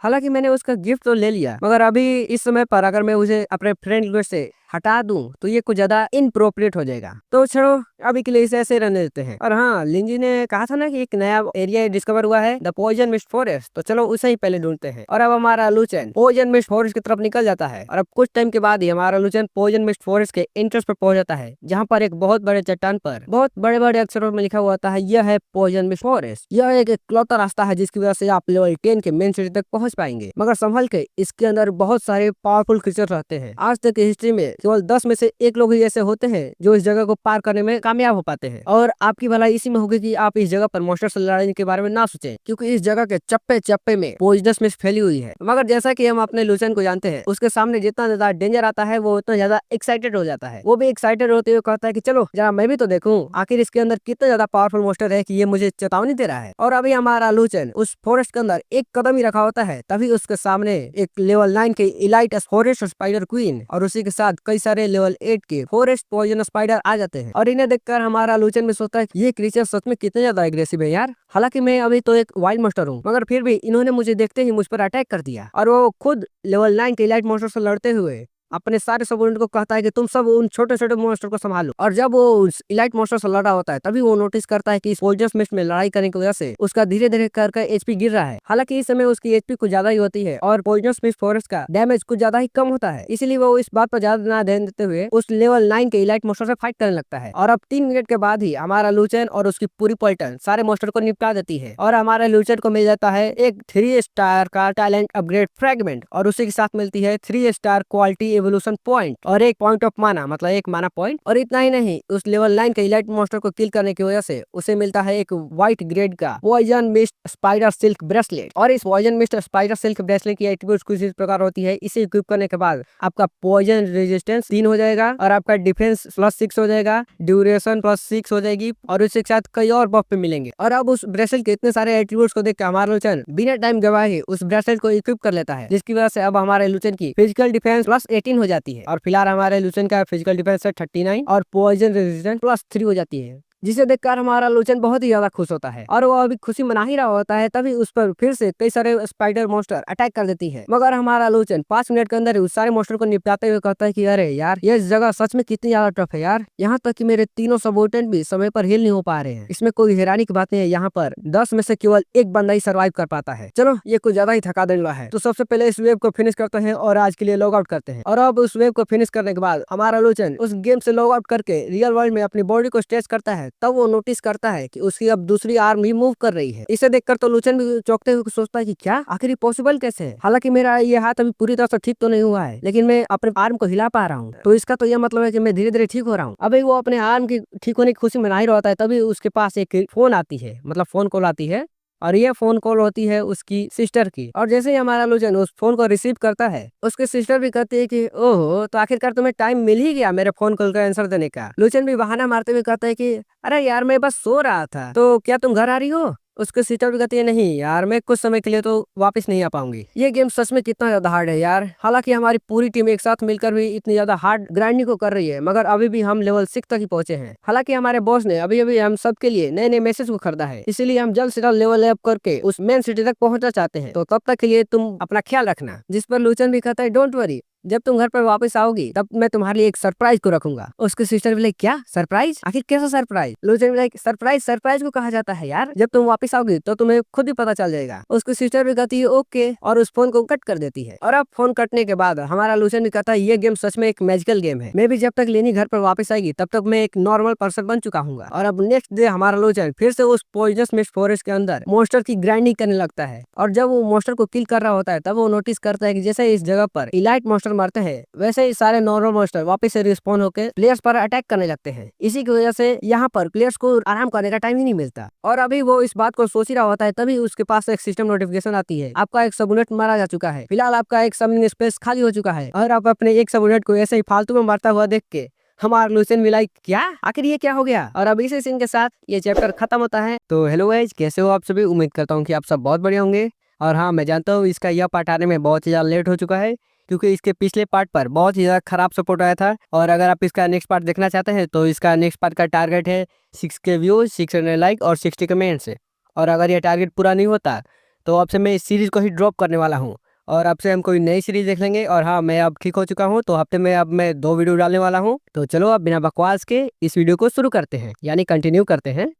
हालांकि मैंने उसका गिफ्ट तो ले लिया, मगर अभी इस समय पर अगर मैं उसे अपने फ्रेंड लिस्ट से हटा दूं तो ये कुछ ज्यादा इनप्रोप्रिएट हो जाएगा। तो छोड़ो, अभी के लिए इसे ऐसे रहने देते हैं। और हाँ, लिंजी ने कहा था ना कि एक नया एरिया डिस्कवर हुआ है द पॉइजन मिस्ट फॉरेस्ट, तो चलो उसे ही पहले ढूंढते हैं। और अब हमारा लूचन पॉइजन मिस्ट फॉरेस्ट की तरफ निकल जाता है। और अब कुछ टाइम के बाद ही हमारा लूचन पॉइजन मिस्ट फॉरेस्ट के एंट्रेंस पर पहुंच जाता है, जहाँ पर एक बहुत बड़े चट्टान पर बहुत बड़े बड़े अक्षरों में लिखा हुआ होता है यह है पॉइजन मिस्ट फॉरेस्ट। यह एक इकलौता रास्ता है जिसकी वजह से आप लेवल 10 के मेन सिटी तक पहुंच पाएंगे, मगर संभल के, इसके अंदर बहुत सारे पावरफुल क्रीचर रहते हैं। आज तक की हिस्ट्री में केवल 10 में से एक लोग ही ऐसे होते हैं जो इस जगह को पार करने में कामयाब हो पाते हैं। और आपकी भलाई इसी में होगी कि आप इस जगह पर मॉन्स्टर से लड़ने के बारे में ना सोचें, क्योंकि इस जगह के चप्पे चप्पे में पॉइजनस मिस्ट फैली हुई है। मगर जैसा कि हम अपने लूचन को जानते हैं, उसके सामने जितना ज्यादा डेंजर आता है वो उतना ज्यादा एक्साइटेड हो जाता है। वो भी एक्साइटेड होते हुए कहता है कि चलो जरा मैं भी तो देखूं आखिर इसके अंदर कितना ज्यादा पावरफुल मॉन्स्टर है कि ये मुझे चेतावनी दे रहा है। और अभी हमारा लूचन उस फॉरेस्ट के अंदर एक कदम ही रखा होता है, तभी उसके सामने एक लेवल 9 के इलाइट फॉरेस्ट स्पाइडर क्वीन और उसी के साथ कई सारे लेवल 8 के फॉरेस्ट पॉइजन स्पाइडर आ जाते हैं। और इन्हें देखकर हमारा लूचन में सोचता है ये क्रीचर सच में कितने ज्यादा एग्रेसिव है यार। हालांकि मैं अभी तो एक वाइल्ड मॉन्स्टर हूँ, मगर फिर भी इन्होंने मुझे देखते ही मुझ पर अटैक कर दिया। और वो खुद लेवल 9 के इलाइट मॉन्स्टर से लड़ते हुए अपने सारे सबोर्डिनेट को कहता है कि तुम सब उन छोटे छोटे मॉन्स्टर को संभालो। और जब वो उस इलाइट मॉन्स्टर से लड़ा होता है, तभी वो नोटिस करता है कि इस पॉइजनस मिस्ट में लड़ाई करने की वजह से उसका धीरे धीरे करके एचपी गिर रहा है। हालांकि इस समय उसकी एचपी कुछ ज्यादा ही होती है और पॉइजनस मिस्ट फॉरेस्ट का डैमेज कुछ ज्यादा ही कम होता है, इसीलिए वो इस बात पर ज्यादा ना ध्यान देते हुए उस लेवल 9 के इलाइट मॉन्स्टर से फाइट करने लगता है। और अब 3 मिनट के बाद ही हमारा लूचन और उसकी पूरी पलटन सारे मॉन्स्टर को निपटा देती है। और हमारे लूचन को मिल जाता है एक 3 स्टार का टैलेंट अपग्रेड फ्रेगमेंट, और उसी के साथ मिलती है 3 स्टार क्वालिटी एवोल्यूशन पॉइंट और एक पॉइंट ऑफ माना, मतलब एक माना पॉइंट। और इतना ही नहीं, उस लेवल 9 के इलाइट मॉन्स्टर को किल करने की वजह से उसे मिलता है एक व्हाइट ग्रेड का poison mist spider silk bracelet. और इस poison mist spider silk bracelet की एट्रीब्यूट्स कुछ इस प्रकार होती है। इसे इक्विप करने के बाद आपका पॉइजन रेजिस्टेंस 3 हो जाएगा और आपका डिफेंस +6 हो जाएगा, ड्यूरेशन +6 हो जाएगी और उसके साथ कई और बफ पे मिलेंगे। और अब उस ब्रेसलेट के इतने सारे एट्रीब्यूट्स को देख के हमारा लूचन बिना टाइम गवाए उस ब्रेसलेट को इक्विप कर लेता है, जिसकी वजह से अब हमारे लूचन की फिजिकल डिफेंस +18 हो जाती है। और फिलहाल हमारे लूचन का फिजिकल डिफेंस है 39 और पॉइजन रेजिस्टेंस +3 हो जाती है, जिसे देखकर हमारा लूचन बहुत ही ज्यादा खुश होता है। और वो अभी खुशी मना ही रहा होता है, तभी उस पर फिर से कई सारे स्पाइडर मॉन्स्टर अटैक कर देती है। मगर हमारा लूचन 5 मिनट के अंदर उस सारे मॉन्स्टर को निपटाते हुए कहता है कि अरे यार, ये जगह सच में कितनी ज्यादा टफ है यार। यहाँ तक कि मेरे तीनों सबोर्डिनेट भी समय पर हील नहीं हो पा रहे हैं। इसमें कोई हैरानी की बात नहीं है, यहाँ पर 10 में से केवल एक बंदा ही सर्वाइव कर पाता है। चलो, ये कुछ ज्यादा ही थका देने वाला है, तो सबसे पहले इस वेव को फिनिश करते हैं और आज के लिए लॉग आउट करते हैं। और अब उस वेव को फिनिश करने के बाद हमारा लूचन उस गेम से लॉग आउट करके रियल वर्ल्ड में अपनी बॉडी को स्ट्रेच करता है, तब वो नोटिस करता है कि उसकी अब दूसरी आर्म भी मूव कर रही है। इसे देखकर तो लूचन भी चौंकते हुए सोचता है कि क्या आखिर ये पॉसिबल कैसे है। हालांकि मेरा ये हाथ अभी पूरी तरह से ठीक तो नहीं हुआ है, लेकिन मैं अपने आर्म को हिला पा रहा हूँ, तो इसका तो ये मतलब है कि मैं धीरे धीरे ठीक हो रहा हूँ। अभी वो अपने आर्म की ठीक होने की खुशी मना ही रहता है, तभी उसके पास एक फोन आती है, मतलब फोन कॉल आती है। और ये फोन कॉल होती है उसकी सिस्टर की। और जैसे ही हमारा लूचन उस फोन को रिसीव करता है, उसकी सिस्टर भी कहती है कि ओहो, तो आखिरकार तुम्हें टाइम मिल ही गया मेरे फोन कॉल का आंसर देने का। लूचन भी बहाना मारते हुए कहता है कि अरे यार, मैं बस सो रहा था, तो क्या तुम घर आ रही हो। उसके सिस्टर भी कहती है नहीं यार, मैं कुछ समय के लिए तो वापस नहीं आ पाऊंगी। ये गेम सच में कितना ज्यादा हार्ड है यार। हालांकि हमारी पूरी टीम एक साथ मिलकर भी इतनी ज्यादा हार्ड ग्राइंडिंग को कर रही है, मगर अभी भी हम लेवल 6 तक ही पहुंचे हैं। हालांकि हमारे बॉस ने अभी अभी हम सब के लिए नए नए मैसेज को खरीदा है, इसीलिए हम जल्द से जल्द लेवल अप करके उस मेन सिटी तक पहुंचना चाहते हैं। तो तब तक के लिए तुम अपना ख्याल रखना। जिस पर लूचन भी कहता है डोंट वरी, जब तुम घर पर वापस आओगी तब मैं तुम्हारे लिए एक सरप्राइज को रखूंगा। उसके सिस्टर भी लाइक क्या सरप्राइज, आखिर कैसा सरप्राइज? लूचन भी लाइक सरप्राइज को कहा जाता है यार, जब तुम वापस आओगी तो तुम्हें खुद ही पता चल जाएगा। उसकी सिस्टर भी कहती है ओके, और उस फोन को कट कर देती है। और अब फोन कटने के बाद हमारा लूचन भी कहता है ये गेम सच में एक मैजिकल गेम है। मैं भी जब तक लेनी घर पर वापस आएगी तब तक मैं एक नॉर्मल पर्सन बन चुका हूँ। और अब नेक्स्ट डे हमारा लूचन फिर से उस पॉइजनस मिस्ट फॉरेस्ट के अंदर मॉन्स्टर की ग्राइंडिंग करने लगता है। और जब वो मॉन्स्टर को किल कर रहा होता है तब वो नोटिस करता है कि जैसे इस जगह पर इलाइट मॉन्स्टर मरते हैं वैसे ही सारे नॉर्मल मॉन्स्टर वापस से रिस्पॉन होकर प्लेयर्स पर अटैक करने लगते हैं। इसी की वजह से यहाँ पर प्लेयर्स को आराम करने का टाइम ही नहीं मिलता। और अभी वो इस बात को सोच ही रहा होता है तभी उसके पास एक सिस्टम नोटिफिकेशन आती है, आपका एक सबयूनिट मारा जा चुका है, फिलहाल आपका एक सबमिंग स्पेस खाली हो चुका है। और आप अपने एक सबयूनिट को ऐसे ही फालतू में मरता हुआ देख के हमारा लूसेन भी लाइक क्या आखिर ये क्या हो गया। और अब इसी सीन के साथ ये चैप्टर खत्म होता है। तो हेलो गाइस, कैसे हो आप सभी? उम्मीद करता हूँ कि आप सब बहुत बढ़िया होंगे। और हाँ, मैं जानता हूँ इसका यह पार्ट आने में बहुत ही ज़्यादा लेट हो चुका है, क्योंकि इसके पिछले पार्ट पर बहुत ही ज़्यादा खराब सपोर्ट आया था। और अगर आप इसका नेक्स्ट पार्ट देखना चाहते हैं तो इसका नेक्स्ट पार्ट का टारगेट है 6K व्यूज, 600 लाइक और 60 कमेंट्स। और अगर यह टारगेट पूरा नहीं होता तो अब से मैं इस सीरीज़ को ही ड्रॉप करने वाला हूँ और अब से हम कोई नई सीरीज देख लेंगे। और हाँ, मैं अब ठीक हो चुका हूँ, तो हफ्ते में अब मैं 2 वीडियो डालने वाला हूँ। तो चलो अब बिना बकवास के इस वीडियो को शुरू करते हैं, यानी कंटिन्यू करते हैं।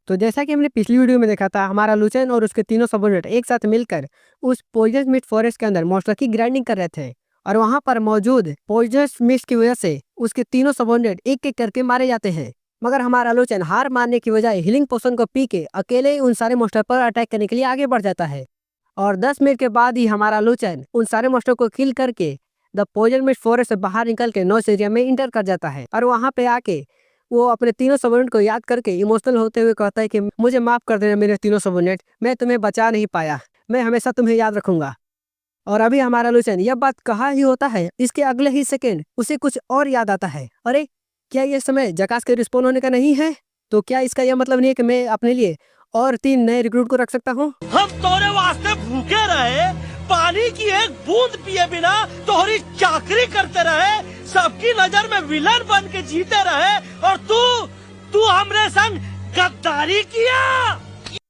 तो जैसा कि हमने पिछली वीडियो में देखा था, हमारा लूचन और उसके तीनों सबऑर्डिनेट एक साथ मिलकर उस पॉइजनस मिस्ट फॉरेस्ट के अंदर मॉन्स्टर की ग्राइंडिंग कर रहे थे। और वहां पर मौजूद पॉइजनस मिस्ट की वजह से उसके तीनों सबऑर्डिनेट एक एक करके मारे जाते हैं। मगर हमारा लूचन हार मानने की बजाय हीलिंग पोशन को पी के अकेले ही उन सारे मॉन्स्टर पर अटैक करने के लिए आगे बढ़ जाता है। और 10 मिनट के बाद ही हमारा लूचन उन सारे मॉन्स्टर को किल करके द पॉइजन मिस्ट फॉरेस्ट से बाहर निकल के नॉइस एरिया में इंटर कर जाता है। और वहां पे आके वो अपने तीनों सबऑर्डिनेट को याद करके इमोशनल होते हुए कहता है कि मुझे माफ कर देना मेरे तीनों सबऑर्डिनेट, मैं तुम्हें बचा नहीं पाया, मैं हमेशा तुम्हें याद रखूंगा। और अभी हमारा लूचन यह बात कहा ही होता है, इसके अगले ही सेकंड उसे कुछ और याद आता है। अरे क्या ये समय जकास के रिस्पॉन होने का नहीं है? तो क्या इसका यह मतलब नहीं है कि मैं अपने लिए और 3 नए रिक्रूट को रख सकता हूँ? हम तोरे वास्ते भूखे रहे, पानी की एक बूंद पिए बिना तोहरी चाकरी करते रहे, सबकी नजर में विलन बन के जीते रहे, और तू हमरे संग गद्दारी किया।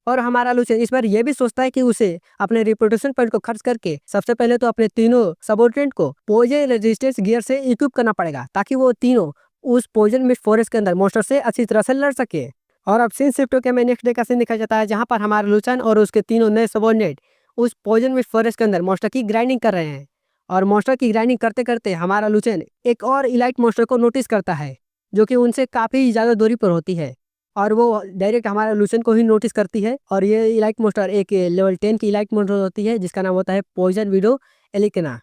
और हमारा लूचन इस बार ये भी सोचता है कि उसे अपने रिपोर्टेशन पॉइंट को खर्च करके सबसे पहले तो अपने तीनों सबऑर्डिनेट को पॉइजन रेजिस्टेंस गियर से इक्विप करना पड़ेगा, ताकि वो तीनों उस पॉइजन मिस्ट फॉरेस्ट के अंदर मॉन्स्टर से अच्छी तरह से लड़ सके। और अब सीन शिफ्ट होकर हमें नेक्स्ट डे का सीन दिखाया जाता है, जहाँ पर हमारा लूचन और उसके तीनों नए सबऑर्डिनेट उस पॉइजन मिस्ट फॉरेस्ट के अंदर मॉन्स्टर की ग्राइंडिंग कर रहे हैं। और मॉन्स्टर की ग्राइंडिंग करते करते हमारा लूचन एक और इलाइट मॉन्स्टर को नोटिस करता है, जो कि उनसे काफी ज्यादा दूरी पर होती है। और वो डायरेक्ट हमारा लूचन को ही नोटिस करती है। और ये इलाइट मॉन्स्टर एक लेवल 10 की इलाइट मॉन्स्टर होती है, जिसका नाम होता है पॉइजन विडो एलिकेना।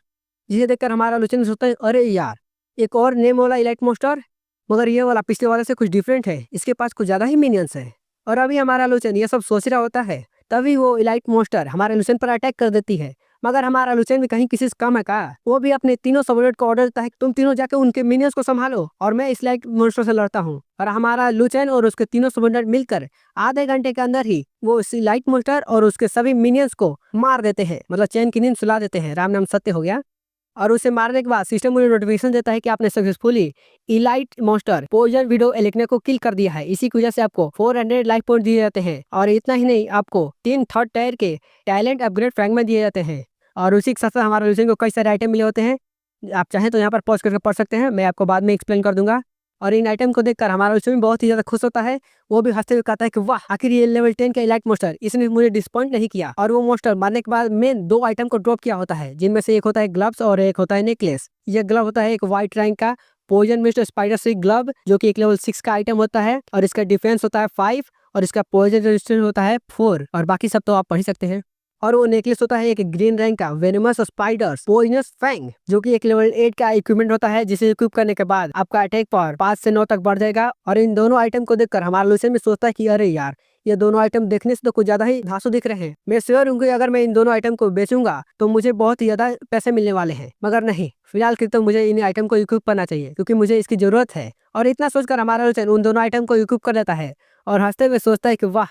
जिसे देखकर हमारा लूचन सोचता है अरे यार, एक और नेम वाला इलाइट मॉन्स्टर, मगर ये वाला पिछले वाले से कुछ डिफरेंट है, इसके पास कुछ ज्यादा ही मिनियंस है। और अभी हमारा लूचन ये सब सोच रहा होता है, तभी वो इलाइट मॉन्स्टर हमारे लूचन पर अटैक कर देती है। मगर हमारा लूचन भी कहीं किसी से कम है का? वो भी अपने तीनों सबऑर्डिनेट को ऑर्डर देता है तुम तीनों जाके उनके मिनियंस को संभालो और मैं इस इलाइट मॉन्स्टर से लड़ता हूँ। और हमारा लूचन और उसके तीनों सबऑर्डिनेट मिलकर आधे घंटे के अंदर ही वो उस इलाइट मॉन्स्टर और उसके सभी मिनियंस को मार देते हैं, मतलब चैन की नींद सुला देते हैं, राम नाम सत्य हो गया। और उसे मारने के बाद सिस्टम मुझे नोटिफिकेशन देता है कि आपने successfully elite monster poison widow एलिकेना को किल कर दिया है। इसी की वजह से आपको 400 लाइफ पॉइंट दिए जाते हैं। और इतना ही नहीं, आपको 3 थर्ड टायर के टैलेंट अपग्रेड फ्रैगमेंट दिए जाते हैं। और उसी के साथ साथ हमारे लूचन को कई सारे आइटम मिले होते हैं। आप चाहें तो यहाँ पर पॉज करके पढ़ सकते हैं, मैं आपको बाद में एक्सप्लेन कर दूंगा। और इन आइटम को देखकर हमारा लूचन बहुत ही ज्यादा खुश होता है। वो भी हंसते हुए कहता है कि वाह, आखिर ये लेवल 10 का इलाइट मॉन्स्टर, इसने मुझे डिसपॉइंट नहीं किया। और वो मॉन्स्टर मारने के बाद मैं 2 आइटम को ड्रॉप किया होता है, जिनमें से एक होता है ग्लव्स और एक होता है नेकलेस। ये ग्लव होता है एक व्हाइट रैंक का poison mist spider silk glove, जो कि एक लेवल 6 का आइटम होता है। और इसका डिफेंस होता है 5 और इसका पॉइजन रेजिस्टेंस होता है 4। और बाकी सब तो आप पढ़ ही सकते हैं। और वो नेकलेस होता है एक ग्रीन रैंक का वेनमस स्पाइडर्स पॉइजनस फैंग, जो कि एक लेवल 8 का इक्विपमेंट होता है, जिसे इक्विप करने के बाद आपका अटैक पावर 5 से 9 तक बढ़ जाएगा। और इन दोनों आइटम को देखकर हमारा लूचन भी सोचता है कि अरे यार, ये दोनों आइटम देखने से तो कुछ ज्यादा ही धांसू दिख रहे हैं। मैं श्योर हूँ कि अगर मैं इन दोनों आइटम को बेचूंगा तो मुझे बहुत ही ज्यादा पैसे मिलने वाले हैं। मगर नहीं, फिलहाल के तो मुझे इन आइटम को इक्विप करना चाहिए, क्योंकि मुझे इसकी जरूरत है। और इतना सोचकर हमारा लूचन उन दोनों आइटम को इक्विप कर देता है और हंसते हुए सोचता है कि वाह,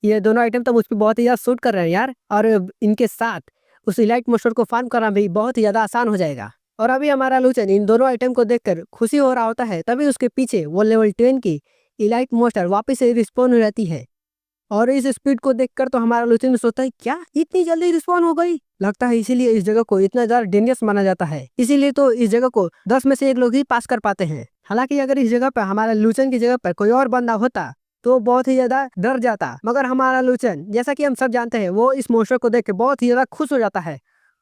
ये दोनों आइटम तो मुझ पे बहुत ही ज़्यादा सूट कर रहे हैं यार, और इनके साथ उस इलाइट मोस्टर को फार्म करना भी बहुत ही ज़्यादा आसान हो जाएगा। और अभी हमारा लूचन इन दोनों आइटम को देखकर खुशी हो रहा होता है, तभी उसके पीछे वो लेवल 10 की इलाइट मोस्टर वापस से रिस्पॉन हो जाती है। और इस स्पीड को देखकर तो हमारा लूचन सोचता है क्या इतनी जल्दी रिस्पॉन हो गई, लगता है इसीलिए इस जगह को इतना ज्यादा डेंजरस माना जाता है, इसीलिए तो इस जगह को 10 में से 1 लोग ही पास कर पाते हैं। हालांकि अगर इस जगह पर हमारा लूचन की जगह पर कोई और बंदा होता तो बहुत ही ज्यादा डर जाता, मगर हमारा लूचन जैसा कि हम सब जानते हैं वो इस मोस्टर को देख के बहुत ही ज्यादा खुश हो जाता है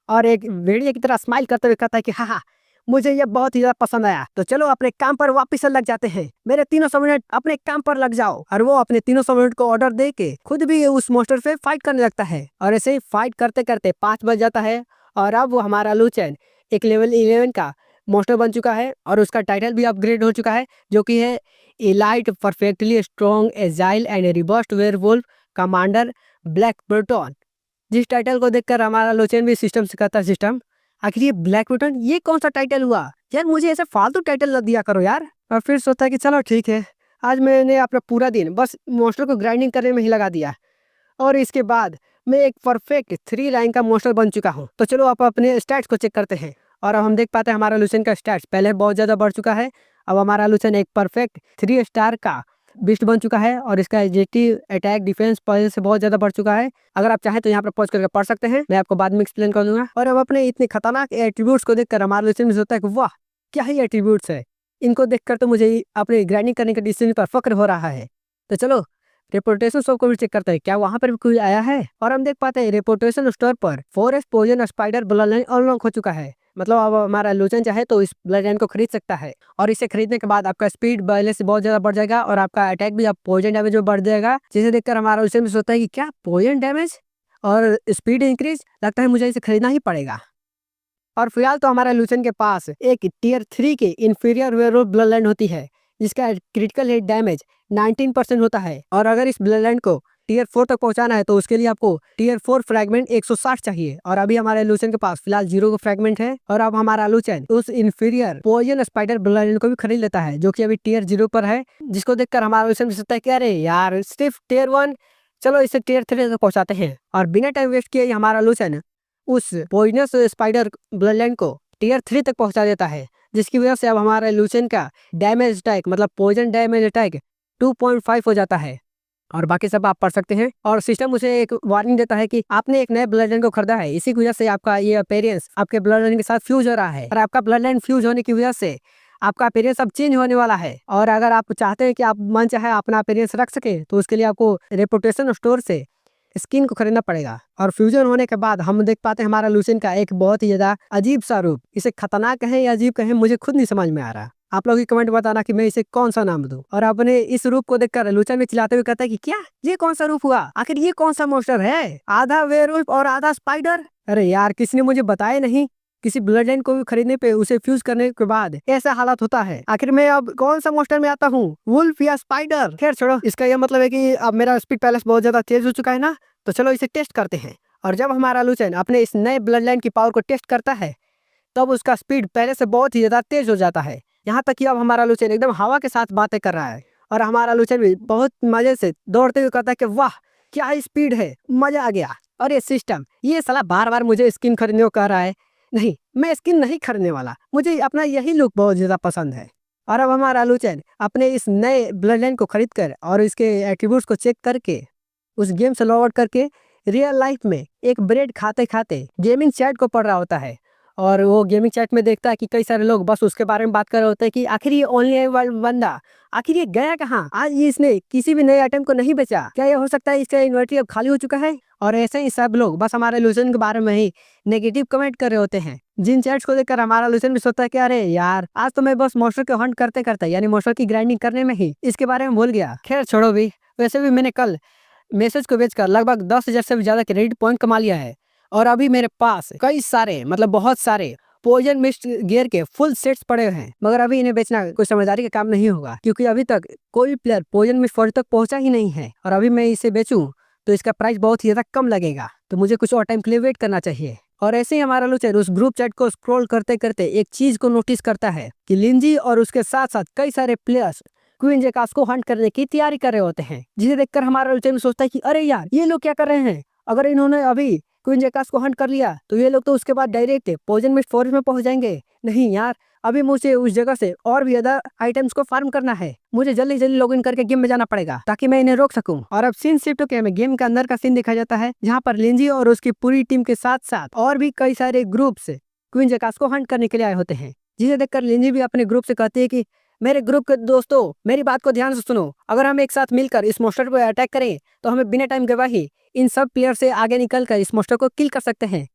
और एक भेड़िए की तरह स्माइल करते हुए कहता है कि हाँ, मुझे ये बहुत ही ज्यादा पसंद आया, तो चलो अपने काम पर वापस से लग जाते हैं, मेरे 300 मिनट अपने काम पर लग जाओ। और वो अपने 300 मिनट को ऑर्डर दे के खुद भी उस मोस्टर से फाइट करने लगता है। और ऐसे ही फाइट करते करते 5 बज जाता है और अब वो हमारा लूचन एक लेवल 11 का मोस्टर बन चुका है और उसका टाइटल भी अपग्रेड हो चुका है, जो कि है elite perfectly strong agile and robust werewolf commander Black Burton. जिस टाइटल को देखकर हमारा लोचन भी सिस्टम से कहता है, सिस्टम आखिर ये ब्लैक बटन ये कौन सा टाइटल हुआ यार, मुझे ऐसे फालतू टाइटल न दिया करो यार। और फिर सोचता है कि चलो ठीक है, आज मैंने अपना पूरा दिन बस मोस्टर को ग्राइंडिंग करने में ही लगा दिया और इसके बाद मैं एक परफेक्ट 3 लाइन का मोस्टर बन चुका हूँ। तो चलो आप अपने स्टैट्स को चेक करते हैं और अब हम देख पाते हैं हमारा लूचन का स्टैट्स पहले बहुत ज़्यादा बढ़ चुका है। अब हमारा लूचन एक परफेक्ट 3 स्टार का बिस्ट बन चुका है और इसका एजेक्टिव अटैक डिफेंस पहले से बहुत ज्यादा बढ़ चुका है। अगर आप चाहें तो यहाँ पर पॉज करके पढ़ सकते हैं, मैं आपको बाद में एक्सप्लेन कर दूंगा। और अब अपने इतने खतरनाक एट्रीब्यूट्स को देखकर हमारा लूचन में सोचता है कि वाह क्या ही एट्रीब्यूट्स है, इनको देखकर तो मुझे अपने ग्राइंडिंग करने के डिसीजन पर फक्र हो रहा है। तो चलो रेपुटेशन स्टोर को भी चेक करते हैं क्या वहाँ पर भी कोई आया है। और हम देख पाते हैं रेपुटेशन स्टोर पर forest poison spider blood line unlock हो चुका है। मतलब अब हमारा लूचन चाहे तो इस ब्लड लाइन को खरीद सकता है और इसे खरीदने के बाद आपका स्पीड पहले से बहुत ज्यादा बढ़ जाएगा और आपका अटैक भी आप पोजन डैमेज भी बढ़ जाएगा, जिसे देखकर हमारा लूचन भी सोचता है कि क्या पोजन डैमेज और स्पीड इंक्रीज, लगता है मुझे इसे खरीदना ही पड़ेगा। और फिलहाल तो हमारा लूचन के पास एक टियर 3 की इंफीरियर वेयरवुल्फ ब्लड लाइन होती है जिसका क्रिटिकल हिट डैमेज 19% होता है। और अगर इस ब्लड लाइन को टियर 4 तक पहुंचाना है तो उसके लिए आपको टियर 4 फ्रैगमेंट 160 चाहिए और अभी हमारे लूचन के पास फिलहाल 0 का फ्रैगमेंट है। और अब हमारा लूचन उस inferior poison spider blood line को भी खरीद लेता है जो कि अभी टियर 0 पर है, जिसको देखकर हमारा लूचन सोचता है कि अरे यार सिर्फ टियर 1, चलो इसे टियर 3 तक पहुंचाते हैं। और बिना टाइम वेस्ट किए हमारा लूचन उस पोइजनस स्पाइडर ब्लड लाइन को टियर 3 तक पहुंचा देता है, जिसकी वजह से अब हमारे लूचन का डैमेज अटैक मतलब पोइजन डैमेज अटैक 2.5 हो जाता है। और बाकी सब आप पढ़ सकते हैं। और सिस्टम उसे एक वार्निंग देता है कि आपने एक नए ब्लड लाइन को खरीदा है, इसी की वजह से आपका ये अपीयरेंस आपके ब्लड लाइन के साथ फ्यूज हो रहा है और आपका ब्लड लाइन फ्यूज होने की वजह से आपका अपीयरेंस अब चेंज होने वाला है। और अगर आप चाहते हैं कि आप मन चाहे अपना अपीयरेंस रख सके तो उसके लिए आपको रेपुटेशन स्टोर से स्किन को खरीदना पड़ेगा। और फ्यूजन होने के बाद हम देख पाते हैं हमारा लूचन का एक बहुत ही ज्यादा अजीब सा रूप, इसे खतरनाक कहें या अजीब कहें मुझे खुद नहीं समझ में आ रहा। आप लोग ही कमेंट बताना कि मैं इसे कौन सा नाम दूं। और अपने इस रूप को देखकर लूचन भी चिल्लाते हुए कहता है कि क्या ये कौन सा रूप हुआ, आखिर ये कौन सा मोस्टर है, आधा वेयरवुल्फ और आधा स्पाइडर। अरे यार किसी ने मुझे बताया नहीं, किसी ब्लड लाइन को भी खरीदने पे उसे फ्यूज करने के बाद ऐसा हालत होता है। आखिर मैं अब कौन सा मोस्टर में आता हूँ, वुल्फ या स्पाइडर। खैर छोड़ो, इसका यह मतलब है कि अब मेरा स्पीड पहले से बहुत ज्यादा तेज हो चुका है ना, तो चलो इसे टेस्ट करते हैं। और जब हमारा लूचन अपने इस नए ब्लड लाइन की पावर को टेस्ट करता है तब उसका स्पीड पहले से बहुत ही ज्यादा तेज हो जाता है, यहाँ तक कि अब हमारा लूचन एकदम हवा के साथ बातें कर रहा है। और हमारा लूचन भी बहुत मजे से दौड़ते हुए कहता है कि वाह क्या स्पीड है, मजा आ गया। और ये सिस्टम ये साला बार बार मुझे स्किन खरीदने को कह रहा है, नहीं मैं स्किन नहीं खरीदने वाला, मुझे अपना यही लुक बहुत ज्यादा पसंद है। और अब हमारा लूचन अपने इस नए ब्लड लाइन को खरीद कर और इसके एट्रीब्यूट्स को चेक करके उस गेम से लॉग आउट करके रियल लाइफ में एक ब्रेड खाते खाते गेमिंग चैट को पढ़ रहा होता है। और वो गेमिंग चैट में देखता है कि कई सारे लोग बस उसके बारे में बात कर रहे होते हैं कि आखिर ये ओनली बंदा आखिर ये गया कहाँ, आज ये इसने किसी भी नए आइटम को नहीं बेचा, क्या ये हो सकता है इसका इन्वेंटरी अब खाली हो चुका है। और ऐसे ही सब लोग बस हमारे लूचन के बारे में ही नेगेटिव कमेंट कर रहे होते हैं, जिन चैट्स को देखकर हमारा लूचन भी सोचता है कि अरे यार आज तो मैं बस मोस्टर को हंट करते करते यानी मोस्टर की ग्राइंडिंग करने में ही इसके बारे में भूल गया। खैर छोड़ो भी, वैसे भी मैंने कल मैसेज को बेचकर लगभग 10,000 से भी ज्यादा क्रेडिट पॉइंट कमा लिया है और अभी मेरे पास कई सारे मतलब बहुत सारे पोजन मिस्ट गियर के फुल सेट्स पड़े हैं, मगर अभी इन्हें बेचना कोई समझदारी का काम नहीं होगा क्योंकि अभी तक कोई प्लेयर पोजन मिस्ट 4 तक पहुंचा ही नहीं है। और अभी मैं इसे बेचूं तो इसका प्राइस बहुत ही ज्यादा कम लगेगा, तो मुझे कुछ और टाइम के लिए वेट करना चाहिए। और ऐसे ही हमारा लूचन उस ग्रुप चैट को स्क्रॉल करते करते एक चीज को नोटिस करता है कि लिंजी और उसके साथ साथ कई सारे प्लेयर्स क्वीन जेकास को हंट करने की तैयारी कर रहे होते हैं, जिसे देखकर हमारा लुचन सोचता है कि अरे यार ये लोग क्या कर रहे हैं। अगर इन्होंने अभी क्वीन जेकास को हंट कर लिया तो ये लोग तो उसके बाद डायरेक्ट पॉइजन मिस्ट फॉरेस्ट में पहुंच जाएंगे। नहीं यार, अभी मुझे उस जगह से और भी ज्यादा आइटम्स को फार्म करना है। मुझे जल्दी जल्दी लॉगिन करके गेम में जाना पड़ेगा ताकि मैं इन्हें रोक सकूं। और अब सीन शिफ्ट होकर हमें गेम के अंदर का सीन दिखाया जाता है, जहां पर लिंजी और उसकी पूरी टीम के साथ साथ और भी कई सारे ग्रुप से क्वीन जेकास को हंट करने के लिए आए होते हैं। जिसे देखकर लिंजी भी अपने ग्रुप से कहती है कि मेरे ग्रुप के दोस्तों, मेरी बात को ध्यान से सुनो। अगर हम एक साथ मिलकर इस मोस्टर पर अटैक करें तो हमें बिना टाइम गवाए ही इन सब प्लेयर से आगे निकलकर इस मोस्टर को किल कर सकते हैं।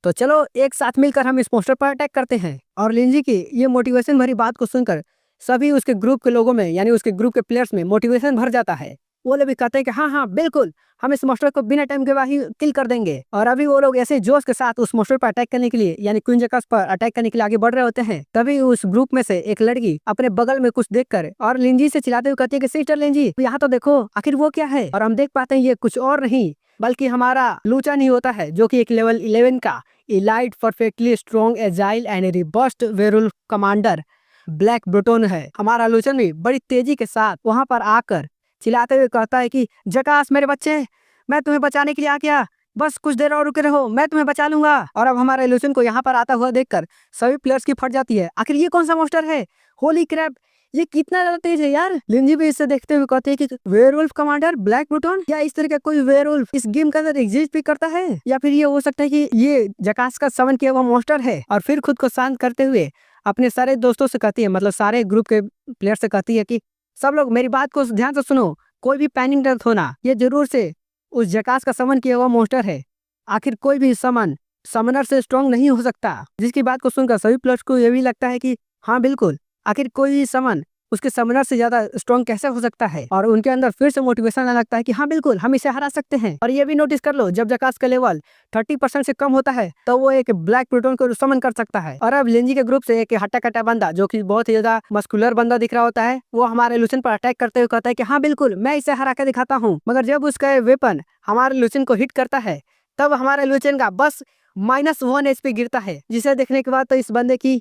तो चलो एक साथ मिलकर हम इस पोस्टर पर अटैक करते हैं। और लिंजी की ये मोटिवेशन भरी बात को सुनकर सभी उसके ग्रुप के लोगों में, यानी उसके ग्रुप के प्लेयर्स में मोटिवेशन भर जाता है। वो लोग भी कहते हैं कि हाँ हाँ बिल्कुल, हम इस मोस्टर को बिना टाइम के बाद ही किल कर देंगे। और अभी वो लोग ऐसे जोश के साथ उस मोस्टर पर अटैक करने के लिए, यानी क्वीन जेकास पर अटैक करने के लिए आगे बढ़ रहे होते हैं। तभी उस ग्रुप में से एक लड़की अपने बगल में कुछ देखकर और लिंजी से चिल्लाते हुए कहती है कि सिस्टर लिंजी, यहाँ तो देखो आखिर वो क्या है। और हम देख पाते हैं ये कुछ और नहीं बल्कि हमारा लूचन ही होता है, जो कि एक लेवल 11 का elite perfectly strong agile and robust werewolf commander Black Bruton है। हमारा लूचन भी बड़ी तेजी के साथ वहां पर आकर चिल्लाते हुए कहता है कि जकास मेरे बच्चे, मैं तुम्हें बचाने के लिए आ गया, बस कुछ देर और रुके रहो, मैं तुम्हें बचा लूंगा। और अब हमारे लूचन को यहाँ पर आता हुआ देखकर सभी प्लेयर्स की फट जाती है। आखिर ये कौन सा मोस्टर है? होली क्रैप, ये कितना ज्यादा तेज है यार। लिंजी भी इससे देखते हुए कहते हैं कि वेयरवुल्फ कमांडर ब्लैक ब्रूटोन, या इस तरह का कोई वेयरवुल्फ इस गेम के अंदर एग्जिस्ट भी करता है, या फिर ये हो सकता है कि ये जकास का समन किया हुआ मोस्टर है। और फिर खुद को शांत करते हुए अपने सारे दोस्तों से कहती है, मतलब सारे ग्रुप के प्लेयर से कहती है कि सब लोग मेरी बात को ध्यान से सुनो, कोई भी पैनिक मत होना, ये जरूर से उस जकास का समन किया हुआ मोस्टर है। आखिर कोई भी समन समनर से स्ट्रॉन्ग नहीं हो सकता। जिसकी बात को सुनकर सभी प्लेयर्स को यह भी लगता है कि हाँ बिल्कुल, आखिर कोई भी समन उसके समनर से ज्यादा स्ट्रॉन्ग कैसे हो सकता है। और उनके अंदर फिर से मोटिवेशन आने लगता है कि हाँ बिल्कुल, हम इसे हरा सकते हैं। और ये भी नोटिस कर लो, जब जकास का लेवल 30% से कम होता है तो वो एक ब्लैक प्लूटोन को समन कर सकता है। और अब लिंजी के ग्रुप से एक हट्टा कट्टा बंदा, जो कि बहुत ही ज्यादा मस्कुलर बंदा दिख रहा होता है, वो हमारे लूचन पर अटैक करते हुए कहता है कि हाँ बिल्कुल, मैं इसे हरा के दिखाता हूँ। मगर जब उसका वेपन हमारे लूचन को हिट करता है तब हमारे लूचन का बस -1 HP गिरता है। जिसे देखने के बाद तो इस बंदे की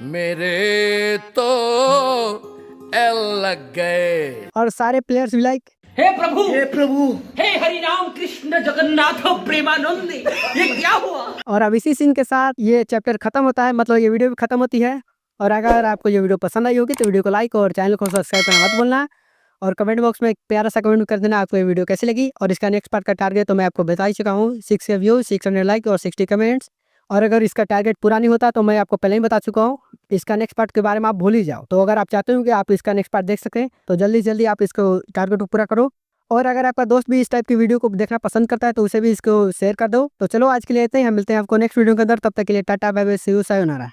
मेरे तो एल लग गए। और सारे प्लेयर्स भी लाइक हे प्रभु, हे प्रभु, हे हरि राम कृष्ण जगन्नाथ प्रेमानंद, ये क्या हुआ। और अब इसी सीन के साथ ये चैप्टर खत्म होता है, मतलब ये वीडियो भी खत्म होती है। और अगर आपको ये वीडियो पसंद आई होगी तो वीडियो को लाइक और चैनल को सब्सक्राइब करना मत भूलना। और कमेंट बॉक्स में एक प्यारा सा कमेंट कर देना आपको ये वीडियो कैसी लगी। और इसका नेक्स्ट पार्ट का टारगेट तो मैं आपको बता ही चुका हूँ, 6 व्यूज, 600 लाइक और 60 कमेंट्स। और अगर इसका टारगेट पूरा नहीं होता तो मैं आपको पहले ही बता चुका हूँ, इसका नेक्स्ट पार्ट के बारे में आप भूल ही जाओ। तो अगर आप चाहते हो कि आप इसका नेक्स्ट पार्ट देख सकें तो जल्दी जल्दी आप इसको टारगेट को पूरा करो। और अगर आपका दोस्त भी इस टाइप की वीडियो को देखना पसंद करता है तो उसे भी इसको शेयर कर दो। तो चलो आज के लिए इतना ही, हम मिलते हैं आपको नेक्स्ट वीडियो के अंदर। तब तक के लिए tata bye bye, see you, sayonara.